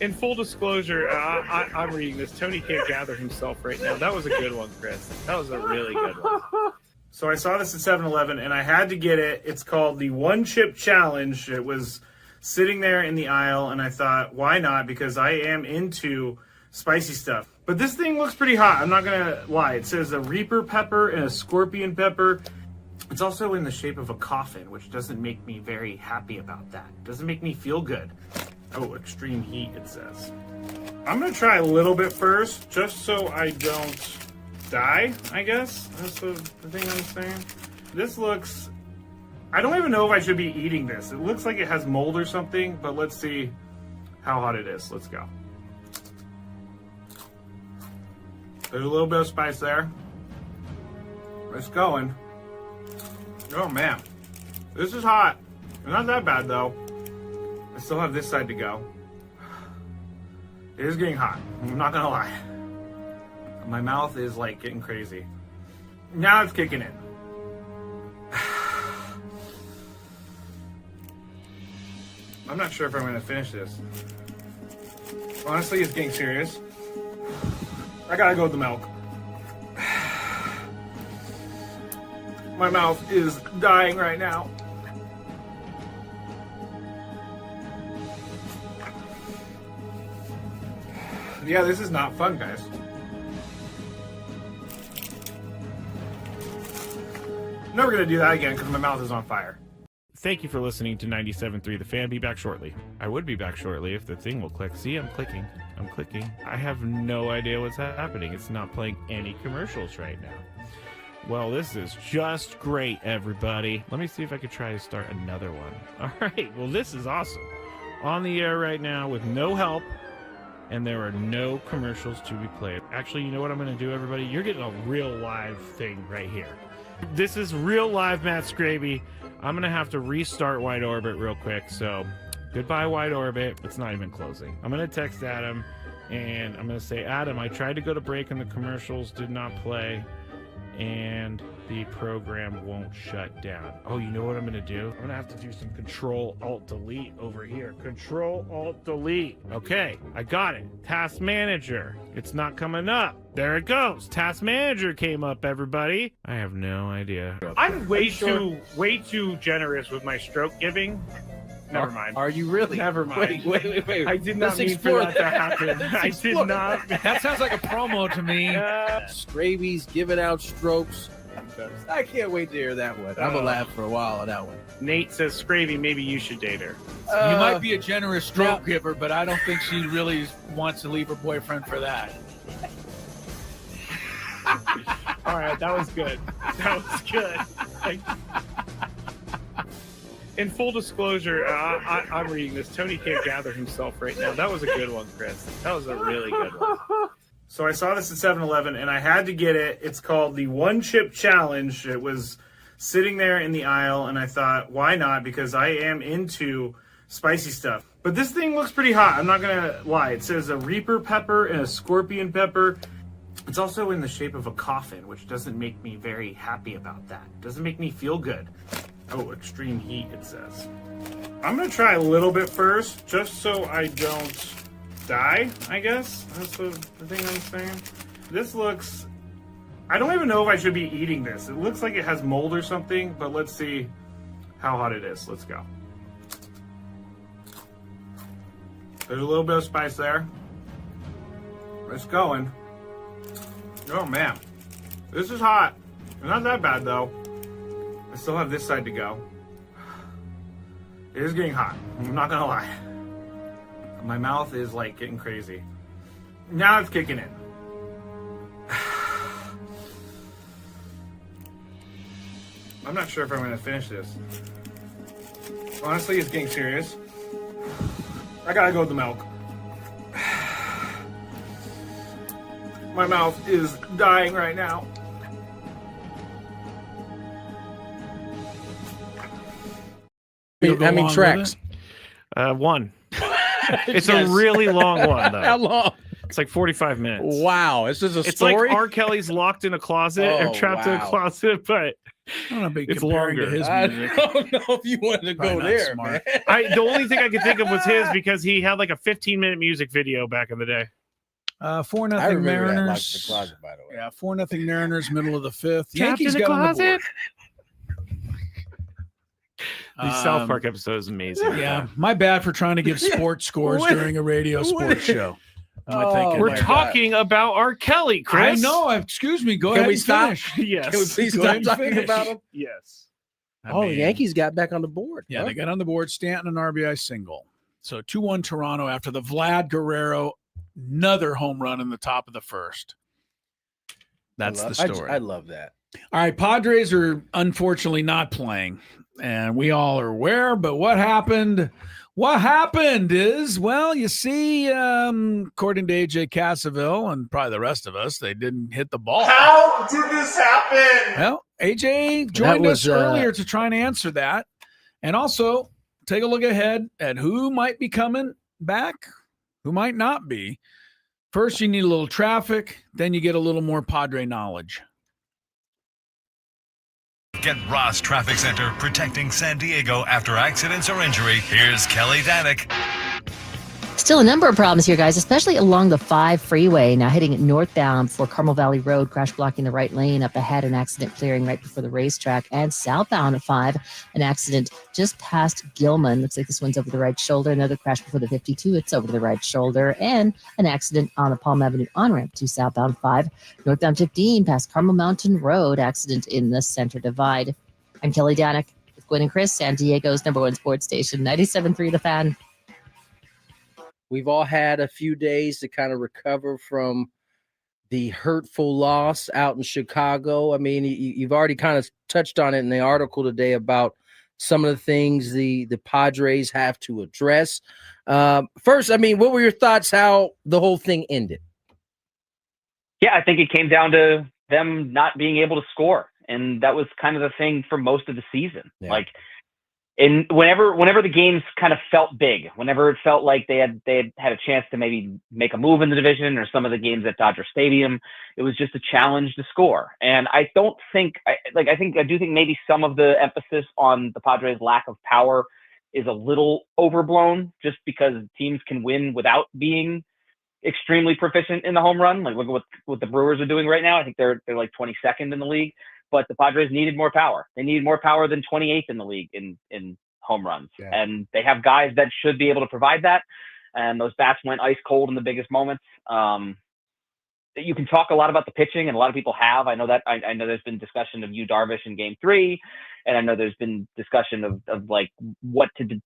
In full disclosure, I'm reading this. Tony can't gather himself right now. That was a good one, Chris. That was a really good one. So I saw this at 7-Eleven, and I had to get it. It's called the One Chip Challenge. It was sitting there in the aisle, and I thought, why not? Because I am into spicy stuff. But this thing looks pretty hot. I'm not gonna lie. It says a Reaper pepper and a scorpion pepper. It's also in the shape of a coffin, which doesn't make me very happy about that. Doesn't make me feel good. Oh, extreme heat, it says. I'm gonna try a little bit first, just so I don't die, I guess. That's the thing I'm saying. This looks... I don't even know if I should be eating this. It looks like it has mold or something, but let's see how hot it is. Let's go. There's a little bit of spice there. It's going. Oh man, this is hot. Not that bad though. I still have this side to go. It is getting hot. I'm not gonna lie. My mouth is like getting crazy. Now it's kicking in. I'm not sure if I'm gonna finish this. Honestly, it's getting serious. I gotta go with the milk. My mouth is dying right now. Yeah, this is not fun, guys. Never gonna do that again because my mouth is on fire. Thank you for listening to 97.3 The Fan. Be back shortly. I would be back shortly if the thing will click. See, I'm clicking. I'm clicking. I have no idea what's happening. It's not playing any commercials right now. Well, this is just great, everybody. Let me see if I could try to start another one. All right. Well, this is awesome. On the air right now with no help, and there are no commercials to be played. Actually, you know what I'm going to do, everybody? You're getting a real live thing right here. This is real live Matt Skraby. I'm going to have to restart Wide Orbit real quick. So goodbye, Wide Orbit. It's not even closing. I'm going to text Adam, and I'm going to say, Adam, I tried to go to break and the commercials did not play, and the program won't shut down. Oh, you know what I'm going to do? I'm going to have to do some Control-Alt-Delete over here. Control-Alt-Delete. Okay, I got it. Task Manager. It's not coming up. There it goes. Task Manager came up, everybody. I have no idea. I'm way too generous with my stroke giving. Never mind. Are you really? Never mind. Wait. I did not mean for that to happen. I did not. That sounds like a promo to me. Skraby's giving out strokes. I can't wait to hear that one. I'm gonna laugh for a while on that one. Nate says, Skraby, maybe you should date her. You might be a generous stroke giver, but I don't think she really wants to leave her boyfriend for that. All right, that was good. That was good. In full disclosure, I'm reading this. Tony can't gather himself right now. That was a good one, Chris. That was a really good one. So I saw this at 7-Eleven, and I had to get it. It's called the One Chip Challenge. It was sitting there in the aisle, and I thought, why not? Because I am into spicy stuff. But this thing looks pretty hot. I'm not going to lie. It says a Reaper pepper and a scorpion pepper. It's also in the shape of a coffin, which doesn't make me very happy about that. Doesn't make me feel good. Oh, extreme heat, it says. I'm going to try a little bit first, just so I don't die, I guess. That's the thing I'm saying. This looks... I don't even know if I should be eating this. It looks like it has mold or something, but let's see how hot it is. Let's go. There's a little bit of spice there. It's going. Oh man, this is hot. Not that bad though. I still have this side to go. It is getting hot. I'm not gonna lie. My mouth is like getting crazy. Now it's kicking in. I'm not sure if I'm gonna finish this. Honestly, it's getting serious. I gotta go with the milk. My mouth is dying right now. How many tracks? One. It's a really long one, though. How long? It's like 45 minutes. Wow. This is a it's story? like R. Kelly's locked in a closet or trapped in a closet, but it's longer. To his I music. don't know if you wanted to go there, man. The only thing I could think of was his because he had like a 15-minute music video back in the day. 4-0 Mariners. The closet, by the way. Yeah, 4-0 Mariners, middle of the fifth. Trapped Yankees in a got on the closet. board. The South Park episode is amazing. Yeah, my bad for trying to give sports scores during a radio sports show. We're talking about R. Kelly, Chris. I know. Excuse me. Go Can ahead we and stop? finish. Yes. Can we please Go stop ahead and talking finish. about him? Yes. The Yankees got back on the board. Yeah, huh? they got on the board. Stanton, an RBI single. So 2-1 Toronto after the Vlad Guerrero, another home run in the top of the first. That's the story. I love that. All right, Padres are unfortunately not playing, and we all are aware, but what happened? What happened is, well, you see, according to AJ Cassavell and probably the rest of us, they didn't hit the ball. How did this happen? Well, AJ joined us earlier to try and answer that, and also take a look ahead at who might be coming back, who might not be. First, you need a little traffic, then you get a little more Padre knowledge. Get Ross Traffic Center, protecting San Diego after accidents or injury. Here's Kelly Danick. Still a number of problems here, guys, especially along the 5 freeway. Now heading northbound for Carmel Valley Road, crash blocking the right lane. Up ahead, an accident clearing right before the racetrack. And southbound at 5, an accident just past Gilman. Looks like this one's over the right shoulder. Another crash before the 52. It's over the right shoulder. And an accident on the Palm Avenue on-ramp to southbound 5. Northbound 15 past Carmel Mountain Road. Accident in the center divide. I'm Kelly Danick with Gwynn and Chris, San Diego's #1 sports station, 97.3 The Fan. We've all had a few days to kind of recover from the hurtful loss out in Chicago. I mean, you've already kind of touched on it in the article today about some of the things the Padres have to address. First, I mean, what were your thoughts how the whole thing ended? Yeah, I think it came down to them not being able to score. And that was kind of the thing for most of the season. Yeah. Like, and whenever the games kind of felt big, whenever it felt like they had a chance to maybe make a move in the division, or some of the games at Dodger Stadium, it was just a challenge to score. And I do think maybe some of the emphasis on the Padres' lack of power is a little overblown, just because teams can win without being extremely proficient in the home run. Like, look at what the Brewers are doing right now. I think they're like 22nd in the league. But the Padres needed more power. They needed more power than 28th in the league in home runs. Yeah. And they have guys that should be able to provide that. And those bats went ice cold in the biggest moments. You can talk a lot about the pitching, and a lot of people have. I know there's been discussion of Yu Darvish in Game 3, and I know there's been discussion of like what to do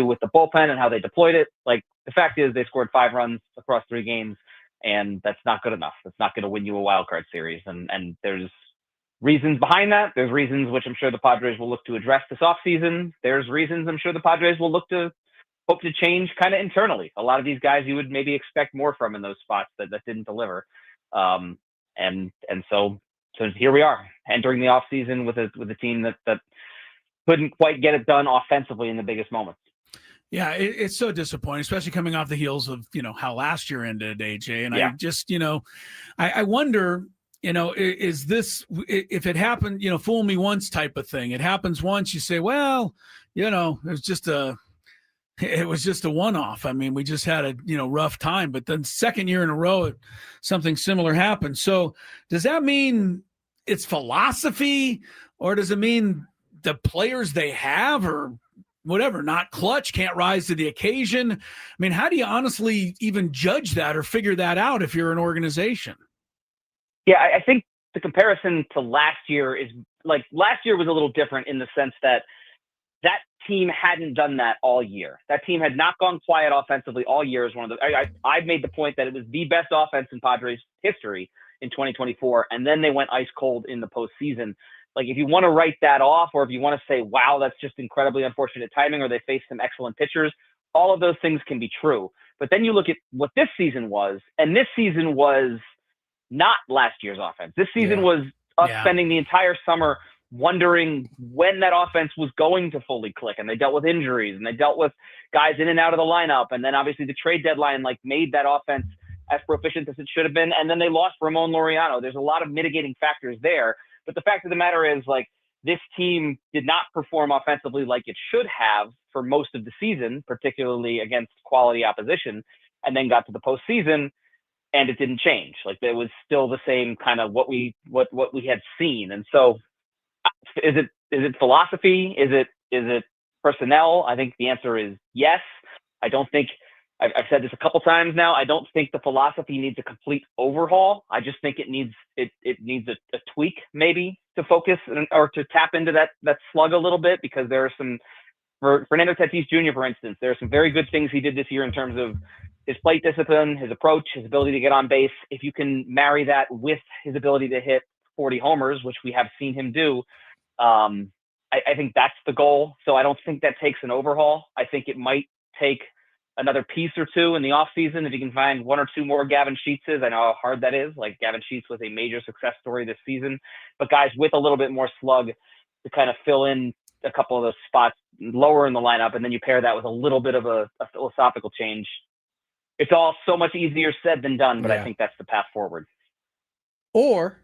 with the bullpen and how they deployed it. Like, the fact is, they scored 5 runs across 3 games, and that's not good enough. That's not going to win you a wild card series. And there's reasons behind that. There's reasons which I'm sure the Padres will look to address this offseason. There's reasons I'm sure the Padres will hope to change kind of internally. A lot of these guys you would maybe expect more from in those spots that didn't deliver. And so here we are entering the offseason with a team that couldn't quite get it done offensively in the biggest moments. Yeah, it's so disappointing, especially coming off the heels of, how last year ended, AJ. And I just, I wonder, is this, if it happened, fool me once type of thing. It happens once, you say, well, it was just a one-off. I mean, we just had a, rough time, but then second year in a row, something similar happened. So does that mean it's philosophy, or does it mean the players they have, or whatever, not clutch, can't rise to the occasion? I mean, how do you honestly even judge that or figure that out if you're an organization? Yeah, I think the comparison to last year is, like, last year was a little different in the sense that team hadn't done that all year. That team had not gone quiet offensively all year. Is one of the I made the point that it was the best offense in Padres history in 2024, and then they went ice cold in the postseason. Like, if you want to write that off, or if you want to say, wow, that's just incredibly unfortunate timing, or they faced some excellent pitchers, all of those things can be true. But then you look at what this season was, and this season was not last year's offense. This season was us spending the entire summer wondering when that offense was going to fully click, and they dealt with injuries, and they dealt with guys in and out of the lineup, and then obviously the trade deadline made that offense as proficient as it should have been, and then they lost Ramon Laureano. There's a lot of mitigating factors there, but the fact of the matter is, this team did not perform offensively like it should have for most of the season, particularly against quality opposition, and then got to the postseason, and it didn't change. It was still the same kind of what we had seen. And so, is it philosophy? Is it personnel? I think the answer is yes. I don't think I've said this a couple times now. I don't think the philosophy needs a complete overhaul. I just think it needs a tweak maybe to focus or to tap into that slug a little bit, because there are some, for Fernando Tatis Jr., for instance, there are some very good things he did this year in terms of his plate discipline, his approach, his ability to get on base. If you can marry that with his ability to hit 40 homers, which we have seen him do, I think that's the goal. So I don't think that takes an overhaul. I think it might take another piece or two in the offseason if you can find one or two more Gavin Sheetses. I know how hard that is. Like, Gavin Sheets was a major success story this season, but guys with a little bit more slug to kind of fill in a couple of those spots lower in the lineup, and then you pair that with a little bit of a philosophical change. It's all so much easier said than done, but I think that's the path forward. Or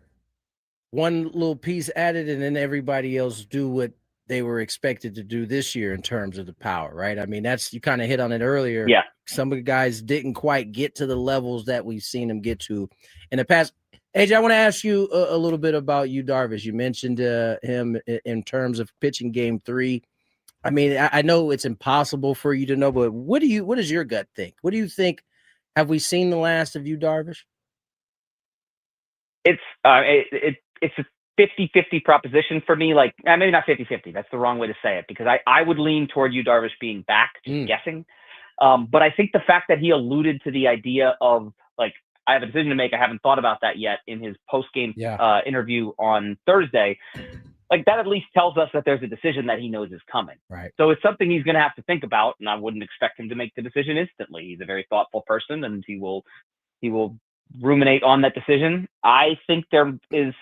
one little piece added, and then everybody else do what they were expected to do this year in terms of the power, right? I mean, that's, you kind of hit on it earlier. Yeah. Some of the guys didn't quite get to the levels that we've seen them get to in the past. AJ, I want to ask you a little bit about Yu Darvish. You mentioned him in terms of pitching game 3. I mean, I know it's impossible for you to know, but what does your gut think? What do you think? Have we seen the last of Yu Darvish? It's a 50-50 proposition for me. Like, maybe not 50-50. That's the wrong way to say it, because I would lean toward Yu Darvish being back, just guessing. But I think the fact that he alluded to the idea of, like, I have a decision to make, I haven't thought about that yet, in his post-game interview on Thursday, like, that at least tells us that there's a decision that he knows is coming. Right. So it's something he's going to have to think about, and I wouldn't expect him to make the decision instantly. He's a very thoughtful person, and he will ruminate on that decision. I think there is,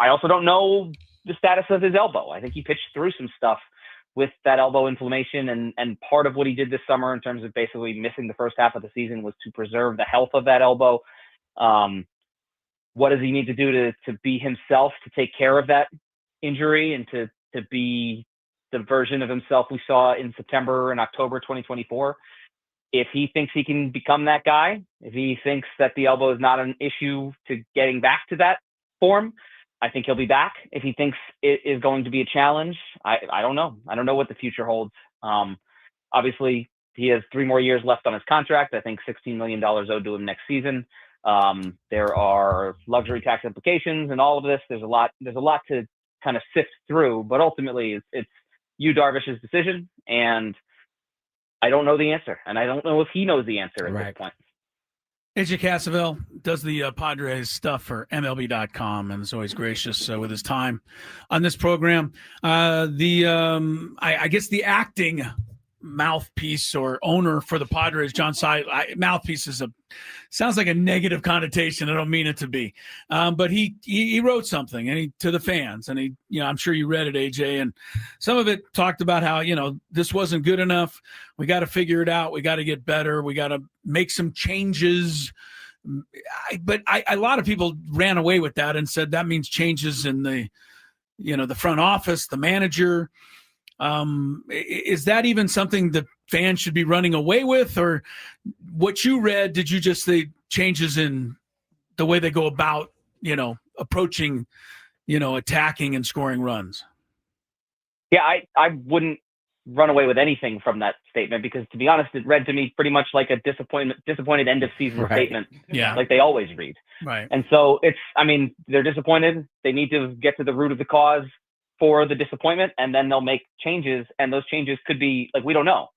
I also don't know the status of his elbow. I think he pitched through some stuff with that elbow inflammation, and part of what he did this summer in terms of basically missing the first half of the season was to preserve the health of that elbow. What does he need to do to be himself, to take care of that injury, and to be the version of himself we saw in September and October 2024? If he thinks he can become that guy, if he thinks that the elbow is not an issue to getting back to that form, I think he'll be back. If he thinks it is going to be a challenge, I don't know. I don't know what the future holds. Obviously, he has 3 more years left on his contract. I think $16 million owed to him next season. There are luxury tax implications and all of this. There's a lot to kind of sift through, but ultimately it's Yu Darvish's decision, and I don't know the answer, and I don't know if he knows the answer at this point. AJ Cassavell does the Padres stuff for MLB.com, and is always gracious with his time on this program. I guess the acting mouthpiece or owner for the Padres, John Seidler, mouthpiece sounds like a negative connotation. I don't mean it to be, but he wrote something and to the fans, and I'm sure you read it, AJ, and some of it talked about how, this wasn't good enough. We got to figure it out. We got to get better. We got to make some changes. But a lot of people ran away with that and said that means changes in the front office, the manager. Is that even something that fans should be running away with, or what you read? Did you just say changes in the way they go about, approaching, attacking and scoring runs? Yeah, I wouldn't run away with anything from that statement, because, to be honest, it read to me pretty much like a disappointed end of season statement. Yeah, like they always read. Right. And so they're disappointed. They need to get to the root of the cause for the disappointment, and then they'll make changes, and those changes could be, like, we don't know.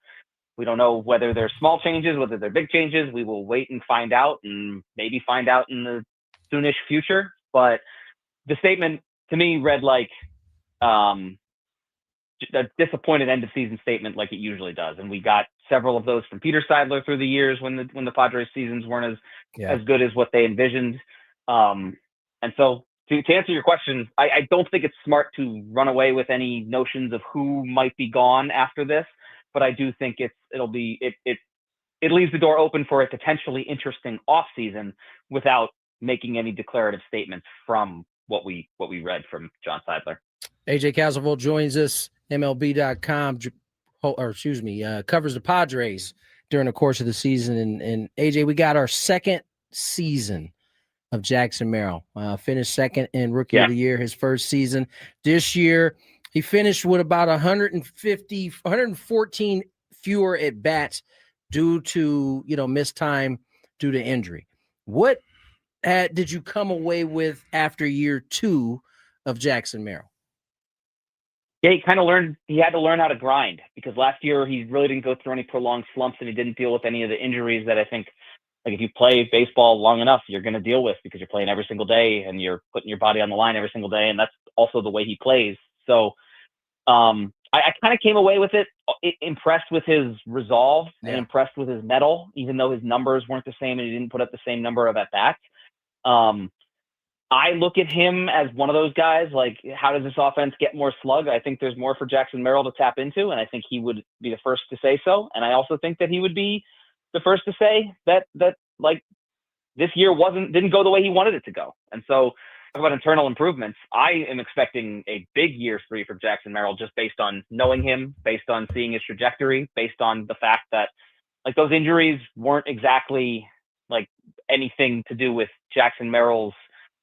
We don't know whether they're small changes, whether they're big changes. We will wait and find out, and maybe find out in the soonish future. But the statement to me read like a disappointed end of season statement, like it usually does. And we got several of those from Peter Seidler through the years when the Padres seasons weren't as good as what they envisioned. And so, to answer your question, I don't think it's smart to run away with any notions of who might be gone after this, but I do think it leaves the door open for a potentially interesting offseason without making any declarative statements from what we read from John Seidler. AJ Cassavell joins us, MLB.com, covers the Padres during the course of the season. And AJ, we got our second season of Jackson Merrill. Finished second in Rookie of the Year, his first season. This year, He finished with about 114 fewer at bats due to, missed time due to injury. What did you come away with after year 2 of Jackson Merrill? Yeah, he had to learn how to grind, because last year he really didn't go through any prolonged slumps, and he didn't deal with any of the injuries that I think, like, if you play baseball long enough, you're going to deal with, because you're playing every single day and you're putting your body on the line every single day. And that's also the way he plays. So I kind of came away with it impressed with his resolve and impressed with his mettle, even though his numbers weren't the same and he didn't put up the same number of at-bats. I look at him as one of those guys, like, how does this offense get more slug? I think there's more for Jackson Merrill to tap into, and I think he would be the first to say so. And I also think that he would be the first to say that like, this year didn't go the way he wanted it to go. And so, talk about internal improvements. I am expecting a big year 3 for Jackson Merrill, just based on knowing him, based on seeing his trajectory, based on the fact that, like, those injuries weren't exactly like anything to do with Jackson Merrill's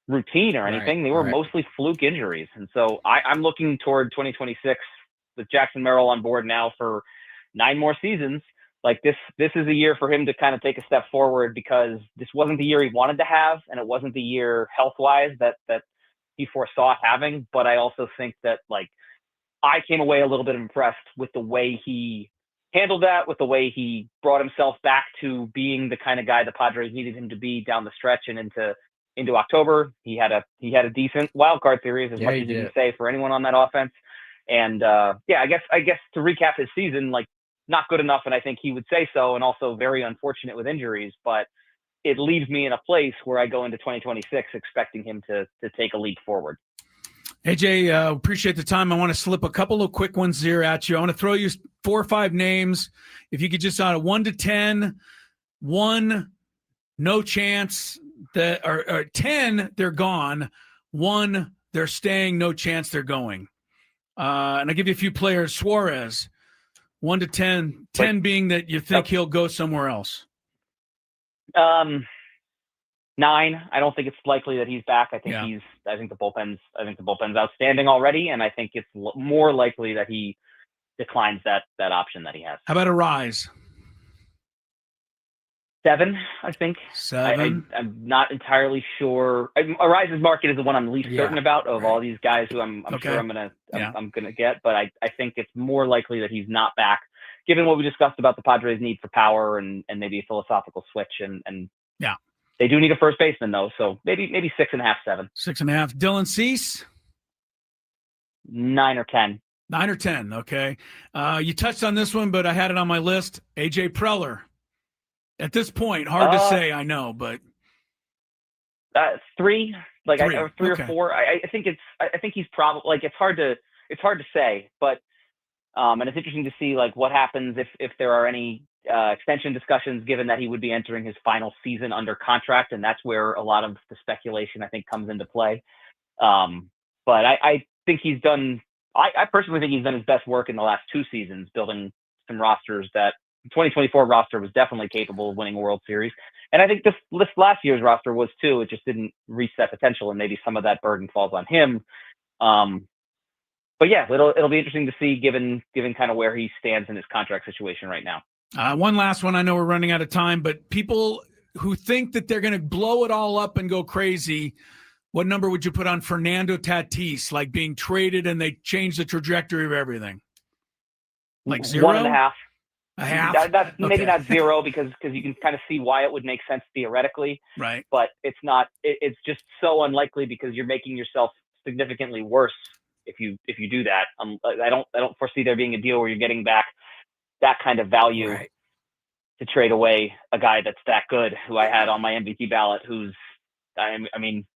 routine or anything. They were mostly fluke injuries. And so I'm looking toward 2026 with Jackson Merrill on board now for 9 more seasons. Like, this is a year for him to kind of take a step forward, because this wasn't the year he wanted to have, and it wasn't the year health-wise that he foresaw having. But I also think that, like, I came away a little bit impressed with the way he handled that, with the way he brought himself back to being the kind of guy the Padres needed him to be down the stretch and into October. He had a decent wild card series, as much as you can say for anyone on that offense. And I guess to recap his season, like, not good enough, and I think he would say so, and also very unfortunate with injuries, but it leaves me in a place where I go into 2026 expecting him to take a leap forward. AJ, appreciate the time. I want to slip a couple of quick ones here at you. I want to throw you 4 or 5 names. If you could just on a 1 to 10, 1, no chance, or 10, they're gone. 1, they're staying, no chance they're going. And I'll give you a few players. Suarez, 1 to 10, 10 being that you think he'll go somewhere else. 9. I don't think it's likely that he's back. I think the bullpen's outstanding already, and I think it's more likely that he declines that option that he has. How about Arise? 7, I think. 7. I'm not entirely sure. Arise's market is the one I'm least certain about of all these guys who I'm sure I'm gonna get. But I think it's more likely that he's not back, given what we discussed about the Padres' need for power and maybe a philosophical switch. And they do need a first baseman though, so maybe 6.5, 7. 6.5. Dylan Cease? 9 or 10. 9 or 10. Okay. You touched on this one, but I had it on my list. AJ Preller. At this point, hard to say, I know, but 3, like 3 or 4. I think he's probably, like, it's hard to say, but and it's interesting to see, like, what happens if there are any extension discussions, given that he would be entering his final season under contract, and that's where a lot of the speculation I think comes into play. But I think he's done. I personally think he's done his best work in the last 2 seasons, building some rosters that. 2024 roster was definitely capable of winning a World Series. And I think this last year's roster was too. It just didn't reach that potential, and maybe some of that burden falls on him. But yeah, it'll be interesting to see given kind of where he stands in his contract situation right now. One last one. I know we're running out of time, but people who think that they're going to blow it all up and go crazy, what number would you put on Fernando Tatis, like being traded and they change the trajectory of everything? Like 0? 1.5. A half? That's maybe not 0, because you can kind of see why it would make sense theoretically. Right. But it's not. It's just so unlikely, because you're making yourself significantly worse if you do that. I don't foresee there being a deal where you're getting back that kind of value to trade away a guy that's that good, who I had on my MVP ballot, who's I mean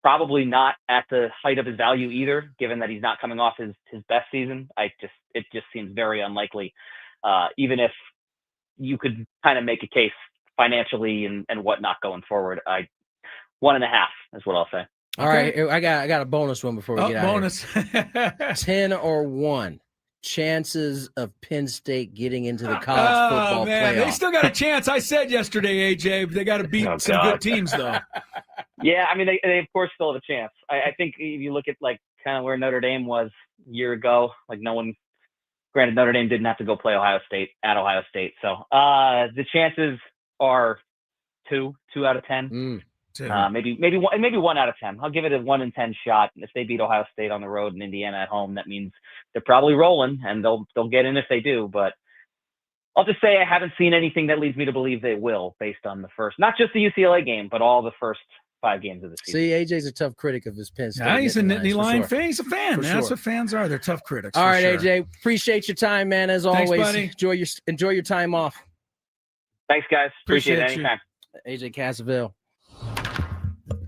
probably not at the height of his value either, given that he's not coming off his best season. It just seems very unlikely. Even if you could kind of make a case financially and whatnot going forward, 1.5 is what I'll say. All right, I got a bonus one before we get out. Bonus. 10 or 1 chances of Penn State getting into the college football playoff. They still got a chance. I said yesterday, AJ, they got to beat some good teams though. Yeah, I mean, they of course still have a chance. I think if you look at like kind of where Notre Dame was a year ago, like granted, Notre Dame didn't have to go play Ohio State at Ohio State. So the chances are 2 out of 10. Maybe 1 out of 10. I'll give it a 1 in 10 shot. If they beat Ohio State on the road and Indiana at home, that means they're probably rolling and they'll get in if they do. But I'll just say I haven't seen anything that leads me to believe they will, based on the first, not just the UCLA game, but all the first 5 games of the season. See, AJ's a tough critic of his Penn State. Yeah, he's a Nittany Lion sure. fan. He's a fan, For man. sure. That's what fans are. They're tough critics. All right, sure. AJ. Appreciate your time, man. As Thanks, always, buddy. Enjoy your time off. Thanks, guys. Appreciate it anytime. AJ Cassavell.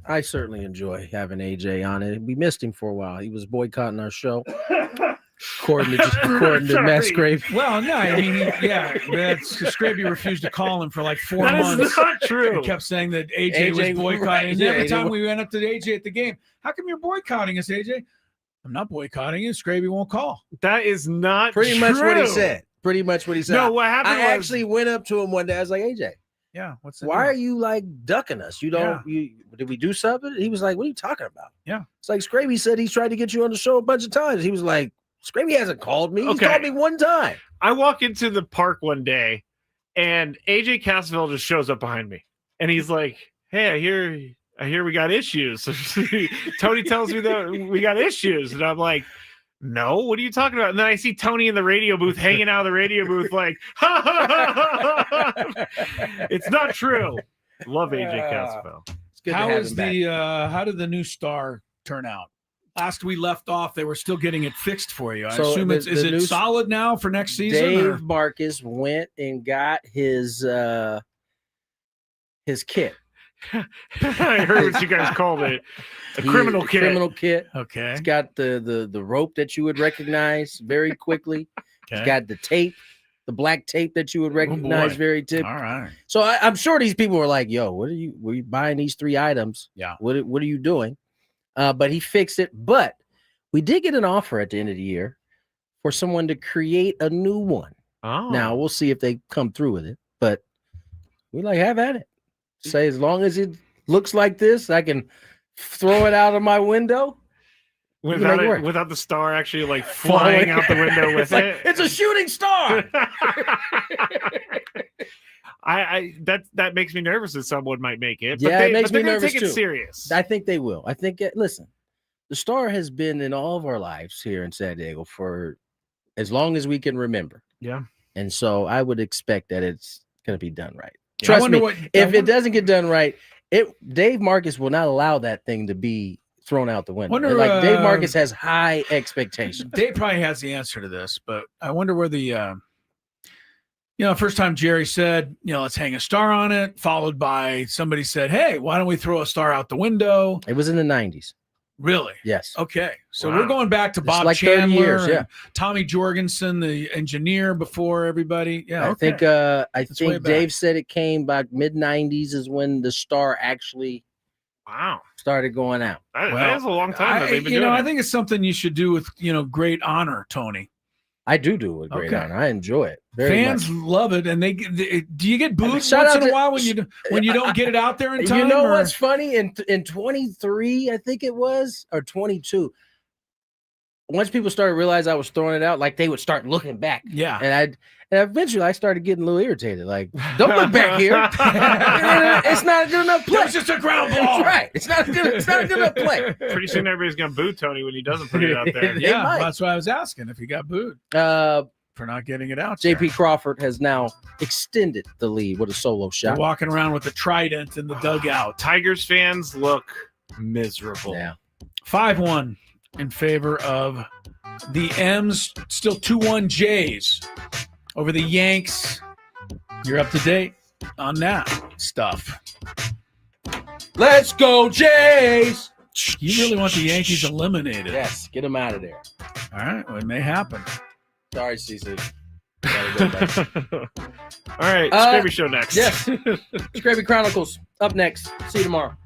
I certainly enjoy having AJ on it. We missed him for a while. He was boycotting our show. According to Matt Skraby. Well, no, I mean, Skraby refused to call him for like 4 months. That is not true. He kept saying that AJ was boycotting. Right, And every time we went up to AJ at the game, how come you're boycotting us, AJ? I'm not boycotting you. Skraby won't call. That is not Pretty true. much what he said. Pretty much what he said. No, what happened I was actually went up to him one day. I was like, AJ, yeah, what's that? why are you like ducking us? You don't. Did we do something? He was like, what are you talking about? Yeah. It's like Skraby said he's tried to get you on the show a bunch of times. He was like, Skraby hasn't called me. He's Okay. called me one time. I walk into the park one day and AJ Cassavell just shows up behind me and he's like, hey, I hear we got issues. Tony tells me that we got issues. And I'm like, no, what are you talking about? And then I see Tony in the radio booth hanging out of the radio booth like, ha, ha, ha, ha, ha. It's not true. Love AJ Cassavell. It's good How to have is him back. how did the new star turn out? Last we left off, they were still getting it fixed for you. I So assume is it new solid now for next season? Dave Marcus went and got his kit. I heard what you guys called it. A criminal kit. Criminal kit. Okay. It's got the rope that you would recognize very quickly. It's Okay. got the tape, the black tape that you would recognize boy. very All right. So I'm sure these people were like, yo, were you buying these 3 items? Yeah. What are you doing? But he fixed it. But we did get an offer at the end of the year for someone to create a new one. Oh. Now we'll see if they come through with it. But we like have at it. Say as long as it looks like this, I can throw it out of my window. Without the star actually like flying out the window with like, it. It's a shooting star. That makes me nervous that someone might make it. Yeah, it makes me they're gonna nervous take too. it serious. I think they will. I think listen, the star has been in all of our lives here in San Diego for as long as we can remember. Yeah. And so I would expect that it's going to be done right. Yeah, I Trust wonder me, if it doesn't get done right, Dave Marcus will not allow that thing to be thrown out the window. Wonder, like Dave Marcus has high expectations. Dave probably has the answer to this, but I wonder where the first time Jerry said, let's hang a star on it, followed by somebody said, hey, why don't we throw a star out the window? It was in the 90s. Really? Yes. Okay. So Wow. we're going back to It's Bob like 30 Chandler, years, yeah. and Tommy Jorgensen, the engineer before everybody. Yeah. I okay. think I That's way think back. Dave said it came by mid 90s is when the star actually started going out. That is a long time that they've been doing I it. think it's something you should do with, great honor, Tony. I do it with great honor. I enjoy it. Very Fans much. love it, and do you get booed shout once out in a to- while when you don't get it out there in time? You know or- what's funny? In 23, I think it was, or 22. Once people started realizing I was throwing it out, like they would start looking back. Yeah. And eventually I started getting a little irritated. Like, don't look back here. It's not a good enough play. That was just a ground ball. That's right. It's not a good enough play. Pretty soon everybody's gonna boo Tony when he doesn't put it out there. They Yeah, might. that's why I was asking if he got booed for not getting it out. JP Crawford has now extended the lead with a solo They're shot. walking around with the trident in the dugout. Tigers fans look miserable. Yeah. 5-1 in favor of the M's. Still 2-1 Jays over the Yanks. You're up to date on that stuff. Let's go, Jays. You really want the Yankees eliminated? Yes, get them out of there. All right, well, it may happen. Sorry, CC. All right, Skraby Show next. Yes. Skraby Chronicles up next. See you tomorrow.